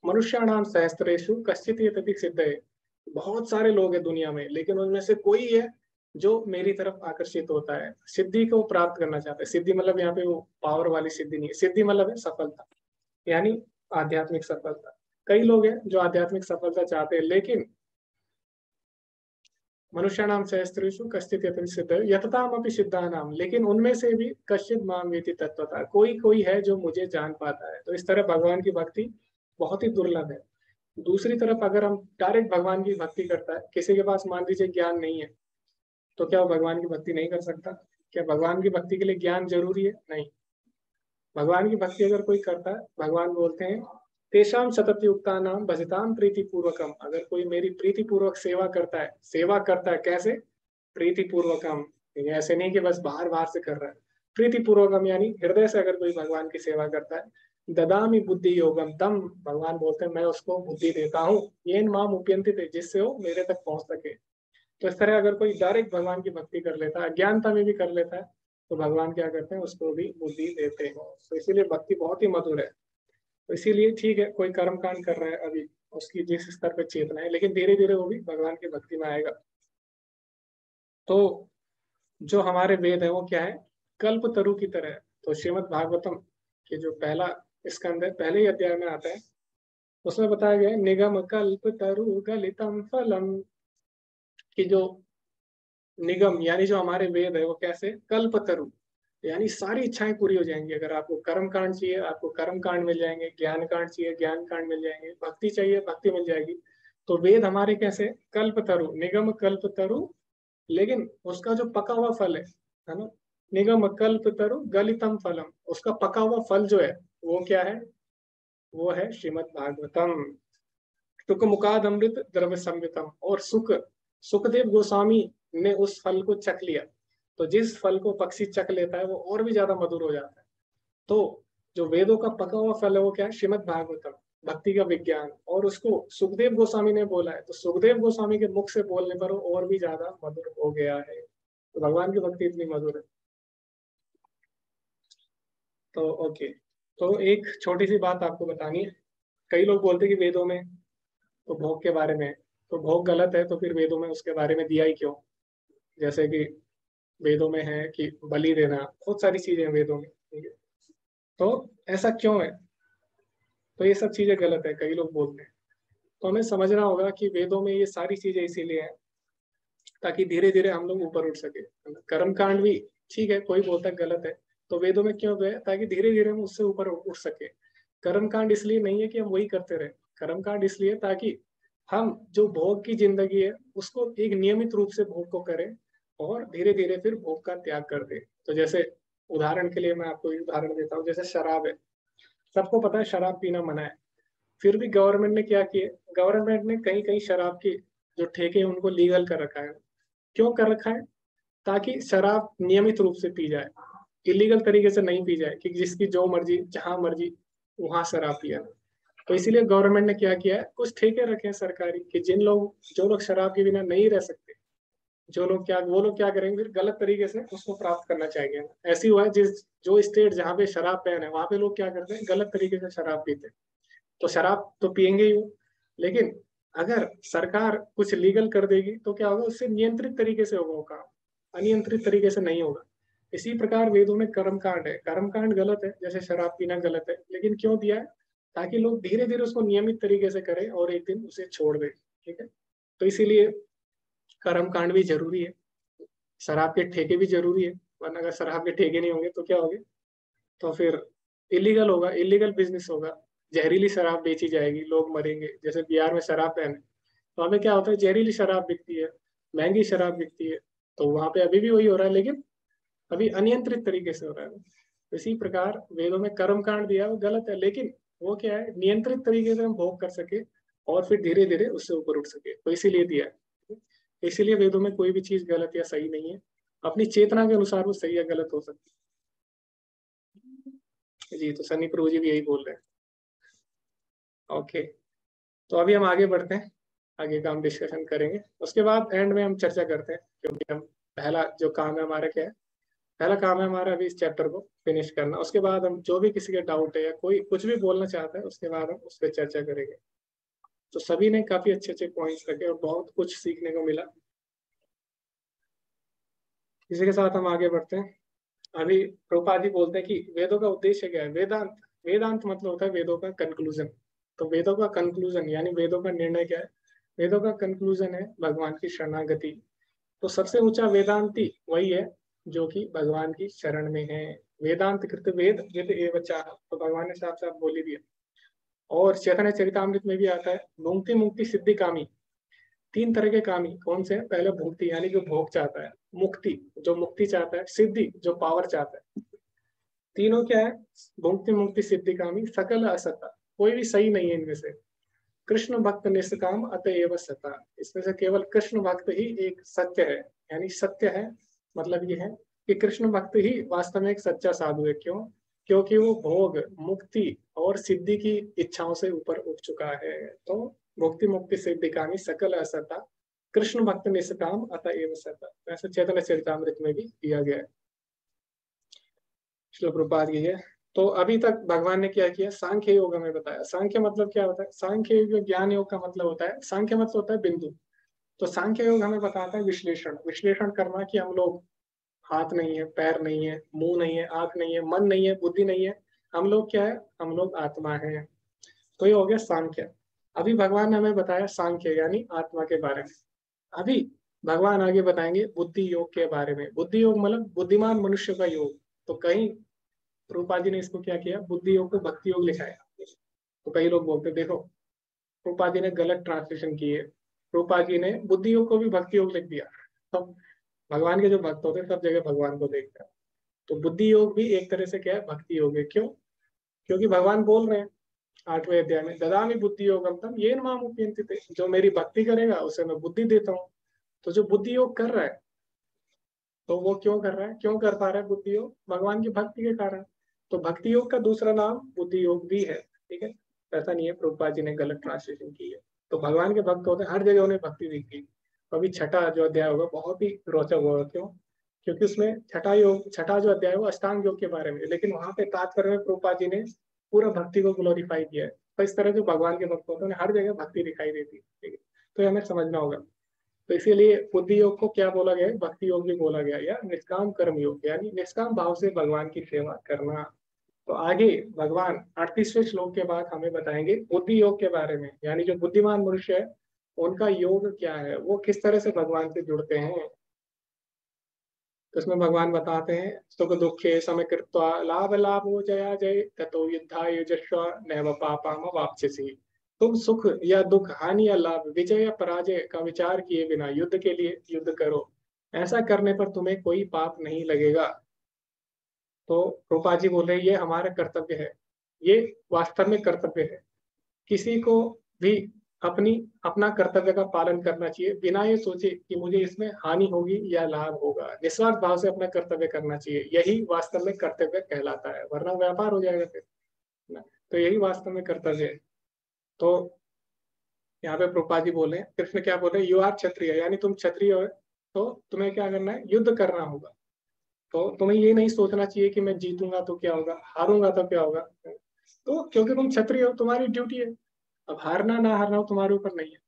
मनुष्याणाम सहस्त्रेषु कश्चित् यतति सिद्धये। बहुत सारे लोग हैं दुनिया में, लेकिन उनमें से कोई है जो मेरी तरफ आकर्षित होता है, सिद्धि को प्राप्त करना चाहता है। सिद्धि मतलब यहाँ पे वो पावर वाली सिद्धि नहीं है, सिद्धि मतलब है सफलता, यानी आध्यात्मिक सफलता। कई लोग हैं जो आध्यात्मिक सफलता चाहते हैं, लेकिन मनुष्याणाम सहस्त्रेषु कश्चित् यतति सिद्धये यततामपि सिद्धानाम, लेकिन उनमें से भी कश्चित् माम वेति तत्वतः, कोई कोई है जो मुझे जान पाता है। तो इस तरह भगवान की भक्ति बहुत ही दुर्लभ है। दूसरी तरफ अगर हम डायरेक्ट भगवान की भक्ति करता है, किसी के पास मान लीजिए ज्ञान नहीं है, तो क्या वो भगवान की भक्ति नहीं कर सकता? क्या भगवान की भक्ति के लिए ज्ञान जरूरी है? नहीं। भगवान की भक्ति अगर कोई करता है, भगवान बोलते हैं तेषाम सततयुक्तानाम भजताम प्रीतिपूर्वकम, अगर कोई मेरी प्रीतिपूर्वक सेवा करता है कैसे? प्रीतिपूर्वकम, ऐसे नहीं कि बस बाहर बाहर से कर रहा है, प्रीतिपूर्वकम यानी हृदय से अगर कोई भगवान की सेवा करता है, ददामी बुद्धि योगम तम, भगवान बोलते हैं मैं उसको बुद्धि देता हूँ, येन माम उपयंति थे, जिससे वो मेरे तक पहुंच सके। तो इस तरह अगर कोई डायरेक्ट भगवान की भक्ति कर लेता है, अज्ञानता में भी कर लेता है, तो भगवान क्या करते हैं, उसको भी बुद्धि देते हैं। तो इसीलिए भक्ति बहुत ही मधुर है। तो इसीलिए ठीक है, कोई कर्म कांड कर रहा है अभी, उसकी जिस स्तर पे चेतना है, लेकिन धीरे धीरे वो भी भगवान की भक्ति में आएगा। तो जो हमारे वेद है वो क्या है, कल्प तरु की तरह है। तो श्रीमद् भागवतम के जो पहला स्कंद है, पहले ही अध्याय में आता है, उसमें बताया गया है निगम कल्प तरु गलितम फलम, कि जो निगम यानी जो हमारे वेद है वो कैसे, कल्प तरु यानी सारी इच्छाएं पूरी हो जाएंगी। अगर आपको कर्म कांड चाहिए, आपको कर्म कांड मिल जाएंगे, ज्ञान कांड चाहिए, ज्ञान कांड मिल जाएंगे, भक्ति चाहिए, भक्ति मिल जाएगी। तो वेद हमारे कैसे, कल्प तरु, निगम कल्प तरु, लेकिन उसका जो पका हुआ फल है ना, निगम कल्प तरु गलितम फलम, उसका पका हुआ फल जो है वो क्या है, वो है श्रीमद् भागवतम। सुख मुखाद अमृत द्रव्य संवितम, और सुखदेव गोस्वामी ने उस फल को चख लिया। तो जिस फल को पक्षी चख लेता है वो और भी ज्यादा मधुर हो जाता है। तो जो वेदों का पका हुआ फल है वो क्या है, श्रीमद् भागवतम, भक्ति का विज्ञान, और उसको सुखदेव गोस्वामी ने बोला है। तो सुखदेव गोस्वामी के मुख से बोलने पर वो और भी ज्यादा मधुर हो गया है। तो भगवान की भक्ति इतनी मधुर है। तो ओके, तो एक छोटी सी बात आपको बतानी है। कई लोग बोलते हैं कि वेदों में तो भोग के बारे में, तो भोग गलत है, तो फिर वेदों में उसके बारे में दिया ही क्यों। जैसे कि वेदों में है कि बलि देना, बहुत सारी चीजें वेदों में, ठीक है, तो ऐसा क्यों है, तो ये सब चीजें गलत है, कई लोग बोलते हैं। तो हमें समझना होगा कि वेदों में ये सारी चीजें इसीलिए है ताकि धीरे धीरे हम लोग ऊपर उठ सके। कर्म कांड भी ठीक है, कोई बोलता है गलत है, तो वेदों में क्यों है, ताकि धीरे धीरे हम उससे ऊपर उठ सके। कर्म कांड इसलिए नहीं है कि हम वही करते रहे, कर्म कांड इसलिए ताकि हम जो भोग की जिंदगी है उसको एक नियमित रूप से भोग को करें और धीरे धीरे फिर भोग का त्याग कर दे। तो जैसे उदाहरण के लिए मैं आपको एक उदाहरण देता हूँ, जैसे शराब है, सबको पता है शराब पीना मना है, फिर भी गवर्नमेंट ने क्या किया, गवर्नमेंट ने कहीं कहीं शराब की जो ठेके हैं उनको लीगल कर रखा है। क्यों कर रखा है, ताकि शराब नियमित रूप से पी जाए, इलीगल तरीके से नहीं पी जाए कि जिसकी जो मर्जी जहां मर्जी वहां शराब पिया। तो इसीलिए गवर्नमेंट ने क्या किया है, कुछ ठेके रखे हैं सरकारी कि जो लोग शराब के बिना नहीं रह सकते, वो लोग क्या करेंगे, फिर गलत तरीके से उसको प्राप्त करना चाहेंगे। ऐसी हुआ है जो स्टेट जहाँ पे शराब बैन है वहां पे लोग क्या करते हैं, गलत तरीके से शराब पीते हैं। तो शराब तो पियेंगे ही, लेकिन अगर सरकार कुछ लीगल कर देगी तो क्या होगा, उससे नियंत्रित तरीके से होगा वो काम, अनियंत्रित तरीके से नहीं होगा। इसी प्रकार वेदों में कर्म कांड है, कर्म कांड गलत है, जैसे शराब पीना गलत है, लेकिन क्यों दिया है, ताकि लोग धीरे धीरे उसको नियमित तरीके से करें और एक दिन उसे छोड़ दें। ठीक है, तो इसीलिए कर्म कांड भी जरूरी है, शराब के ठेके भी जरूरी है, वरना अगर शराब के ठेके नहीं होंगे तो क्या होगे, तो फिर इलीगल होगा, इलीगल बिजनेस होगा, जहरीली शराब बेची जाएगी, लोग मरेंगे। जैसे बिहार में शराब बैन है, तो हमें क्या होता है, जहरीली शराब बिकती है, महंगी शराब बिकती है, तो वहां पे अभी भी वही हो रहा है, लेकिन अभी अनियंत्रित तरीके से हो रहा है। इसी प्रकार वेदों में कर्म कांड दिया वो गलत है, लेकिन वो क्या है, नियंत्रित तरीके से हम भोग कर सके और फिर धीरे धीरे उससे ऊपर उठ सके, तो इसीलिए दिया है। इसीलिए वेदों में कोई भी चीज गलत या सही नहीं है, अपनी चेतना के अनुसार वो सही या गलत हो सकती है। जी, तो सनी प्रभु जी भी यही बोल रहे हैं। ओके, तो अभी हम आगे बढ़ते हैं, आगे का हम डिस्कशन करेंगे, उसके बाद एंड में हम चर्चा करते हैं, क्योंकि हम पहला जो काम है हमारा क्या है, पहला काम है हमारा अभी इस चैप्टर को फिनिश करना। उसके बाद हम जो भी किसी का डाउट है या कोई कुछ भी बोलना चाहता है उसके बाद हम उस पर चर्चा करेंगे। तो सभी ने काफी अच्छे अच्छे पॉइंट्स रखे और बहुत कुछ सीखने को मिला। इसी के साथ हम आगे बढ़ते हैं। अभी प्रभुपाद जी बोलते हैं कि वेदों का उद्देश्य क्या है, वेदांत, वेदांत मतलब होता है वेदों का कंक्लूजन। तो वेदों का कंक्लूजन यानी वेदों का निर्णय क्या है, वेदों का कंक्लूजन है भगवान की शरणागति। तो सबसे ऊंचा वेदांती वही है जो कि भगवान की शरण में है। वेदांत कृत वेद विद एव चाह, तो भगवान ने साफ साफ बोल ही दिया। और चैतन्य चरितामृत में भी आता है मुक्ति मुक्ति सिद्धि कामी। तीन तरह के कामी कौन से हैं, पहले भुक्ति यानी जो भोग चाहता है, मुक्ति जो मुक्ति चाहता है, सिद्धि जो पावर चाहता है। तीनों क्या है, भुक्ति मुक्ति सिद्धि कामी सकल असता, कोई भी सही नहीं है इनमें से। कृष्ण भक्त निष्काम अतएव सता, इसमें से केवल कृष्ण भक्त ही एक सत्य है, यानी सत्य है मतलब ये है कि कृष्ण भक्त ही वास्तव में एक सच्चा साधु है। क्यों, क्योंकि वो भोग मुक्ति और सिद्धि की इच्छाओं से ऊपर उठ चुका है। तो मुक्ति मुक्ति सिद्धि कामी सकल असता कृष्ण भक्त निष्काम अतः एव सत, ऐसा चैतन्य चरितामृत में भी दिया गया है। श्रील प्रभुपाद की है। तो अभी तक भगवान ने क्या किया, सांख्य योग हमें बताया। सांख्य मतलब क्या होता है, सांख्य योग ज्ञान योग का मतलब होता है, सांख्य मतलब होता है बिंदु। तो सांख्य योग हमें बताता है विश्लेषण, विश्लेषण करना कि हम लोग हाथ नहीं है, पैर नहीं है, मुंह नहीं है, आंख नहीं है, मन नहीं है, बुद्धि नहीं है, हम लोग क्या है, हम लोग आत्मा है। तो ये हो गया सांख्य। अभी भगवान ने हमें बताया सांख्य यानी आत्मा के बारे में। अभी भगवान आगे बताएंगे बुद्धि योग के बारे में। बुद्धि योग मतलब बुद्धिमान मनुष्य का योग। तो कहीं रूपा जी ने इसको क्या किया, बुद्धि योग को भक्ति योग लिखाया। तो कई लोग बोलते देखो रूपा जी ने गलत ट्रांसलेशन की है, रूपा जी ने बुद्धि योग को भी भक्ति योग लिख दिया। तो भगवान के जो भक्त होते हैं सब जगह भगवान को देखते हैं। तो बुद्धि योग भी एक तरह से क्या है, भक्ति योग है। क्यों? क्योंकि भगवान बोल रहे हैं 8वें अध्याय में, ददामि बुद्धि योगम तम येन माम उपयन्ति, जो मेरी भक्ति करेगा उसे मैं बुद्धि देता हूँ। तो जो बुद्धि योग कर रहा है, तो वो क्यों कर रहा है, क्यों कर पा रहा है बुद्धि योग? भगवान की भक्ति के कारण। तो भक्ति योग का दूसरा नाम बुद्धि योग भी है। ठीक है, ऐसा नहीं है प्रभुपाद जी ने गलत ट्रांसलेशन की है। तो भगवान के भक्त होते हैं, हर जगह उन्हें भक्ति दिखती। अभी छठा जो अध्याय होगा बहुत ही रोचक होगा। क्यों? क्योंकि उसमें छठा जो अध्याय है वो अष्टांग योग के बारे में, लेकिन वहां पे तात्पर्य में प्रभुपाद जी ने पूरा भक्ति को ग्लोरीफाई किया है। तो इस तरह जो भगवान के भक्त होते हैं उन्हें हर जगह भक्ति दिखाई देती है। ठीक है, तो ये हमें समझना होगा। तो इसीलिए बुद्धि योग को क्या बोला गया है, भक्ति योग भी बोला गया, या निष्काम कर्म योग, यानी निष्काम भाव से भगवान की सेवा करना। तो आगे भगवान 38वें श्लोक के बाद हमें बताएंगे बुद्धि योग के बारे में, यानी जो बुद्धिमान मनुष्य है उनका योग क्या है, वो किस तरह से भगवान से जुड़ते हैं। तो इसमें भगवान बताते हैं सुख दुखे समय कृत्वा लाभ लाभो जया जय ततो युद्धाय युजस्व नैव पापाम वाप्स्यसि। तुम सुख या दुख, हानि या लाभ, विजय या पराजय का विचार किए बिना युद्ध के लिए युद्ध करो, ऐसा करने पर तुम्हें कोई पाप नहीं लगेगा। तो रूपा जी बोल रहे ये हमारा कर्तव्य है, ये वास्तव में कर्तव्य है। किसी को भी अपना कर्तव्य का पालन करना चाहिए बिना ये सोचे कि मुझे इसमें हानि होगी या लाभ होगा। निस्वार्थ भाव से अपना कर्तव्य करना चाहिए, यही वास्तव में कर्तव्य कहलाता है, वरना व्यापार हो जाएगा फिर ना। तो यही वास्तव में कर्तव्य है। तो यहाँ पे प्रभुपाद जी बोले, कृष्ण क्या बोले, यू आर क्षत्रिय, यानी तुम क्षत्रिय हो, तो तुम्हें क्या करना है, युद्ध करना होगा। तो तुम्हें ये नहीं सोचना चाहिए कि मैं जीतूंगा तो क्या होगा, हारूंगा तो क्या होगा। तो क्योंकि तुम क्षत्रिय हो, तुम्हारी ड्यूटी है। अब हारना ना हारना तुम्हारे ऊपर नहीं है।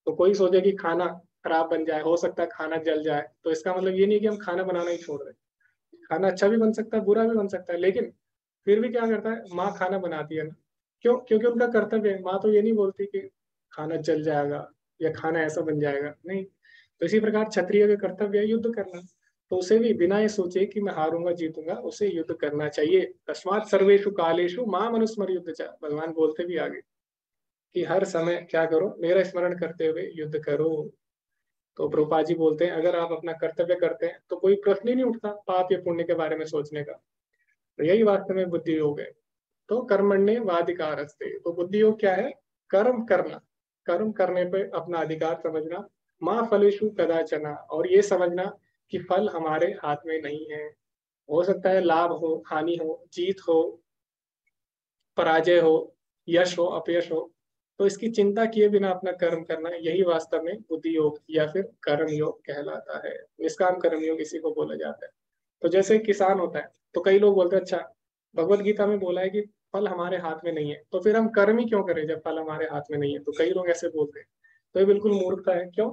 तो कोई सोचे कि खाना खराब बन जाए, हो सकता है खाना जल जाए, तो इसका मतलब ये नहीं कि हम खाना बनाना ही छोड़ दें। खाना अच्छा भी बन सकता है, बुरा भी बन सकता है, लेकिन फिर भी क्या करता है, माँ खाना बनाती है ना। क्यों? क्योंकि उनका कर्तव्य है। माँ तो ये नहीं बोलती कि खाना जल जाएगा या खाना ऐसा बन जाएगा, नहीं। तो इसी प्रकार क्षत्रिय का कर्तव्य है युद्ध करना। तो उसे भी बिना ये सोचे कि मैं हारूंगा जीतूंगा, उसे युद्ध करना चाहिए। तस्मात् सर्वेषु कालेषु माम अनुस्मर युद्ध च, भगवान बोलते भी आगे कि हर समय क्या करो, मेरा स्मरण करते हुए युद्ध करो। तो प्रभुपाद जी बोलते हैं अगर आप अपना कर्तव्य करते हैं तो कोई प्रश्न ही नहीं उठता पाप या पुण्य के बारे में सोचने का। तो यही वास्तव में बुद्धि योग है। तो कर्मण्य वाधिकारस्ते, तो बुद्धि योग क्या है, कर्म करना, कर्म करने पे अपना अधिकार समझना। माँ फलेषु कदाचना, और ये समझना कि फल हमारे हाथ में नहीं है। हो सकता है लाभ हो, हानि हो, जीत हो, पराजय हो, यश हो, अपयश हो, तो इसकी चिंता किए बिना अपना कर्म करना, यही वास्तव में बुद्धि योग या फिर कर्म योग कहलाता है। निष्काम कर्म योग इसी को बोला जाता है। तो जैसे किसान होता है, तो कई लोग बोलते हैं अच्छा भगवत गीता में बोला है कि फल हमारे हाथ में नहीं है, तो फिर हम कर्म ही क्यों करें जब फल हमारे हाथ में नहीं है। तो कई लोग ऐसे बोलते हैं, तो ये बिल्कुल मूर्खता है। क्यों?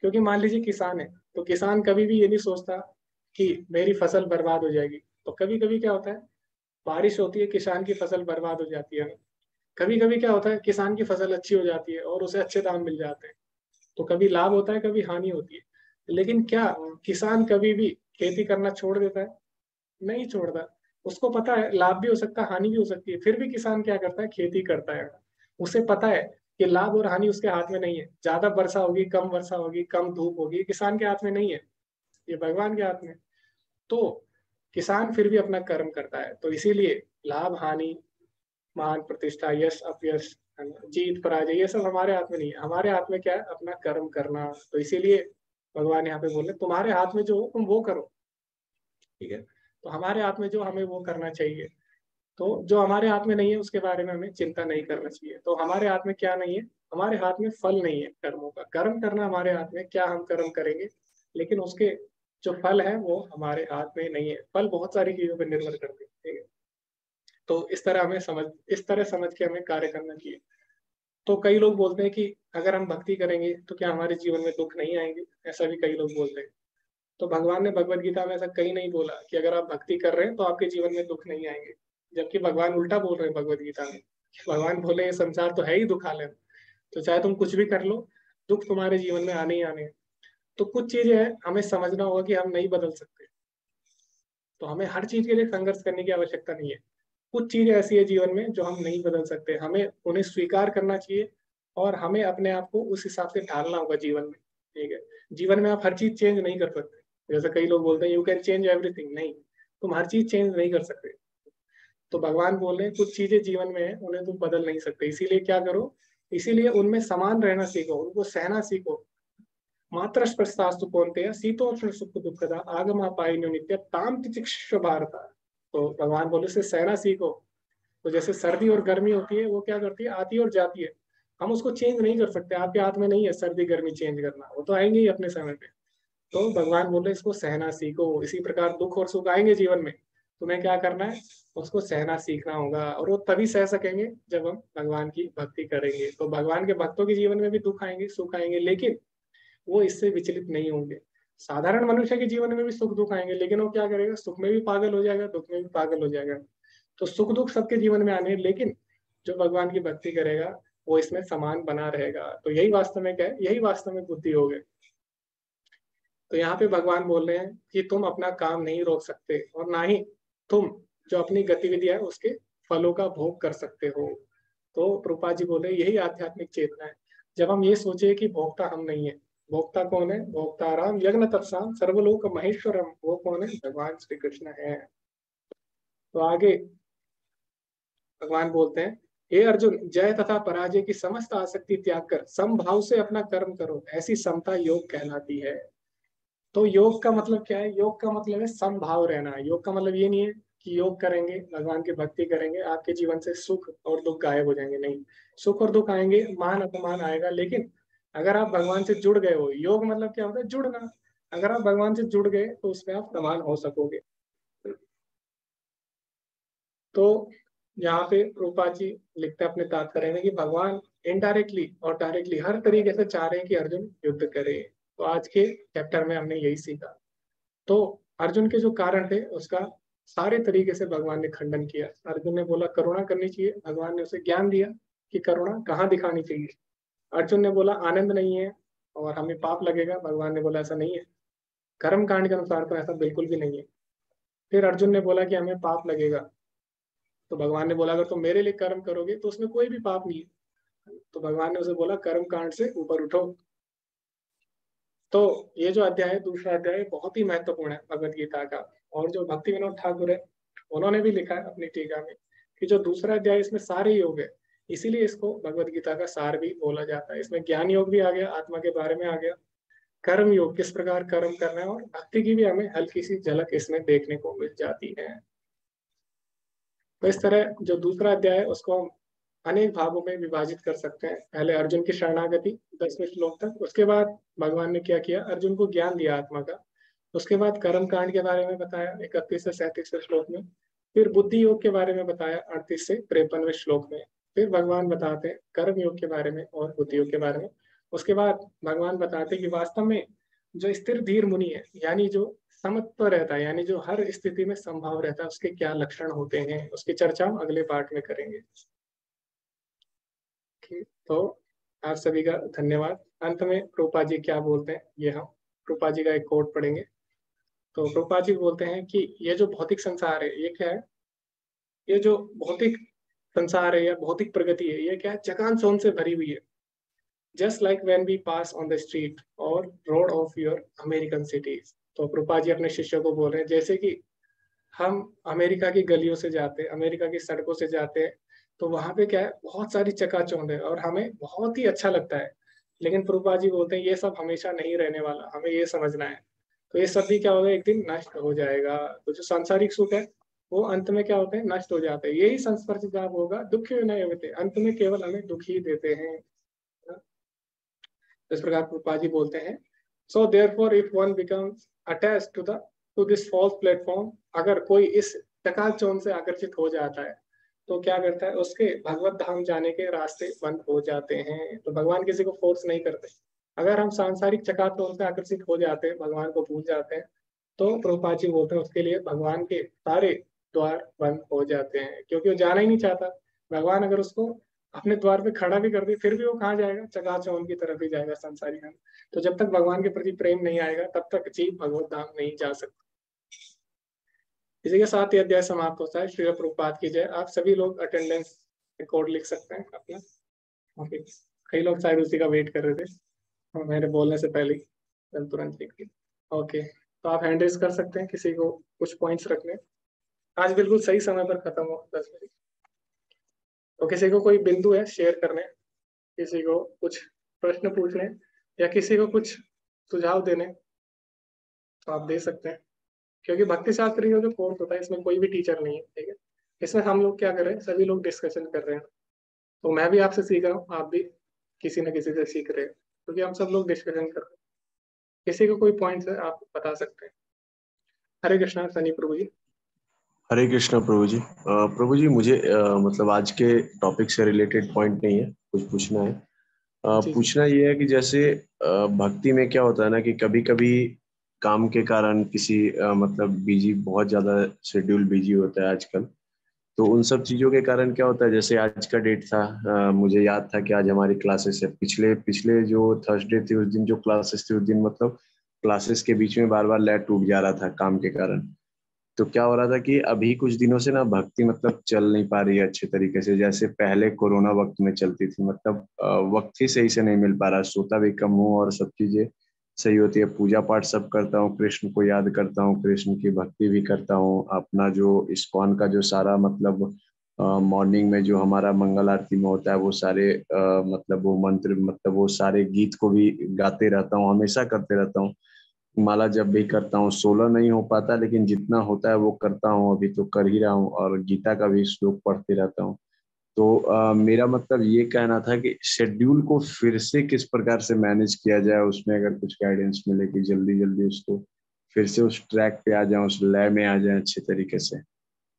क्योंकि मान लीजिए किसान है, तो किसान कभी भी ये नहीं सोचता कि मेरी फसल बर्बाद हो जाएगी। तो कभी कभी क्या होता है, बारिश होती है, किसान की फसल बर्बाद हो जाती है। कभी कभी क्या होता है, किसान की फसल अच्छी हो जाती है और उसे अच्छे दाम मिल जाते हैं। तो कभी लाभ होता है, कभी हानि होती है। लेकिन क्या किसान कभी भी खेती करना छोड़ देता है? नहीं छोड़ता। उसको पता है लाभ भी हो सकता है, हानि भी हो सकती है, फिर भी किसान क्या करता है, खेती करता है। उसे पता है कि लाभ और हानि उसके हाथ में नहीं है। ज्यादा वर्षा होगी, कम वर्षा होगी, कम धूप होगी, किसान के हाथ में नहीं है, ये भगवान के हाथ में। तो किसान फिर भी अपना कर्म करता है। तो इसीलिए लाभ हानि, मान प्रतिष्ठा, यश अपयश, जीत पराजय, ये सब हमारे हाथ में नहीं है। हमारे हाथ में क्या है, अपना कर्म करना। तो इसीलिए भगवान यहाँ पे बोले तुम्हारे हाथ में जो हो तुम वो करो। ठीक है, तो हमारे हाथ में जो, हमें वो करना चाहिए। तो जो हमारे हाथ में नहीं है उसके बारे में हमें चिंता नहीं करना चाहिए। तो हमारे हाथ में क्या नहीं है, हमारे हाथ में फल नहीं है कर्मों का। कर्म करना हमारे हाथ में, क्या हम कर्म करेंगे, लेकिन उसके जो फल है वो हमारे हाथ में नहीं है। फल बहुत सारी चीजों पर निर्भर करते हैं, ठीक है। तो इस तरह समझ के हमें कार्य करना चाहिए। तो कई लोग बोलते हैं कि अगर हम भक्ति करेंगे तो क्या हमारे जीवन में दुख नहीं आएंगे, ऐसा भी कई लोग बोलते हैं। तो भगवान ने भगवत गीता में ऐसा कहीं नहीं बोला कि अगर आप भक्ति कर रहे हैं तो आपके जीवन में दुख नहीं आएंगे, जबकि भगवान उल्टा बोल रहे हैं भगवत गीता में। भगवान बोले ये संसार तो है ही दुखालय, तो चाहे तुम कुछ भी कर लो, दुख तुम्हारे जीवन में आने ही आने हैं। तो कुछ चीजें हैं हमें समझना होगा कि हम नहीं बदल सकते, तो हमें हर चीज के लिए संघर्ष करने की आवश्यकता नहीं है। कुछ चीजें ऐसी है जीवन में जो हम नहीं बदल सकते, हमें उन्हें स्वीकार करना चाहिए और हमें अपने आप को उस हिसाब से ढालना होगा जीवन में, ठीक है। जीवन में आप हर चीज चेंज नहीं कर सकते, जैसे कई लोग बोलते हैं यू कैन चेंज एवरीथिंग, नहीं, तुम हर चीज चेंज नहीं कर सकते। तो भगवान बोल रहे हैं कुछ चीजें जीवन में है उन्हें तुम बदल नहीं सकते, इसीलिए क्या करो, इसीलिए उनमें समान रहना सीखो, उनको सहना सीखो। मात्र स्पर्शास्तु कौन्तेय शीतोष्ण सुख दुखदा आगमापायिनो नित्य ताम तितिक्षु भारत। तो भगवान बोले से सहना सीखो। तो जैसे सर्दी और गर्मी होती है वो क्या करती है, आती है और जाती है, हम उसको चेंज नहीं कर सकते, आपके हाथ में नहीं है सर्दी गर्मी चेंज करना, वो तो आएंगे ही अपने समय पे। तो भगवान बोले इसको सहना सीखो। इसी प्रकार दुख और सुख आएंगे जीवन में, तुम्हें क्या करना है, उसको सहना सीखना होगा, और वो तभी सह सकेंगे जब हम भगवान की भक्ति करेंगे। तो भगवान के भक्तों के जीवन में भी दुख आएंगे सुख आएंगे, लेकिन वो इससे विचलित नहीं होंगे। साधारण मनुष्य के जीवन में भी सुख दुख आएंगे, लेकिन वो क्या करेगा, सुख में भी पागल हो जाएगा, दुख में भी पागल हो जाएगा। तो सुख दुख सबके जीवन में आने हैं, लेकिन जो भगवान की भक्ति करेगा वो इसमें समान बना रहेगा। तो यही वास्तव में क्या है, यही वास्तव में बुद्धि योग है। तो यहाँ पे भगवान बोल रहे हैं कि तुम अपना काम नहीं रोक सकते और ना ही तुम जो अपनी गतिविधियां है उसके फलों का भोग कर सकते हो। तो प्रभुपाद जी बोले यही आध्यात्मिक चेतना है, जब हम ये सोचे कि भोक्ता हम नहीं है। भोक्ता कौन है, भोक्ताराम यज्ञ तत्साम सर्वलोक महेश्वरम, वो कौन है, भगवान श्री कृष्ण है। तो आगे भगवान बोलते हैं हे अर्जुन, जय तथा पराजय की समस्त आसक्ति त्याग कर समभाव से अपना कर्म करो, ऐसी समता योग कहलाती है। तो योग का मतलब क्या है, योग का मतलब है समभाव रहना। योग का मतलब ये नहीं है कि योग करेंगे भगवान की भक्ति करेंगे आपके जीवन से सुख और दुख गायब हो जाएंगे, नहीं, सुख और दुख आएंगे, मान अपमान आएगा, लेकिन अगर आप भगवान से जुड़ गए हो, योग मतलब क्या होता है, जुड़ना, अगर आप भगवान से जुड़ गए तो उसमें आप समान हो सकोगे। तो यहाँ पे रूपा जी लिखते हैं अपने तात्पर्य में कि भगवान इनडायरेक्टली और डायरेक्टली हर तरीके से चाह रहे हैं कि अर्जुन युद्ध करे। तो आज के चैप्टर में हमने यही सीखा। तो अर्जुन के जो कारण थे उसका सारे तरीके से भगवान ने खंडन किया। अर्जुन ने बोला करुणा करनी चाहिए, भगवान ने उसे ज्ञान दिया कि करुणा कहाँ दिखानी चाहिए। अर्जुन ने बोला आनंद नहीं है और हमें पाप लगेगा, भगवान ने बोला ऐसा नहीं है, कर्म कांड के अनुसार तो ऐसा बिल्कुल भी नहीं है। फिर अर्जुन ने बोला कि हमें पाप लगेगा, तो भगवान ने बोला अगर तुम मेरे लिए कर्म करोगे तो उसमें कोई भी पाप नहीं है। तो भगवान ने उसे बोला कर्म कांड से ऊपर उठो। तो ये जो अध्याय है, दूसरा अध्याय, बहुत ही महत्वपूर्ण है भगवत गीता का। और जो भक्ति विनोद ठाकुर है उन्होंने भी लिखा है अपनी टीका में कि जो दूसरा अध्याय इसमें सारे योग है, इसीलिए इसको भगवत गीता का सार भी बोला जाता है। इसमें ज्ञान योग भी आ गया, आत्मा के बारे में आ गया, कर्म योग किस प्रकार कर्म करना है, और भक्ति की भी हमें हल्की सी झलक इसमें देखने को मिल जाती है। तो इस तरह जो दूसरा अध्याय है उसको हम अनेक भागों में विभाजित कर सकते हैं। पहले अर्जुन की शरणागति 10वें श्लोक तक, उसके बाद भगवान ने क्या किया, अर्जुन को ज्ञान दिया आत्मा का, उसके बाद कर्म कांड के बारे में बताया 31 से 37वें श्लोक में, फिर बुद्धि योग के बारे में बताया 38 से 53वें श्लोक में, फिर भगवान बताते हैं कर्म योग के बारे में और बुद्धि योग के बारे में। उसके बाद भगवान बताते हैं कि वास्तव में जो स्थिर धीर मुनि है, यानी जो समत्व रहता है, यानी जो हर स्थिति में संभाव रहता है, उसके क्या लक्षण होते हैं, उसकी चर्चा हम अगले पार्ट में करेंगे। तो आप सभी का धन्यवाद। अंत में प्रभुपा जी क्या बोलते हैं, ये हम प्रभुपा जी का एक कोट पढ़ेंगे। तो प्रभुपा जी बोलते हैं कि ये जो भौतिक संसार है, ये क्या है, ये जो भौतिक संसार है या भौतिक प्रगति है, ये क्या है, चकाचौंध से भरी हुई है। Just like when we pass on the street और road of your American cities. तो प्रभुपा जी अपने शिष्यों को बोल रहे हैं जैसे कि हम अमेरिका की गलियों से जाते हैं, अमेरिका की सड़कों से जाते हैं, तो वहां पे क्या है, बहुत सारी चकाचौंध है और हमें बहुत ही अच्छा लगता है। लेकिन प्रभुपा जी बोलते हैं ये सब हमेशा नहीं रहने वाला, हमें ये समझना है। तो ये सब भी क्या होगा, एक दिन नष्ट हो जाएगा। तो जो सांसारिक सुख है वो अंत में क्या होते हैं, नष्ट हो जाते हैं। यही संस्पर्श जब होगा दुख विनय होते, अंत में केवल हमें दुख ही देते हैं। इस प्रकार प्रभुपाद जी बोलते हैं, so therefore if one becomes attached to this false platform, अगर कोई इस चकाचौंध से आकर्षित हो जाता है तो क्या करता है, उसके भगवत धाम जाने के रास्ते बंद हो जाते हैं। तो भगवान किसी को फोर्स नहीं करते। अगर हम सांसारिक चकाचौंध से आकर्षित हो जाते हैं, भगवान को भूल जाते हैं, तो प्रभुपाद जी बोलते हैं उसके लिए भगवान के सारे द्वार बंद हो जाते हैं, क्योंकि वो जाना ही नहीं चाहता। भगवान अगर उसको अपने द्वार पे खड़ा भी कर दे फिर भी वो कहाँ जाएगा, चकाचौंध की तरफ ही जाएगा, संसारी धाम। तो जब तक भगवान के प्रति प्रेम नहीं आएगा तब तक जीव भगवत धाम नहीं जा सकता। इसी के साथ ये अध्याय समाप्त होता है। श्री प्रभुपाद की जय। आप सभी लोग अटेंडेंस रिकॉर्ड लिख सकते हैं अपना। ओके, कई लोग शायद उसी का वेट कर रहे थे और मेरे बोलने से पहले ही तुरंत लिख दिया। ओके, तो आप हैंड रेज कर सकते हैं किसी को कुछ पॉइंट्स रखने। आज बिल्कुल सही समय पर खत्म हो 10 बजे। तो किसी को कोई बिंदु है शेयर करने, किसी को कुछ प्रश्न पूछने या किसी को कुछ सुझाव देने, तो आप दे सकते हैं। क्योंकि भक्ति शास्त्री का जो कोर्स होता है इसमें कोई भी टीचर नहीं है, ठीक है। इसमें हम लोग क्या कर रहे हैं, सभी लोग डिस्कशन कर रहे हैं। तो मैं भी आपसे सीख रहा हूँ, आप भी किसी न किसी से सीख रहे हैं, क्योंकि हम सब लोग डिस्कशन कर रहे हैं। किसी को कोई पॉइंट है आप बता सकते हैं। हरे कृष्णा सनी प्रभु जी। हरे कृष्णा प्रभु जी। प्रभु जी मुझे मतलब आज के टॉपिक से रिलेटेड पॉइंट नहीं है, कुछ पूछना है। पूछना ये है कि जैसे भक्ति में क्या होता है ना कि कभी कभी काम के कारण किसी मतलब बिजी, बहुत ज्यादा शेड्यूल बिजी होता है आजकल। तो उन सब चीजों के कारण क्या होता है, जैसे आज का डेट था, मुझे याद था कि आज हमारी क्लासेस है। पिछले जो थर्सडे थी उस दिन जो क्लासेस थी उस दिन मतलब क्लासेस के बीच में बार बार लैट टूट जा रहा था काम के कारण। तो क्या हो रहा था कि अभी कुछ दिनों से ना भक्ति मतलब चल नहीं पा रही है अच्छे तरीके से, जैसे पहले कोरोना वक्त में चलती थी। मतलब वक्त ही सही से नहीं मिल पा रहा, सोता भी कम हूँ और सब चीजें सही होती है। पूजा पाठ सब करता हूँ, कृष्ण को याद करता हूँ, कृष्ण की भक्ति भी करता हूँ। अपना जो इस्कॉन का जो सारा मतलब मॉर्निंग में जो हमारा मंगल आरती में होता है वो सारे मतलब वो मंत्र, मतलब वो सारे गीत को भी गाते रहता हूँ, हमेशा करते रहता हूँ। माला जब भी करता हूँ, 16 नहीं हो पाता लेकिन जितना होता है वो करता हूँ, अभी तो कर ही रहा हूँ। और गीता का भी श्लोक पढ़ते रहता हूँ। तो मेरा मतलब ये कहना था कि शेड्यूल को फिर से किस प्रकार से मैनेज किया जाए, उसमें अगर कुछ गाइडेंस मिले कि जल्दी जल्दी उसको फिर से उस ट्रैक पे आ जाए, उस लय में आ जाए अच्छे तरीके से।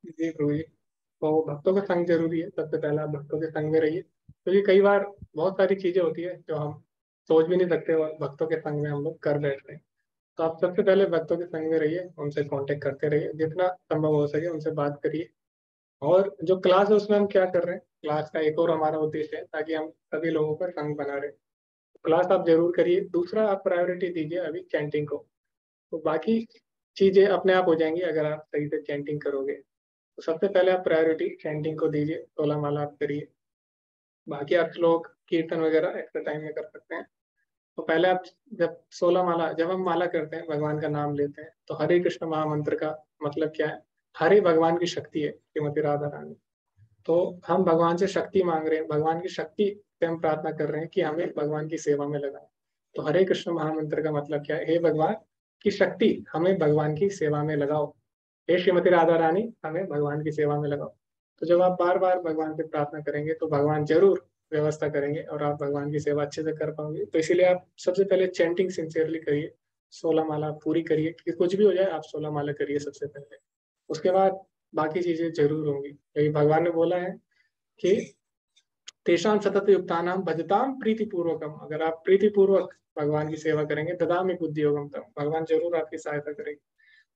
जी प्रभु जी, तो भक्तों का संग जरूरी है। सबसे पहले आप भक्तों के संग में रहिए, क्योंकि कई बार बहुत सारी चीजें होती है जो हम सोच भी नहीं सकते और भक्तों के संग में हम लोग कर बैठ रहे हैं। तो आप सबसे पहले भक्तों के संग में रहिए, उनसे कांटेक्ट करते रहिए, जितना संभव हो सके उनसे बात करिए। और जो क्लास है उसमें हम क्या कर रहे हैं, क्लास का एक और हमारा उद्देश्य है ताकि हम सभी लोगों का संग बना रहे। क्लास आप जरूर करिए। दूसरा, आप प्रायोरिटी दीजिए अभी चैंटिंग को, तो बाकी चीजें अपने आप हो जाएंगी अगर आप सही से चैंटिंग करोगे। तो सबसे पहले आप प्रायोरिटी चैंटिंग को दीजिए, 16 माला आप करिए। बाकी आप लोग कीर्तन वगैरह एक्स्ट्रा टाइम में कर सकते हैं। तो पहले आप जब 16 माला, जब हम माला करते हैं, भगवान का नाम लेते हैं, तो हरे कृष्ण महामंत्र का मतलब क्या है, हरे भगवान की शक्ति है, श्रीमती राधा रानी। तो हम भगवान से शक्ति मांग रहे हैं, भगवान की शक्ति से हम प्रार्थना कर रहे हैं कि हमें भगवान की सेवा में लगाएं। तो हरे कृष्ण महामंत्र का मतलब क्या है, हे भगवान की शक्ति हमें भगवान की सेवा में लगाओ, हे श्रीमती राधा रानी हमें भगवान की सेवा में लगाओ। तो जब आप बार बार भगवान से प्रार्थना करेंगे तो भगवान जरूर व्यवस्था करेंगे और आप भगवान की सेवा अच्छे से कर पाओगे। तो इसीलिए आप सबसे पहले चैंटिंग सिंसियरली करिए, 16 माला पूरी करिए, कि कुछ भी हो जाए आप 16 माला करिए सबसे पहले। उसके बाद बाकी चीजें जरूर होंगी, क्योंकि भगवान ने बोला है कि तेषां सतत युक्तानां भजताम प्रीतिपूर्वकम। अगर आप प्रीतिपूर्वक भगवान की सेवा करेंगे, ददामि बुद्धि योगम तम, भगवान जरूर आपकी सहायता करेंगे।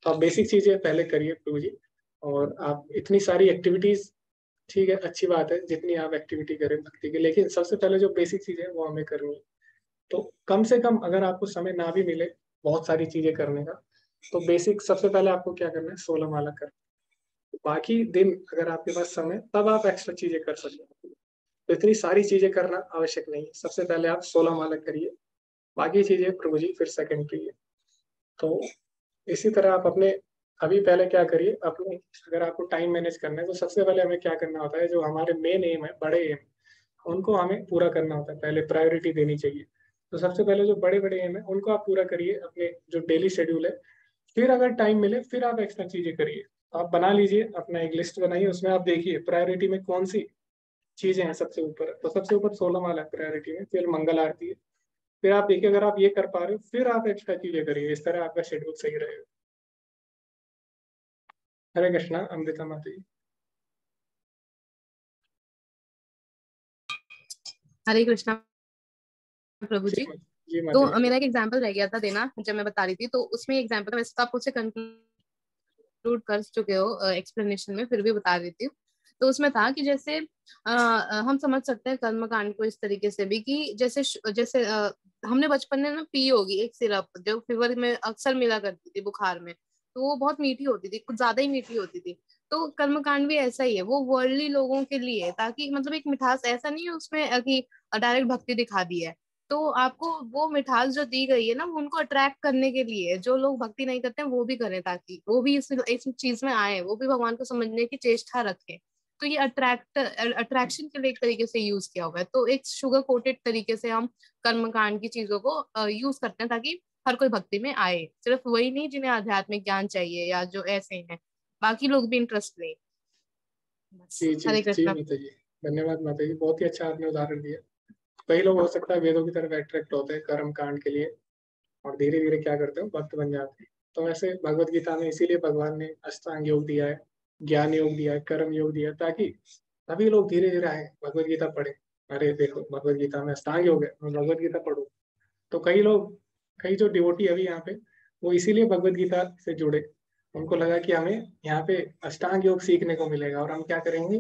तो आप बेसिक चीजें पहले करिए प्रभु जी। और आप इतनी सारी एक्टिविटीज, ठीक है, अच्छी बात है जितनी आप एक्टिविटी करें भक्ति की, लेकिन सबसे पहले जो बेसिक चीज है वो हमें करनी है। तो कम से कम अगर आपको समय ना भी मिले बहुत सारी चीजें करने का, तो बेसिक सबसे पहले आपको क्या करना है, 16 माला करना। बाकी दिन अगर आपके पास समय तब आप एक्स्ट्रा चीजें कर सकते हैं। तो इतनी सारी चीजें करना आवश्यक नहीं है। सबसे पहले आप 16 माला करिए, बाकी चीजें प्रभु जी फिर सेकेंडरी है। तो इसी तरह आप अपने अभी पहले क्या करिए, अपने अगर आपको टाइम मैनेज करना है तो सबसे पहले हमें क्या करना होता है, जो हमारे मेन एम है, बड़े एम, उनको हमें पूरा करना होता है, पहले प्रायोरिटी देनी चाहिए। तो सबसे पहले जो बड़े बड़े एम है उनको आप पूरा करिए, अपने जो डेली शेड्यूल है। फिर अगर टाइम मिले फिर आप एक्स्ट्रा चीजें करिए। आप बना लीजिए अपना एक लिस्ट बनाइए, उसमें आप देखिए प्रायोरिटी में कौन सी चीजें हैं सबसे ऊपर। तो सबसे ऊपर 16 माला प्रायोरिटी में, फिर मंगल आरती है, फिर आप देखिए अगर आप ये कर पा रहे हो फिर आप एक्स्ट्रा चीजें करिए, इस तरह आपका शेड्यूल सही रहेगा। हरे कृष्णा। अमृता माता जी। हरे कृष्णा प्रभु जी। जी माता तो जी। मेरा एक एग्जांपल रह गया था देना जब मैं बता रही थी, तो उसमें एग्जांपल वैसे तो आप उससे कंक्लूड कर चुके हो एक्सप्लेनेशन में, फिर भी बता देती हूँ। तो उसमें था कि जैसे हम समझ सकते हैं कर्म कांड को इस तरीके से भी कि जैसे जैसे हमने बचपन में ना पी होगी एक सिरप जो फीवर में अक्सर मिला करती थी, बुखार में, तो वो बहुत मीठी होती थी, कुछ ज्यादा ही मीठी होती थी। तो कर्म कांड भी ऐसा ही है, वो वर्ल्डली लोगों के लिए है, ताकि मतलब एक मिठास ऐसा नहीं है उसमें कि डायरेक्ट भक्ति दिखा दी है। तो आपको वो मिठास जो दी गई है ना, वो उनको अट्रैक्ट करने के लिए है। जो लोग भक्ति नहीं करते हैं वो भी करें, ताकि वो भी इस चीज में आए, वो भी भगवान को समझने की चेष्टा रखें। तो ये अट्रैक्शन के लिए एक तरीके से यूज किया हुआ है। तो एक शुगर कोटेड तरीके से हम कर्मकांड की चीजों को यूज करते हैं, ताकि हर कोई भक्ति में आए। सिर्फ वही नहीं जिन्हें आध्यात्मिक ज्ञान चाहिए या जो ऐसे हैं, बाकी लोग भी इंटरेस्ट लें। बस। जी जी हरे जी कृष्णा। माता जी। धन्यवाद माता जी, बहुत ही अच्छा आपने उदाहरण दिया। कई लोग हो सकता है वेदों की तरफ अट्रैक्ट होते हैं कर्म कांड के लिए, और धीरे धीरे क्या करते हो भक्त बन जाते हैं। तो वैसे भगवत गीता में इसीलिए भगवान ने अष्टांग योग दिया है, ज्ञान योग दिया है, कर्म योग दिया है, ताकि सभी लोग धीरे धीरे आए भगवत गीता पढ़े। अरे देखो भगवत गीता में अष्टांग योग है, मैं भगवत गीता पढ़ू। तो कई लोग, कई जो डिवोटी अभी यहाँ पे, वो इसीलिए भगवत गीता से जुड़े। उनको लगा कि हमें यहाँ पे अष्टांग योग सीखने को मिलेगा और हम क्या करेंगे,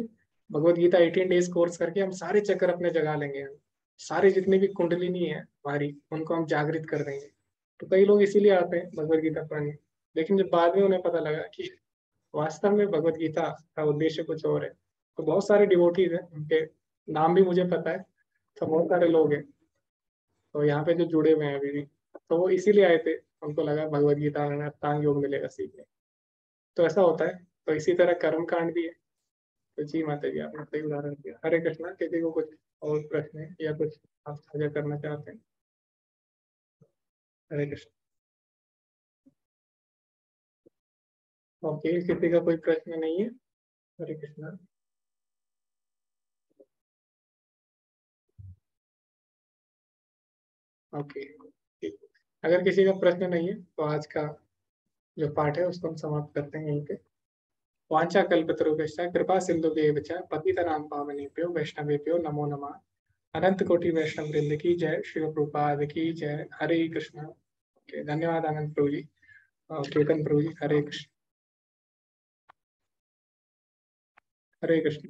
भगवत गीता 18 डेज कोर्स करके हम सारे चक्कर अपने जगा लेंगे। हम सारे जितने भी कुंडलिनी है हमारी, उनको हम जागृत कर देंगे। तो कई लोग इसीलिए आते हैं भगवत गीता पढ़ने। लेकिन जब बाद में उन्हें पता लगा कि वास्तव में भगवत गीता का उद्देश्य कुछ और है, तो बहुत सारे डिवोटीज हैं, उनके नाम भी मुझे पता है, तो बहुत सारे लोग हैं तो यहाँ पे जो जुड़े हुए हैं अभी भी, तो वो इसीलिए आए थे। उनको लगा भगवत गीता में अष्टांग योग मिलेगा सीखने। तो ऐसा होता है। तो इसी तरह कर्म कांड भी है। तो जी माता जी, आपने सही उदाहरण दिया। हरे कृष्णा। किसी को कुछ और प्रश्न है या कुछ आप साझा करना चाहते हैं? हरे कृष्ण। ओके, किसी का कोई प्रश्न नहीं है? हरे कृष्णा। ओके, ठीक। अगर किसी का प्रश्न नहीं है तो आज का जो पाठ है उसको हम समाप्त करते हैं यहीं पे। वांछा कल्पतरुभ्यश्च कृपा सिंधुभ्येव च पतितनां पावनेभ्यो वैष्णवेभ्यो नमो नमः। अनंत कोटि वैष्णव वृंद की जय, श्री प्रभुपाद की जय। हरे कृष्णा। ओके, धन्यवाद आनंद प्रभु जी और केतन प्रभु जी। हरे कृष्ण। हरे कृष्ण।